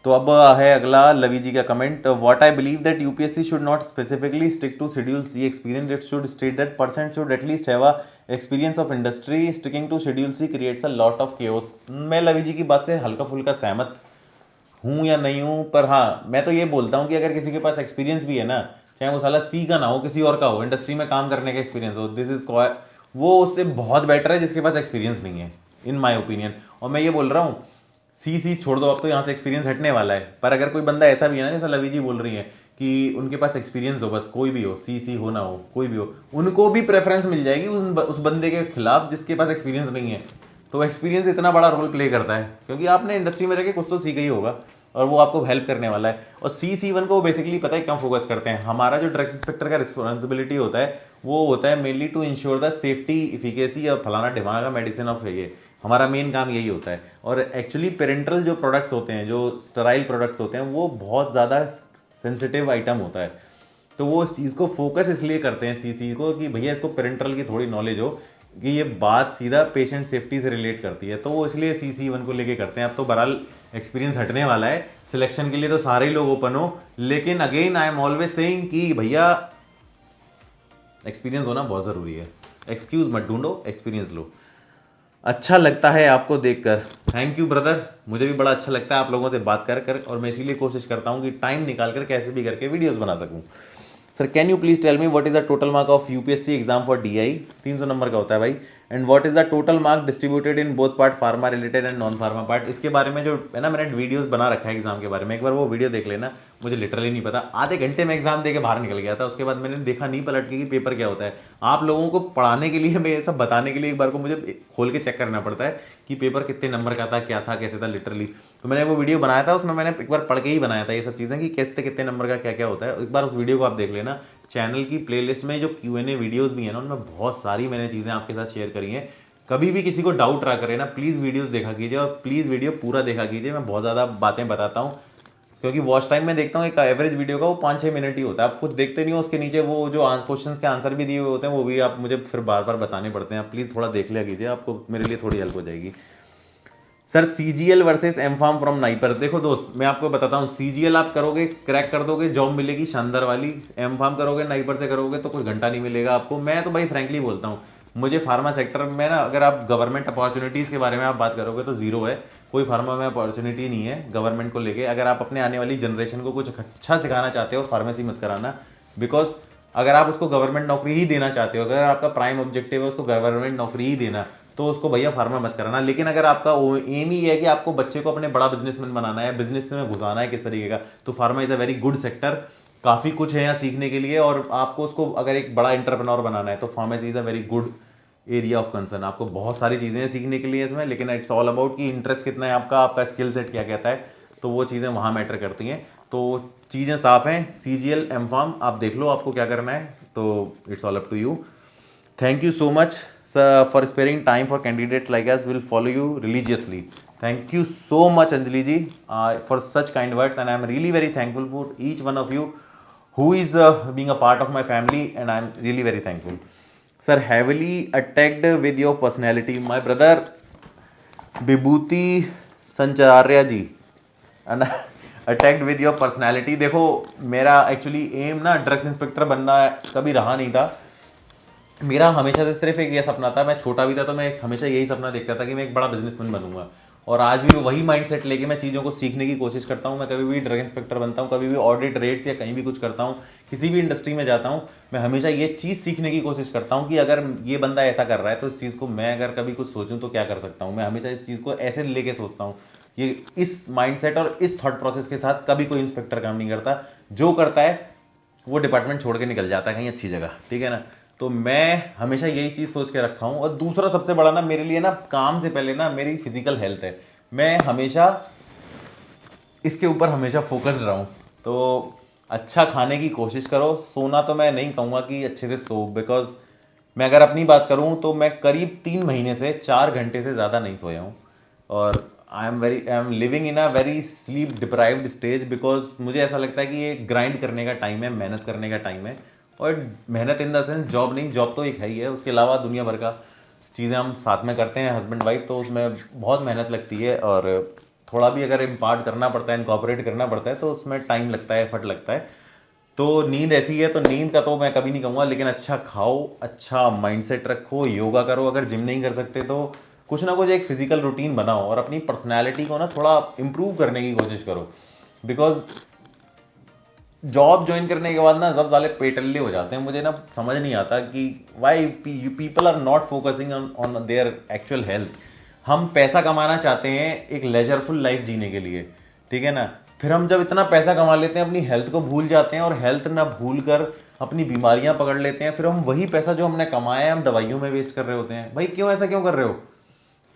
तो अब है अगला लवी जी का comment, what I believe that UPSC should not specifically stick to schedule C experience, it should state that person should at least have a experience of industry, sticking to schedule C creates a lot of chaos. मैं लवी जी की बात से हल्का फुल्का सहमत हूँ या नहीं हूँ, पर हाँ मैं तो ये बोलता हूँ कि अगर किसी के पास एक्सपीरियंस भी है ना, चाहे वो साला सी का ना हो किसी और का हो, इंडस्ट्री में काम करने का एक्सपीरियंस हो, दिस इज वो उससे बहुत बेटर है जिसके पास एक्सपीरियंस नहीं है, इन माई ओपिनियन। और मैं ये बोल रहा हूँ सी छोड़ दो, अब तो यहाँ से एक्सपीरियंस हटने वाला है, पर अगर कोई बंदा ऐसा भी है ना जैसा लवी जी बोल रही है कि उनके पास एक्सपीरियंस हो, बस कोई भी हो, सी हो ना हो कोई भी हो, उनको भी प्रेफरेंस मिल जाएगी उस बंदे के खिलाफ जिसके पास एक्सपीरियंस नहीं है। तो एक्सपीरियंस इतना बड़ा रोल प्ले करता है क्योंकि आपने इंडस्ट्री में रह के कुछ तो सीखा ही होगा और वो आपको हेल्प करने वाला है। और सी1 को बेसिकली पता है क्या फोकस करते हैं, हमारा जो ड्रग्स इंस्पेक्टर का रिस्पॉन्सिबिलिटी होता है वो होता है mainly to ensure the safety efficacy और फलाना ढिमागा मेडिसिन ऑफ ये, हमारा मेन काम यही होता है। और एक्चुअली पेरेंटल जो प्रोडक्ट्स होते हैं, जो स्टराइल प्रोडक्ट्स होते हैं, वो बहुत ज़्यादा सेंसिटिव आइटम होता है। तो वो इस चीज़ को फोकस इसलिए करते हैं सी को कि भैया इसको पेरेंटल की थोड़ी नॉलेज हो कि ये बात सीधा पेशेंट सेफ्टी से रिलेट करती है, तो वो इसलिए सी1 को लेके करते हैं। अब तो बहरहाल एक्सपीरियंस हटने वाला है, सिलेक्शन के लिए तो सारे ही लोग ओपन हो, लेकिन again I am always saying कि भैया एक्सपीरियंस होना बहुत ज़रूरी है। एक्सक्यूज मत ढूंढो, एक्सपीरियंस लो। अच्छा लगता है आपको देखकर, थैंक यू ब्रदर, मुझे भी बड़ा अच्छा लगता है आप लोगों से बात कर कर, और मैं इसीलिए कोशिश करता हूँ कि टाइम निकाल कर कैसे भी करके वीडियोस बना सकूँ। Sir can you please tell me what is the total mark of UPSC exam for DI, 300 number का होता है भाई, and what is the total mark distributed in both part, pharma related and non pharma part. इसके बारे में जो है ना मैंने वीडियोस बना रखा है एग्जाम के बारे में, एक बार वो वीडियो देख लेना। मुझे लिटरली नहीं पता, आधे घंटे में एग्जाम दे के बाहर निकल गया था, उसके बाद मैंने देखा नहीं पलट के कि पेपर क्या होता है। आप लोगों को पढ़ाने के लिए, मैं ये सब बताने के लिए एक बार को मुझे खोल के चेक करना पड़ता है कि पेपर कितने नंबर का था, क्या था, कैसे था लिटरली। तो मैंने वो वीडियो बनाया था, उसमें मैंने एक बार पढ़ के ही बनाया था ये सब चीज़ें कि कितने कितने नंबर का क्या क्या होता है। एक बार उस वीडियो को आप देख लेना। चैनल की प्लेलिस्ट में जो Q&A वीडियोस भी है ना, उनमें बहुत सारी मैंने चीज़ें आपके साथ शेयर करी हैं। कभी भी किसी को डाउट रहा करे ना, प्लीज़ वीडियोस देखा कीजिए और प्लीज़ वीडियो पूरा देखा कीजिए। मैं बहुत ज़्यादा बातें बताता हूँ क्योंकि वॉच टाइम में देखता हूँ एक एवरेज वीडियो का वो 5-6 मिनट ही होता है। आप कुछ देखते नहीं हो, उसके नीचे वो जो क्वेश्चंस के आंसर भी दिए हुए होते हैं वो भी आप मुझे फिर बार बार बताने पड़ते हैं। आप प्लीज़ थोड़ा देख लिया कीजिए, आपको मेरे लिए थोड़ी हेल्प हो जाएगी। Sir CGL versus M form from NIPER, देखो दोस्त मैं आपको बताता हूँ, सीजीएल आप करोगे क्रैक कर दोगे, जॉब मिलेगी शानदार वाली। एमफार्म करोगे नाइपर से करोगे तो कुछ घंटा नहीं मिलेगा आपको। मैं तो भाई फ्रैंकली बोलता हूँ, मुझे फार्मा सेक्टर में ना, अगर आप गवर्नमेंट अपॉर्चुनिटीज़ के बारे में आप बात करोगे तो जीरो है, कोई फार्मा में अपॉर्चुनिटी नहीं है गवर्नमेंट को लेके। अगर आप अपने आने वाली जनरेशन को कुछ अच्छा सिखाना चाहते हो, फार्मेसी मत कराना, बिकॉज अगर आप उसको गवर्नमेंट नौकरी ही देना चाहते हो, अगर आपका प्राइम ऑब्जेक्टिव है उसको गवर्नमेंट नौकरी ही देना, तो उसको भैया फार्मा मत कराना। लेकिन अगर आपका एम ही है कि आपको बच्चे को अपने बड़ा बिजनेसमैन बनाना है, बिजनेस में घुसाना है किस तरीके का, तो pharma is a very good sector. काफ़ी कुछ है यहाँ सीखने के लिए, और आपको उसको अगर एक बड़ा इंटरप्रेन्योर बनाना है तो pharmacy is a very good area of concern. आपको बहुत सारी चीज़ें हैं सीखने के लिए इसमें, लेकिन इट्स ऑल अबाउट कि इंटरेस्ट कितना है आपका, आपका स्किल सेट क्या कहता है, तो वो चीज़ें वहाँ मैटर करती हैं। तो चीज़ें साफ़ हैं, सीजीएल एमफार्म आप देख लो आपको क्या करना है, तो it's all up to you. Thank you so much, sir, for sparing time for candidates like us. Will follow you religiously. Thank you so much, Anjali ji, for such kind words, and I am really very thankful for each one of you who is being a part of my family, and I am really very thankful. Sir, heavily attacked with your personality, my brother Vibhuti Sancharya ji, and attacked with your personality. देखो मेरा actually M ना drugs inspector बनना कभी रहा नहीं था। मेरा हमेशा से सिर्फ एक ये सपना था, मैं छोटा भी था तो मैं हमेशा यही सपना देखता था कि मैं एक बड़ा बिजनेसमैन बनूंगा। और आज भी वही माइंडसेट लेके मैं चीज़ों को सीखने की कोशिश करता हूँ। मैं कभी भी ड्रग इंस्पेक्टर बनता हूँ, कभी भी ऑडिट रेट्स या कहीं भी कुछ करता हूँ, किसी भी इंडस्ट्री में जाता हूँ, मैं हमेशा ये चीज़ सीखने की कोशिश करता हूँ कि अगर ये बंदा ऐसा कर रहा है तो इस चीज़ को मैं अगर कभी कुछ सोचूं तो क्या कर सकता हूँ। मैं हमेशा इस चीज़ को ऐसे लेके सोचता हूँ कि इस माइंडसेट और इस थॉट प्रोसेस के साथ कभी कोई इंस्पेक्टर काम नहीं करता। जो करता है वो डिपार्टमेंट छोड़ के निकल जाता है कहीं अच्छी जगह, ठीक है ना। तो मैं हमेशा यही चीज़ सोच के रखा हूँ। और दूसरा सबसे बड़ा ना मेरे लिए ना, काम से पहले ना मेरी फिजिकल हेल्थ है। मैं हमेशा इसके ऊपर हमेशा फोकस्ड रहूं। तो अच्छा खाने की कोशिश करो। सोना तो मैं नहीं कहूँगा कि अच्छे से सो, बिकॉज मैं अगर अपनी बात करूं तो मैं करीब 3 महीने से 4 घंटे से ज़्यादा नहीं सोया हूँ। और I am living in a very sleep deprived stage, because मुझे ऐसा लगता है कि ये ग्राइंड करने का टाइम है, मेहनत करने का टाइम है। और मेहनत इन द सेंस जॉब नहीं, जॉब तो एक है ही है, उसके अलावा दुनिया भर का चीज़ें हम साथ में करते हैं हस्बैंड वाइफ, तो उसमें बहुत मेहनत लगती है। और थोड़ा भी अगर इम्पार्ट करना पड़ता है, इनकॉपरेट करना पड़ता है, तो उसमें टाइम लगता है, एफर्ट लगता है। तो नींद ऐसी है, तो नींद का तो मैं कभी नहीं कहूँगा, लेकिन अच्छा खाओ, अच्छा माइंडसेट रखो, योगा करो। अगर जिम नहीं कर सकते तो कुछ ना कुछ एक फिजिकल रूटीन बनाओ और अपनी पर्सनैलिटी को ना थोड़ा इंप्रूव करने की कोशिश करो। बिकॉज जॉब ज्वाइन करने के बाद ना सब साले पेटल्ले हो जाते हैं। मुझे ना समझ नहीं आता कि why people are not focusing on their actual health. हम पैसा कमाना चाहते हैं एक लेजरफुल लाइफ जीने के लिए, ठीक है ना। फिर हम जब इतना पैसा कमा लेते हैं अपनी हेल्थ को भूल जाते हैं, और हेल्थ ना भूल कर अपनी बीमारियां पकड़ लेते हैं। फिर हम वही पैसा जो हमने कमाया है हम दवाइयों में वेस्ट कर रहे होते हैं। भाई क्यों, ऐसा क्यों कर रहे हो?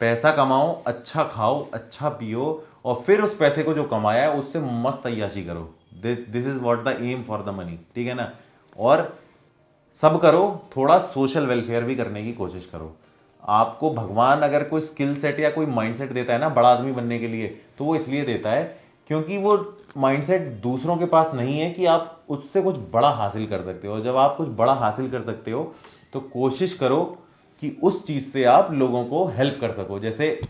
पैसा कमाओ, अच्छा खाओ, अच्छा पियो, और फिर उस पैसे को जो कमाया है उससे मस्त अय्याशी करो। This is what the aim for the money, ठीक है ना। और सब करो, थोड़ा सोशल वेलफेयर भी करने की कोशिश करो। आपको भगवान अगर कोई स्किल सेट या कोई माइंडसेट देता है ना बड़ा आदमी बनने के लिए, तो वो इसलिए देता है क्योंकि वो माइंडसेट दूसरों के पास नहीं है कि आप उससे कुछ बड़ा हासिल कर सकते हो। जब आप कुछ बड़ा हासिल कर सकते हो तो कोशिश करो कि उस चीज़ से आप लोगों को हेल्प कर सको। जैसे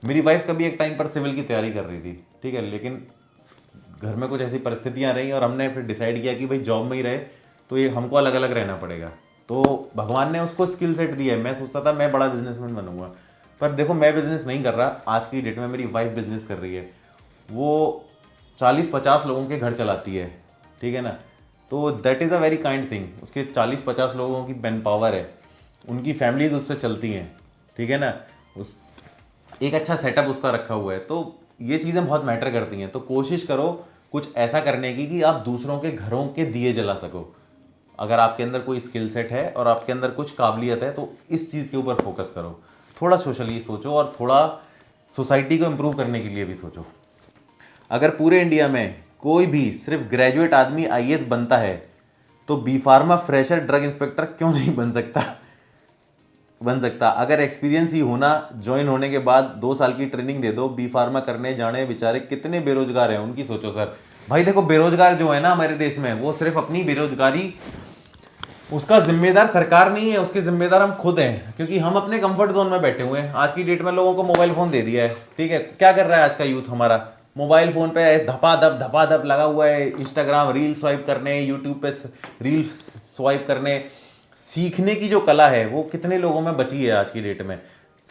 मेरी वाइफ कभी एक टाइम पर सिविल की तैयारी कर रही थी, ठीक है, लेकिन घर में कुछ ऐसी परिस्थितियां रही और हमने फिर डिसाइड किया कि भाई जॉब में ही रहे तो ये हमको अलग अलग रहना पड़ेगा। तो भगवान ने उसको स्किल सेट दिया है। मैं सोचता था मैं बड़ा बिजनेसमैन बनूंगा, पर देखो मैं बिजनेस नहीं कर रहा। आज की डेट में मेरी वाइफ बिजनेस कर रही है। वो 40-50 लोगों के घर चलाती है, ठीक है ना। तो that is a very kind thing. उसके 40-50 लोगों की मैन पावर है, उनकी फैमिलीज उससे चलती हैं, ठीक है ना। उस एक अच्छा सेटअप उसका रखा हुआ है। तो ये चीज़ें बहुत मैटर करती हैं। तो कोशिश करो कुछ ऐसा करने की कि आप दूसरों के घरों के दिए जला सको। अगर आपके अंदर कोई स्किल सेट है और आपके अंदर कुछ काबिलियत है तो इस चीज़ के ऊपर फोकस करो। थोड़ा सोशली सोचो और थोड़ा सोसाइटी को इम्प्रूव करने के लिए भी सोचो। अगर पूरे इंडिया में कोई भी सिर्फ ग्रेजुएट आदमी आईएएस बनता है तो B pharma fresher drug inspector क्यों नहीं बन सकता? अगर एक्सपीरियंस ही होना, ज्वाइन होने के बाद 2 साल की ट्रेनिंग दे दो, बी फार्मा करने जाने बेचारे कितने बेरोजगार हैं उनकी सोचो सर। भाई देखो बेरोजगार जो है ना हमारे देश में, वो सिर्फ अपनी बेरोजगारी, उसका जिम्मेदार सरकार नहीं है, उसके जिम्मेदार हम खुद हैं, क्योंकि हम अपने कंफर्ट जोन में बैठे हुए हैं। आज की डेट में लोगों को मोबाइल फोन दे दिया है, ठीक है। क्या कर रहा है आज का यूथ हमारा? मोबाइल फोन पे धपा धप लगा हुआ है, इंस्टाग्राम रील स्वाइप करने, यूट्यूब पे रील स्वाइप करने। सीखने की जो कला है वो कितने लोगों में बची है आज की डेट में?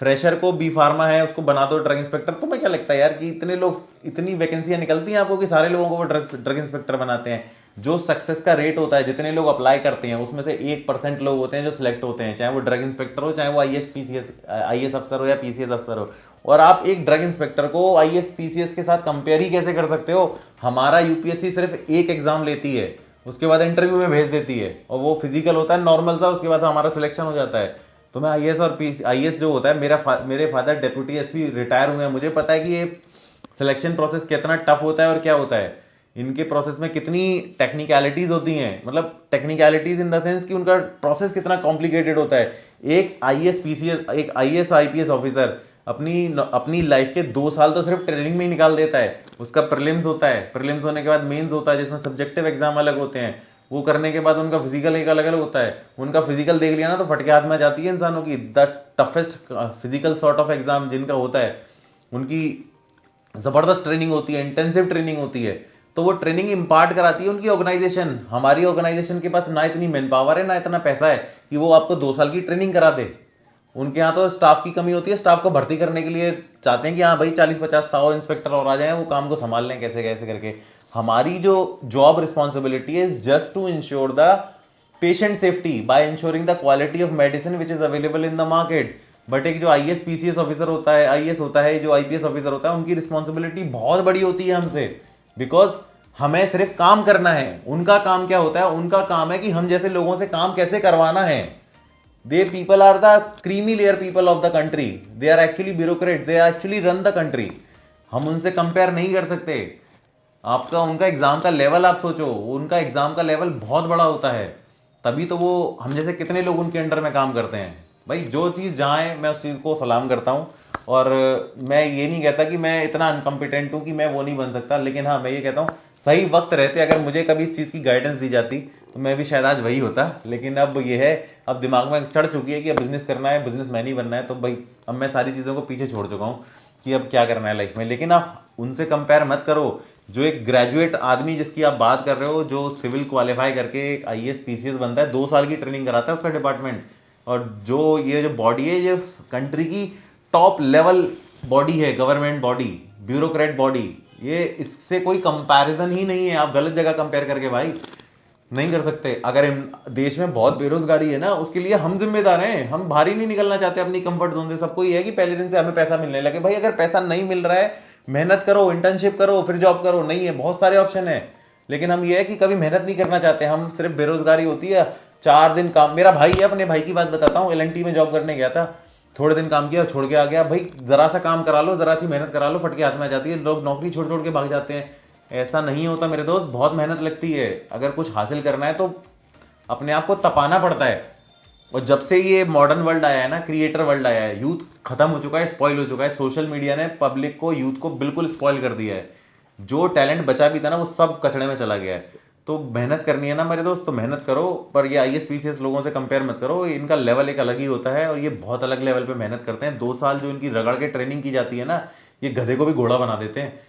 फ्रेशर को बी फार्मा है उसको बना दो ड्रग इंस्पेक्टर। तुम्हें क्या लगता है यार कि इतने लोग, इतनी वैकेंसियां निकलती हैं आपको कि सारे लोगों को वो ड्रग इंस्पेक्टर बनाते हैं? जो सक्सेस का रेट होता है, जितने लोग अप्लाई करते हैं उसमें से 1% लोग होते हैं जो सिलेक्ट होते हैं, चाहे वो ड्रग इंस्पेक्टर हो, चाहे वो आईएएस अफसर हो या पीसीएस अफसर हो। और आप एक ड्रग इंस्पेक्टर को आईएएस पीसीएस के साथ कंपेयर ही कैसे कर सकते हो? हमारा यूपीएससी सिर्फ एक एग्जाम लेती है, उसके बाद इंटरव्यू में भेज देती है, और वो फिजिकल होता है नॉर्मल सा, उसके बाद हमारा सिलेक्शन हो जाता है। तो मैं आईएएस और आईएएस जो होता है, मेरे फादर डेप्यूटी एसपी रिटायर हुए हैं, मुझे पता है कि ये सिलेक्शन प्रोसेस कितना टफ होता है और क्या होता है। इनके प्रोसेस में कितनी टेक्निकलिटीज होती हैं, मतलब टेक्निकलिटीज इन द सेंस कि उनका प्रोसेस कितना कॉम्प्लिकेटेड होता है। एक आईएएस आईपीएस ऑफिसर अपनी अपनी लाइफ के 2 साल तो सिर्फ ट्रेनिंग में ही निकाल देता है। उसका प्रीलिम्स होता है, प्रीलिम्स होने के बाद मेंस होता है जिसमें सब्जेक्टिव एग्जाम अलग होते हैं, वो करने के बाद उनका फिजिकल एक अलग अलग होता है। उनका फिजिकल देख लिया ना तो फटके हाथ में आ जाती है इंसानों की। The toughest physical sort of exam जिनका होता है, उनकी ज़बरदस्त ट्रेनिंग होती है, इंटेंसिव ट्रेनिंग होती है। तो वो ट्रेनिंग इम्पार्ट कराती है उनकी ऑर्गेनाइजेशन। हमारी ऑर्गेनाइजेशन के पास ना इतनी मैन पावर है ना इतना पैसा है कि वो आपको 2 साल की ट्रेनिंग करा दे। उनके यहाँ तो स्टाफ की कमी होती है, स्टाफ को भर्ती करने के लिए चाहते हैं कि हाँ भाई 40-50-100 इंस्पेक्टर और आ जाएं, वो काम को संभाल लें कैसे कैसे करके। हमारी जो job responsibility is just to ensure the patient safety by ensuring the quality of medicine which is available in the market. But एक जो आईएएस पीसीएस ऑफिसर होता है, आईएएस होता है, जो आईपीएस ऑफिसर होता है, उनकी रिस्पॉन्सिबिलिटी बहुत बड़ी होती है हमसे, बिकॉज हमें सिर्फ काम करना है। उनका काम क्या होता है? उनका काम है कि हम जैसे लोगों से काम कैसे करवाना है। They people are the creamy layer people of the country, they are actually bureaucrat, they actually run the country. हम उनसे कंपेयर नहीं कर सकते। आपका उनका एग्जाम का लेवल आप सोचो, उनका एग्जाम का लेवल बहुत बड़ा होता है, तभी तो वो हम जैसे कितने लोग उनके अंडर में काम करते हैं। भाई जो चीज़ जहाँ है मैं उस चीज़ को सलाम करता हूँ, और मैं ये नहीं कहता कि मैं इतना अनकम्पिटेंट हूँ कि मैं वो नहीं बन सकता, लेकिन हाँ मैं ये कहता हूँ सही वक्त रहते अगर मुझे कभी इस चीज़ की गाइडेंस दी जाती तो मैं भी शायद आज वही होता। लेकिन अब ये है, अब दिमाग में चढ़ चुकी है कि अब बिजनेस करना है, बिजनेसमैन ही बनना है, तो भाई अब मैं सारी चीज़ों को पीछे छोड़ चुका हूँ कि अब क्या करना है लाइफ में। लेकिन आप उनसे कंपेयर मत करो। जो एक ग्रेजुएट आदमी जिसकी आप बात कर रहे हो, जो सिविल क्वालिफाई करके एक आईएएस पीसीएस बनता है, 2 साल की ट्रेनिंग कराता है उसका डिपार्टमेंट, और जो ये जो बॉडी है, ये कंट्री की टॉप लेवल बॉडी है, गवर्नमेंट बॉडी, ब्यूरोक्रेट बॉडी, ये इससे कोई कंपैरिजन ही नहीं है। आप गलत जगह कंपेयर करके भाई नहीं कर सकते। अगर देश में बहुत बेरोजगारी है ना, उसके लिए हम जिम्मेदार हैं। हम बाहर ही नहीं निकलना चाहते अपनी कंफर्ट जोन से। सबको ये है कि पहले दिन से हमें पैसा मिलने लगे। भाई अगर पैसा नहीं मिल रहा है, मेहनत करो, इंटर्नशिप करो, फिर जॉब करो। नहीं है, बहुत सारे ऑप्शन है, लेकिन हम ये है कि कभी मेहनत नहीं करना चाहते। हम सिर्फ बेरोजगारी होती है, 4 दिन काम। मेरा भाई है, अपने भाई की बात बताता हूँ, एलएनटी में जॉब करने गया था, थोड़े दिन काम किया, छोड़ के आ गया। भाई जरा सा काम करा लो, जरा सी मेहनत करा लो, फटके हाथ में आ जाती है। लोग नौकरी छोड़ छोड़ के भाग जाते हैं। ऐसा नहीं होता मेरे दोस्त, बहुत मेहनत लगती है। अगर कुछ हासिल करना है तो अपने आप को तपाना पड़ता है। और जब से ये मॉडर्न वर्ल्ड आया है ना, क्रिएटर वर्ल्ड आया है, यूथ खत्म हो चुका है, स्पॉइल हो चुका है। सोशल मीडिया ने पब्लिक को, यूथ को बिल्कुल स्पॉइल कर दिया है। जो टैलेंट बचा भी था ना, वो सब कचड़े में चला गया है। तो मेहनत करनी है ना मेरे दोस्त, तो मेहनत करो। पर ये आईएएस पीसीएस लोगों से कंपेयर मत करो, इनका लेवल एक अलग ही होता है, और ये बहुत अलग लेवल पे मेहनत करते हैं। 2 साल जो इनकी रगड़ के ट्रेनिंग की जाती है ना, ये गधे को भी घोड़ा बना देते हैं।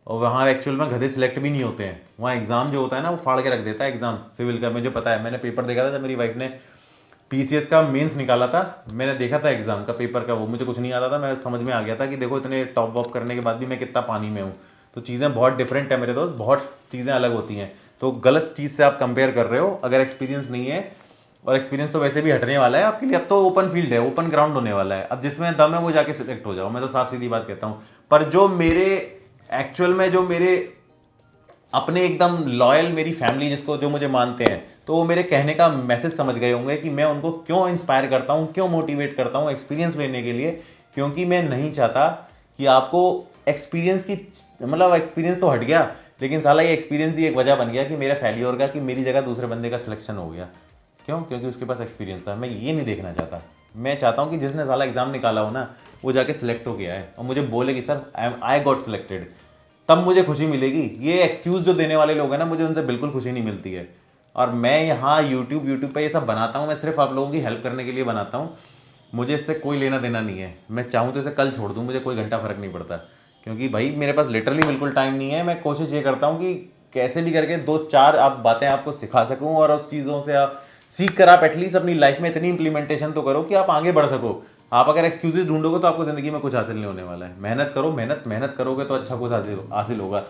और वहाँ एक्चुअल में गधे सिलेक्ट भी नहीं होते हैं। वहाँ एग्जाम जो होता है ना, वो फाड़ के रख देता है एग्जाम सिविल का। मुझे पता है, मैंने पेपर देखा था जब मेरी वाइफ ने पीसीएस का मेंस निकाला था। मैंने देखा था एग्जाम का पेपर का, वो मुझे कुछ नहीं आता था। मैं समझ में आ गया था कि देखो इतने टॉप वॉप करने के बाद भी मैं कितना पानी में हूँ। तो चीज़ें बहुत डिफरेंट है मेरे दोस्त, बहुत चीज़ें अलग होती हैं। तो गलत चीज़ से आप कंपेयर कर रहे हो अगर एक्सपीरियंस नहीं है। और एक्सपीरियंस तो वैसे भी हटने वाला है आपके लिए। अब तो ओपन फील्ड है, ओपन ग्राउंड होने वाला है। अब जिसमें दम है वो जाके सिलेक्ट हो जाओ, मैं तो साफ सीधी बात कहता हूँ। पर जो मेरे एक्चुअल में, जो मेरे अपने एकदम लॉयल, मेरी फैमिली जिसको, जो मुझे मानते हैं, तो वो मेरे कहने का मैसेज समझ गए होंगे कि मैं उनको क्यों इंस्पायर करता हूँ, क्यों मोटिवेट करता हूँ एक्सपीरियंस लेने के लिए। क्योंकि मैं नहीं चाहता कि आपको एक्सपीरियंस की, मतलब एक्सपीरियंस तो हट गया, लेकिन साला ये एक्सपीरियंस ही एक वजह बन गया कि मेरा फेल्योर का, कि मेरी जगह दूसरे बंदे का सिलेक्शन हो गया। क्यों? क्योंकि उसके पास एक्सपीरियंस था। मैं ये नहीं देखना चाहता। मैं चाहता हूँ कि जिसने साला एग्जाम निकाला हो ना, वो जाके सिलेक्ट हो गया है और मुझे बोले कि सर आई गॉट सिलेक्टेड, तब मुझे खुशी मिलेगी। ये एक्सक्यूज जो देने वाले लोग हैं ना, मुझे उनसे बिल्कुल खुशी नहीं मिलती है। और मैं यहाँ यूट्यूब पे ये सब बनाता हूँ, मैं सिर्फ आप लोगों की हेल्प करने के लिए बनाता हूँ। मुझे इससे कोई लेना देना नहीं है। मैं चाहूँ तो इसे कल छोड़ दूँ, मुझे कोई घंटा फर्क नहीं पड़ता। क्योंकि भाई मेरे पास लिटरली बिल्कुल टाइम नहीं है। मैं कोशिश ये करता हूँ कि कैसे भी करके 2-4 आप बातें आपको सिखा सकूँ, और उस चीज़ों से आप सीख कर आप एटलीस्ट अपनी लाइफ में इतनी इंप्लीमेंटेशन तो करो कि आप आगे बढ़ सको। आप अगर एक्सक्यूजेस ढूंढोगे तो आपको जिंदगी में कुछ हासिल नहीं होने वाला है। मेहनत करो, मेहनत मेहनत करोगे तो अच्छा कुछ हासिल होगा।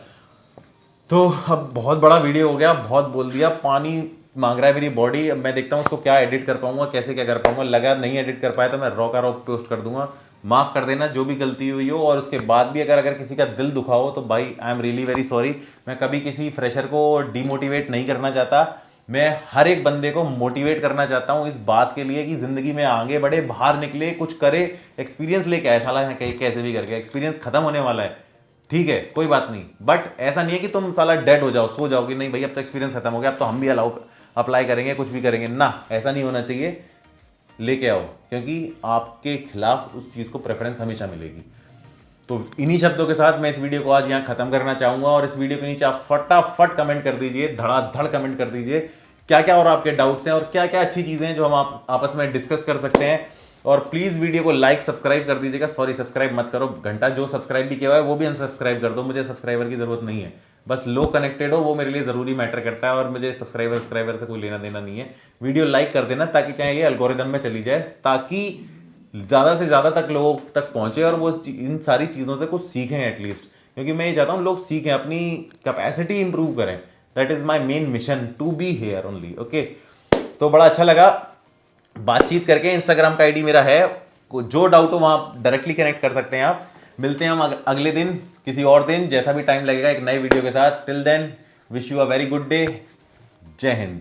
तो अब बहुत बड़ा वीडियो हो गया, बहुत बोल दिया। पानी मांग रहा है मेरी बॉडी। अब मैं देखता हूँ उसको क्या एडिट कर पाऊंगा, कैसे क्या कर पाऊंगा। लगा नहीं एडिट कर पाया तो मैं रॉ का रॉ पोस्ट कर दूंगा। माफ कर देना जो भी गलती हुई हो। और उसके बाद भी अगर किसी का दिल दुखा हो तो भाई I am really very sorry. मैं कभी किसी फ्रेशर को डिमोटिवेट नहीं करना चाहता। मैं हर एक बंदे को मोटिवेट करना चाहता हूँ इस बात के लिए कि जिंदगी में आगे बढ़े, बाहर निकले, कुछ करे, एक्सपीरियंस लेके आए। साला कैसे भी करके एक्सपीरियंस खत्म होने वाला है, ठीक है, कोई बात नहीं। बट ऐसा नहीं है कि तुम साला डेड हो जाओ, सो जाओ कि नहीं भाई अब तो एक्सपीरियंस खत्म हो गया, अब तो हम भी अप्लाई करेंगे, कुछ भी करेंगे ना। ऐसा नहीं होना चाहिए। लेके आओ, क्योंकि आपके खिलाफ उस चीज़ को प्रेफरेंस हमेशा मिलेगी। तो इन्हीं शब्दों के साथ मैं इस वीडियो को आज यहाँ खत्म करना चाहूंगा। और इस वीडियो के नीचे आप फटाफट कमेंट कर दीजिए, धड़ाधड़ कमेंट कर दीजिए क्या क्या और आपके डाउट्स हैं और क्या क्या अच्छी चीज़ें हैं जो हम आपस में डिस्कस कर सकते हैं। और प्लीज़ वीडियो को लाइक, सब्सक्राइब कर दीजिएगा। सॉरी, सब्सक्राइब मत करो, घंटा जो सब्सक्राइब भी किया हुआ है वो भी अनसब्सक्राइब कर दो। मुझे सब्सक्राइबर की जरूरत नहीं है, बस लोग कनेक्टेड हो वो मेरे लिए ज़रूरी मैटर करता है। और मुझे सब्सक्राइबर से कोई लेना देना नहीं है। वीडियो लाइक कर देना ताकि चाहे ये एल्गोरिदम में चली जाए, ताकि ज़्यादा से ज़्यादा तक लोगों तक पहुंचे और वो इन सारी चीज़ों से कुछ सीखें एटलीस्ट, क्योंकि मैं ये चाहता हूँ लोग सीखें, अपनी कैपेसिटी इंप्रूव करें। That is my main mission to be here only. Okay, तो बड़ा अच्छा लगा बातचीत करके। इंस्टाग्राम का आईडी मेरा है, जो डाउट हो वहाँ डायरेक्टली कनेक्ट कर सकते हैं आप। मिलते हैं हम अगले दिन किसी और दिन, जैसा भी टाइम लगेगा, एक नए वीडियो के साथ। Till then wish you a very good day. जय हिंद।